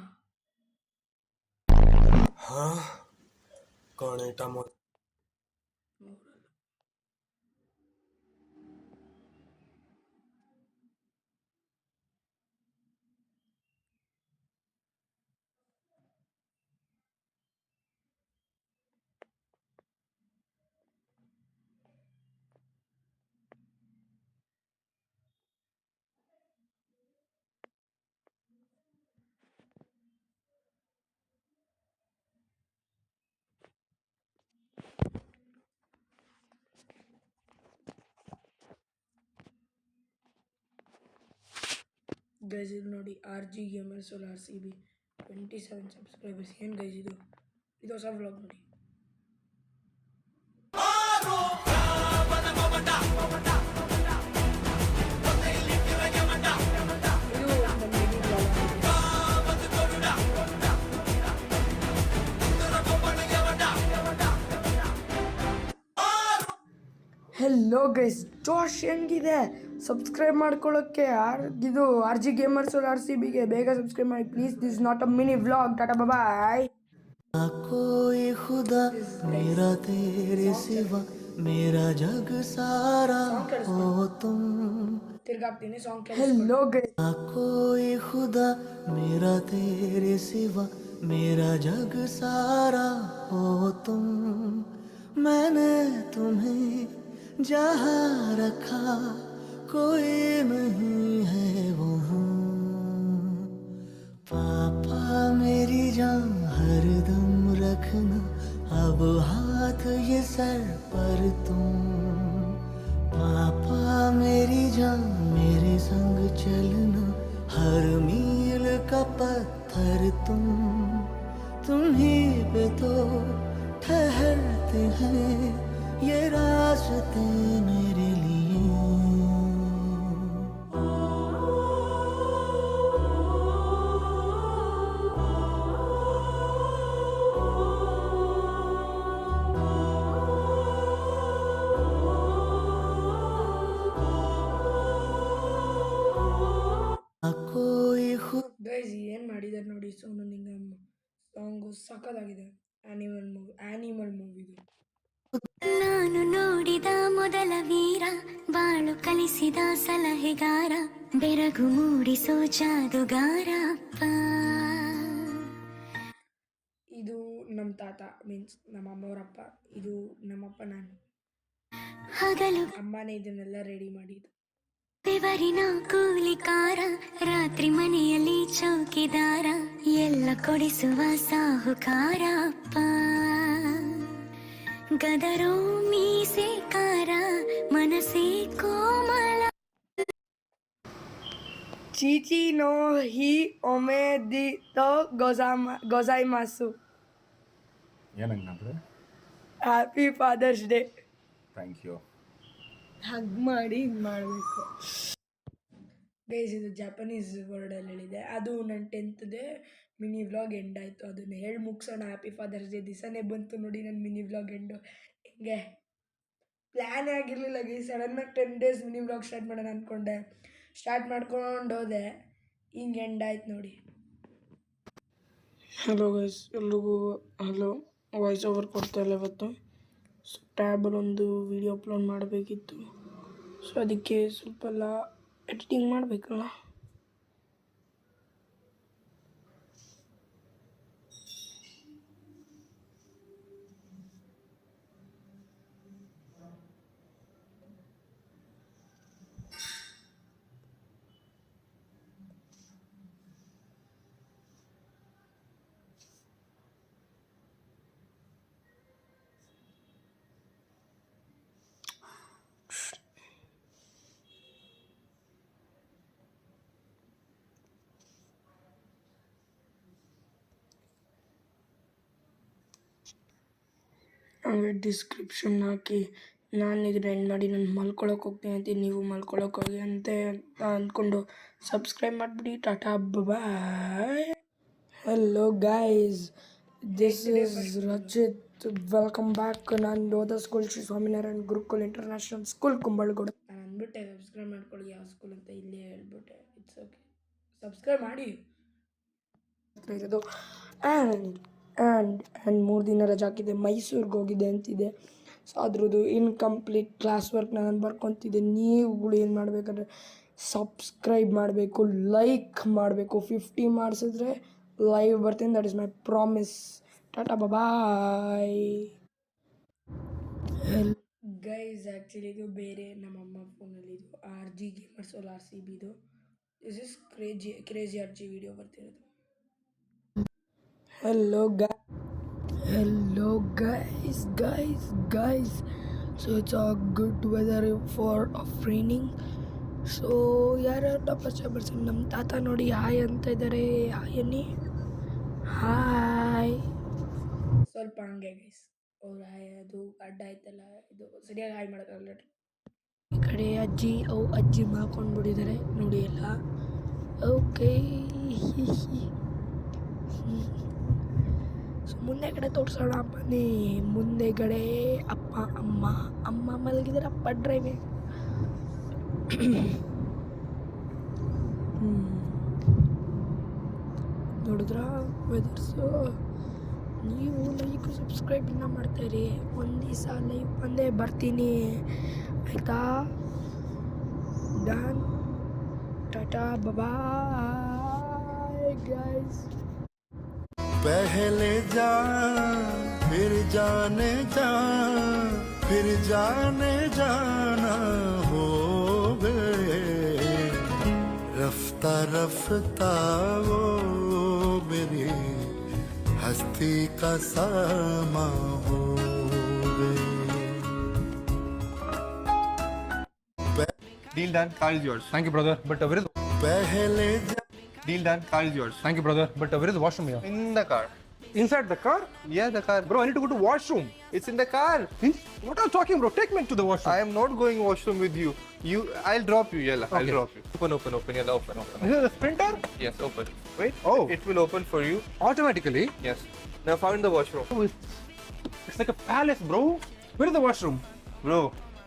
ಗೈಸ್ ಇದು ನೋಡಿ, RG Gamers RCB 27 ಸಬ್ಸ್ಕ್ರೈಬರ್ಸ್. ಏನು ಗೈಸ್ ಇದು ಹೊಸ ವ್ಲಾಗ್ ನೋಡಿ. ಹೆಲೋ ಗೈಸ್, ಜೋಶ್ ಹೆಂಗಿದೆ? ಸಬ್ಸ್ಕ್ರೈಬ್ ಮಾಡ್ಕೊಳ್ಳೋಕ್ಕೆ ಇದು RG Gamers RCBಗೆ ಬೇಗ ಸಬ್ಸ್ಕ್ರೈಬ್ ಮಾಡಿ please. This is not a mini vlog. Tata bye. कोई खुदा मेरा तेरे सिवा मेरा जग सारा हो तुम. ತಿರ್ಗಾಗ್ತೀನಿ ಸಾಂಗ್. ಹೆಲೋ ಗೈಸ್, कोई खुदा मेरा तेरे सिवा मेरा जग सारा हो तुम. मैंने तुम्हें जहाँ रखा कोई नहीं है वहाँ. पापा मेरी जान हरदम रखना अब हाथ ये सर पर तुम. पापा मेरी जान मेरे संग चलना हर मील का पत्थर तुम ही पे तो ठहरते हैं ये रास्ते मेरे लिए. ಸಾಂಗು ಸಖತ್ತಾಗಿದೆ. ಆ್ಯನಿಮಲ್ ಮೂವಿದು. ನಾನು ನೋಡಿದ ಮೊದಲ ವೀರ, ಬಾಳು ಕಲಿಸಿದ ಸಲಹೆಗಾರ, ಬೆರಗು ಮೂಡಿಸೋ ಜಾದುಗಾರ ಅಪ್ಪ. ಇದು ನಮ್ಮ ತಾತ ಮೀನ್ಸ್ ನಮ್ಮ ಅಮ್ಮವರಪ್ಪ, ಇದು ನಮ್ಮಪ್ಪ. ನಾನು ಹಗಲು ಅಮ್ಮನೇ ಇದನ್ನೆಲ್ಲ ರೆಡಿ ಮಾಡಿದ್ದು. ಬೆವರಿನ ಕೂಲಿಕಾರ, ರಾತ್ರಿ ಮನೆಯಲ್ಲಿ ಚೌಕಿದಾರ, ಎಲ್ಲ ಕೊಡಿಸುವ ಸಾಹುಕಾರ ಅಪ್ಪ. ಗದರೋ ಮೀಸೆಕಾರ, ಮನಸ್ಸೇ ಕೋಮಲ. ಚೀಚಿ ನೋ ಹಿ ಒಮೆದಿ ತೋ ಗೊಜಾಯ್ಮಾಸು. ಏನಂದ್ರೆ happy father's day. Thank you. Hug ಮಾಡಿ ಇದು ಮಾಡಬೇಕು ಗೈಸ್. ಇದು ಜಾಪನೀಸ್ ವರ್ಡಲ್ಲಿ ಹೇಳಿದೆ. ಅದು ನನ್ನ 10th ಮಿನಿ ವ್ಲಾಗ್ ಎಂಡ್ ಆಯಿತು. ಅದನ್ನು ಹೇಳಿ ಮುಗಿಸೋಣ. ಹ್ಯಾಪಿ ಫಾದರ್ಸ್ ಡೇ ದಿವಸನೇ ಬಂತು ನೋಡಿ ನನ್ನ ಮಿನಿ ವ್ಲಾಗ್ ಎಂಡು. ಹಿಂಗೆ ಪ್ಲ್ಯಾನೇ ಆಗಿರಲಿಲ್ಲ ಗೈಸ್. ಸಡನ್ನಾಗಿ 10 days ಮಿನಿ ವ್ಲಾಗ್ ಸ್ಟಾರ್ಟ್ ಮಾಡೋಣ ಅಂದ್ಕೊಂಡೆ. ಸ್ಟಾರ್ಟ್ ಮಾಡ್ಕೊಂಡು ಹೋದೆ, ಹಿಂಗೆ ಎಂಡ್ ಆಯ್ತು ನೋಡಿ. ಹಲೋ ಗೈಸ್, ಎಲ್ರಿಗೂ ಹಲೋ. ವಾಯ್ಸ್ ಓವರ್ ಕೊಡ್ತಾಯಿಲ್ಲ ಇವತ್ತು. ಸೊ ಟ್ಯಾಬಲ್ಲಿ ಒಂದು ವಿಡಿಯೋ ಅಪ್ಲೋಡ್ ಮಾಡಬೇಕಿತ್ತು. ಸೊ ಅದಕ್ಕೆ ಸ್ವಲ್ಪ ಎಲ್ಲ ಎಡಿಟಿಂಗ್ ಮಾಡಬೇಕಲ್ಲ. ಹಂಗೆ ಡಿಸ್ಕ್ರಿಪ್ಷನ್ ಹಾಕಿ ನಾನು ಇದನ್ನ ಎಂಡ್ ಮಾಡಿ ನಾನು ಮಲ್ಕೊಳಕ್ಕೆ ಹೋಗ್ತೀನಿ ಅಂತ. ನೀವು ಮಲ್ಕೊಳಕ್ಕೆ ಹೋಗಿ ಅಂತ ಅಂದ್ಕೊಂಡು ಸಬ್ಸ್ಕ್ರೈಬ್ ಮಾಡಿಬಿಡಿ. Tata bye. Hello guys, this is Rachit. Welcome back. ನಾನು ಓದೋ school Shri Swaminarayan Gurukul international school Kumbalgodu. ನಾನು ಅಂದ್ಬಿಟ್ಟೆ ಸಬ್ಸ್ಕ್ರೈಬ್ ಮಾಡ್ಕೊಳ್ಳಿ, ಯಾವ ಸ್ಕೂಲ್ ಅಂತ ಇಲ್ಲೇ ಹೇಳ್ಬಿಟ್ಟೆ. ಇಟ್ಸ್ ಓಕೆ, ಸಬ್ಸ್ಕ್ರೈಬ್ ಮಾಡಿ. ಇರೋದು ಆ್ಯಂಡ್ 3 ದಿನ ರಜೆ ಹಾಕಿದ್ದೆ, ಮೈಸೂರಿಗೆ ಹೋಗಿದ್ದೆ ಅಂತಿದೆ. ಸೊ ಅದ್ರದ್ದು ಇನ್ಕಂಪ್ಲೀಟ್ ಕ್ಲಾಸ್ ವರ್ಕ್ ನಾನು ಬರ್ಕೊತಿದ್ದೆ. ನೀವುಗಳು ಏನು ಮಾಡಬೇಕಂದ್ರೆ ಸಬ್ಸ್ಕ್ರೈಬ್ ಮಾಡಬೇಕು, ಲೈಕ್ ಮಾಡಬೇಕು. 50 ಮಾಡಿಸಿದ್ರೆ ಲೈವ್ ಬರ್ತೀನಿ. That is my promise. Tata bye. Guys actually ಇದು ಬೇರೆ ನಮ್ಮಮ್ಮ ಫೋನಲ್ಲಿ. ಇದು RG ಗೇಮರ್ಸ್ ಆಲ್ RCBದು. This is crazy RG video ಬರ್ತಿರೋದು. Hello guys. So it's a good weather for raining. So ಯಾರ್ಯಾರು ಬರ್ಸಿ ನಮ್ಮ ತಾತ ನೋಡಿ ಹಾಯ್ ಅಂತ ಇದ್ದಾರೆ. ಹಾಯ್ ಅನ್ನಿ. ಹಾಯ್. ಸ್ವಲ್ಪ ಹಂಗೆ ಗೈಸ್. ಅವ್ರು ಹಾಯ್ ಅದು ಅಡ್ಡ ಆಯ್ತಲ್ಲ, ಇದು ಸರಿಯಾಗಿ ಹಾಯ್ ಮಾಡೋಕ್ಕಾಗಲ್ಲ. ಈ ಕಡೆ ಅಜ್ಜಿ ಮಾಡ್ಕೊಂಡು ಬಿಟ್ಟಿದ್ದಾರೆ ನೋಡಿ ಎಲ್ಲ. ಓಕೆ. ಸೊ ಮುಂದೆ ಕಡೆ ತೋರಿಸೋಣ ಬನ್ನಿ. ಮುಂದೆಗಡೆ ಅಪ್ಪ ಅಮ್ಮ ಮಲಗಿದರೆ, ಅಪ್ಪ ಡ್ರೈವಿಂಗ್. ನೋಡಿದ್ರ ವೆದರ್ಸು. ನೀವು ಲೈಕ್ ಸಬ್ಸ್ಕ್ರೈಬ್ ಇನ್ನೂ ಮಾಡ್ತಾಯಿರಿ. ಒಂದು ದಿವಸ ಲೈವ್ ಬಂದೇ ಬರ್ತೀನಿ ಆಯಿತಾ. ಡನ್. Tata bye guys. पहले जान फिर जाने जाना हो गए, रफ्ता रफ्ता वो मेरी हस्ती का सामा हो गए. Deal done, car is yours. Thank you, brother. But where is पहले deal done, car is yours. Thank you, brother. But where is the washroom here? In the car. Inside the car? Yeah, the car. Bro, I need to go to washroom. It's in the car. What are you talking, bro? Take me to the washroom. I am not going washroom with you. I'll drop you. Yeah, I'll Okay. drop you. Open. Yeah, open. Is it the sprinter? Yes, open. Wait. Oh. It will open for you. Automatically? Yes. Now find the washroom. Oh, it's like a palace, bro. Where is the washroom? Bro,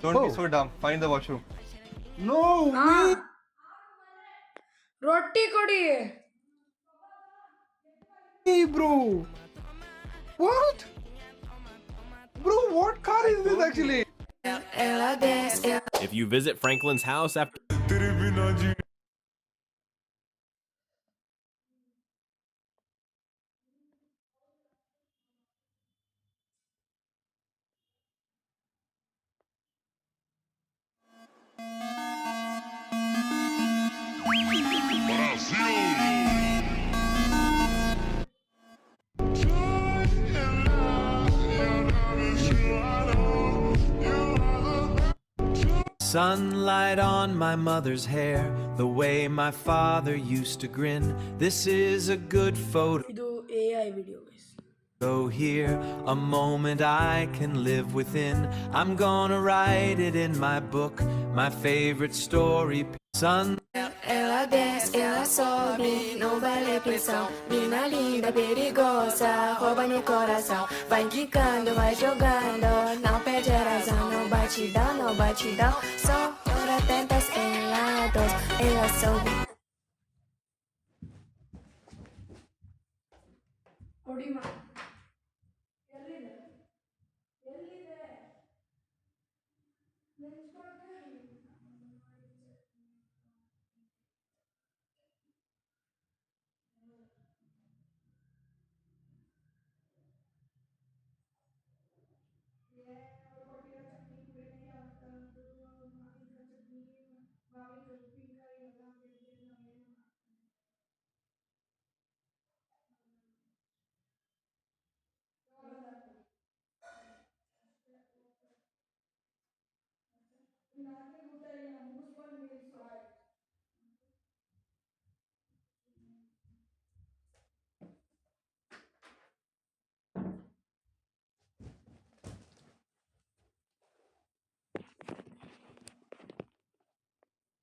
don't be Oh. so dumb. Find the washroom. No. ರೊಟ್ಟಿ ಕೊಡಿ. Hey, bro. What? Bro, what car is this actually? If you visit Franklin's house after Sunlight on my mother's hair, the way my father used to grin. This is a good photo ಇದು AI video guys. here, a moment I can live within. I'm gonna write it in my book, my favorite story. Sun. Ela desce, ela sobe, não vale pressão. Mina linda, perigosa, rouba no coração. Vai quicando, vai jogando, não perde a razão. Não batidão, não batidão. Só por atentas ela doce, ela sobe.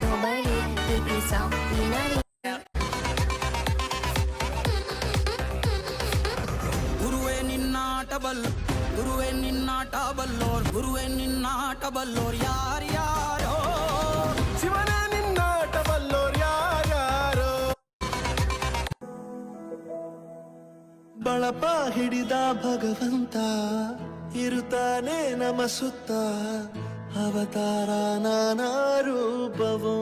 Não vale pressão. Mina linda. ಗುರುವೆ ನಿನ್ನಾಟ ಬಲ್ಲೋರ್ ಯಾರ್ಯಾರೋ ಶಿವನೇ ನಿನ್ನಾಟ ಬಲ್ಲೋರ್ ಯಾರ್ಯಾರೋ ಬಳಪ ಹಿಡಿದ ಭಗವಂತ ಇರುತ್ತಾನೆ ನಮ ಸುತ್ತ ಅವತಾರ ನಾನಾ ರೂಪವೋ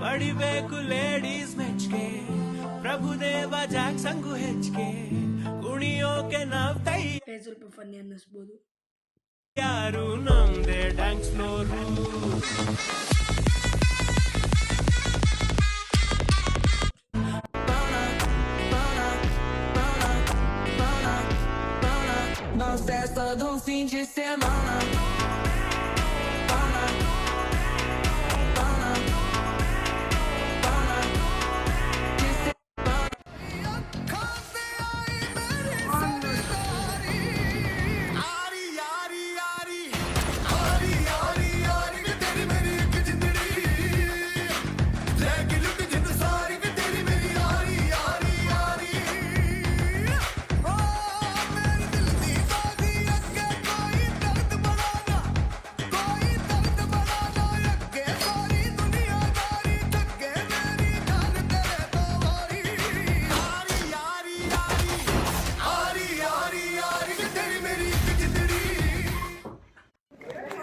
ಪಡಿಬೇಕು ಲೇಡೀಸ್ ಮೆಚ್ಗೆ ಪ್ರಭುದೇವ ಜಾಕ್ಸಂಗು ಹೆಚ್ಚಿಗೆ ಕುಣಿಯೋಕೆ ನಾವ್ ತೈ ಸ್ವಲ್ಪ ಫನ್ನಿ ಅನ್ನಿಸ್ಬೋದು. ಯಾರು ನಮ್ದೆ dance floor Na festa do fim de semana.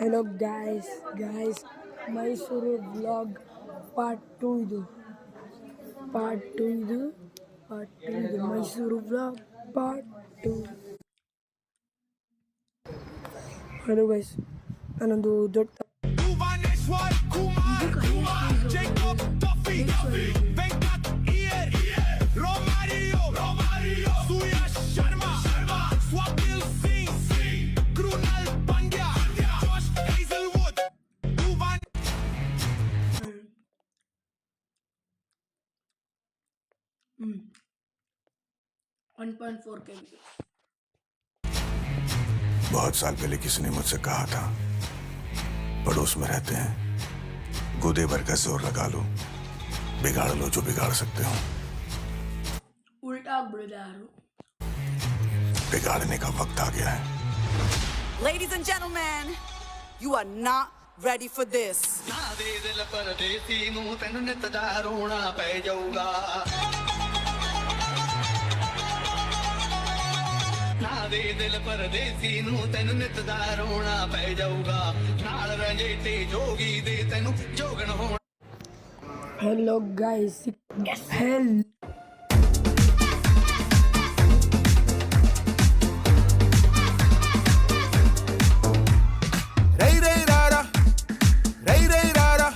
Hello guys Mysuru vlog part 2 ಇದು Mysuru vlog part 2. Hello guys, ನಾನೊಂದು ದೊಡ್ಡ बहुत साल पहले किसी ने मुझसे कहा था, पड़ोस में रहते हैं, गोदे भर का जोर लगा लो, बिगाड़ लो जो बिगाड़ सकते हो. उल्टा बिगाड़ो, बिगाड़ने का वक्त आ गया है. Ladies and gentlemen, you are not ready for this. ਨਾ ਦੇ ਦਿਲ ਪਰਦੇਸੀ ਨੂੰ ਤੈਨੂੰ ਨਿਤ ਦਾ ਰੋਣਾ ਪੈ ਜਾਊਗਾ ਨਾ ਦੇ ਦਿਲ ਪਰਦੇਸੀ ਨੂੰ ਤੈਨੂੰ ਨਿਤ ਦਾ ਰੋਣਾ ਪੈ ਜਾਊਗਾ ਨਾਲ ਰੰਜੇ ਤੇ ਜੋਗੀ ਦੇ ਤੈਨੂੰ ਜੋਗਣ ਹੋਣਾ Hello guys. Hell. Ray ray rara, ray ray rara.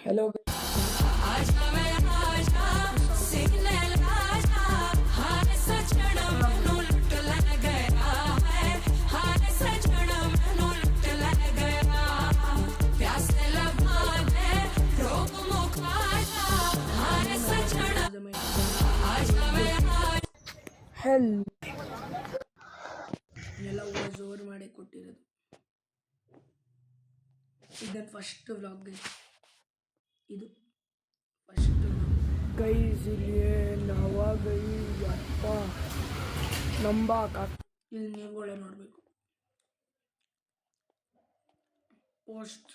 Hello. Hell. ಎಲ್ಲ ವಾಯ್ಸ್ ಓವರ್ ಮಾಡಿ ಕೊಟ್ಟಿರೋದು ಇದು ಫಸ್ಟ್ ವ್ಲಾಗ್ ಇದು ಫಸ್ಟ್ ಗೈಸ್ ಇಲ್ಲಿ ನಾವ ಗೈ ಅಪ್ಪ ನಂಬಾಕ ಇಲ್ಲಿ ನೀವುಗಳೇ ನೋಡಬೇಕು ಪೋಸ್ಟ್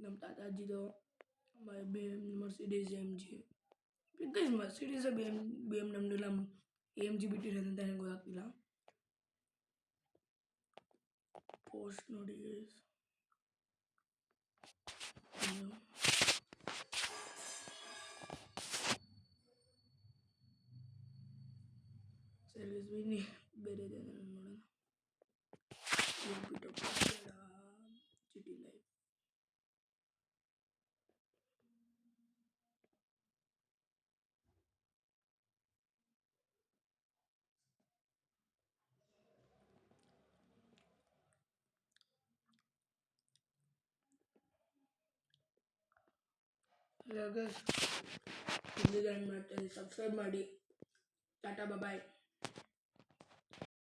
ನಮ್ಮ ತಾತಾಜಿದು Mercedes M G guys Mercedes B M W ನಮ್ಮ ಎಮ್ ಜಿ ಬಿಟ್ಟಿರೋದಂತ ನನಗೆ ಗೊತ್ತಾಗ್ತಿಲ್ಲ ಪೋಸ್ಟ್ ನೋಡಿ ಸರ್ವಿಸ್ ಬನ್ನಿ ಬೇರೆ ನೋಡೋಣ ಸಿಟಿ ಲೈಫ್ ಇಲ್ಲಿಗೆ ಏನು ಮಾಡ್ತಾರೆ ಸಬ್ಸ್ಕ್ರೈಬ್ ಮಾಡಿ ಟಾಟಾ ಬಾಯ್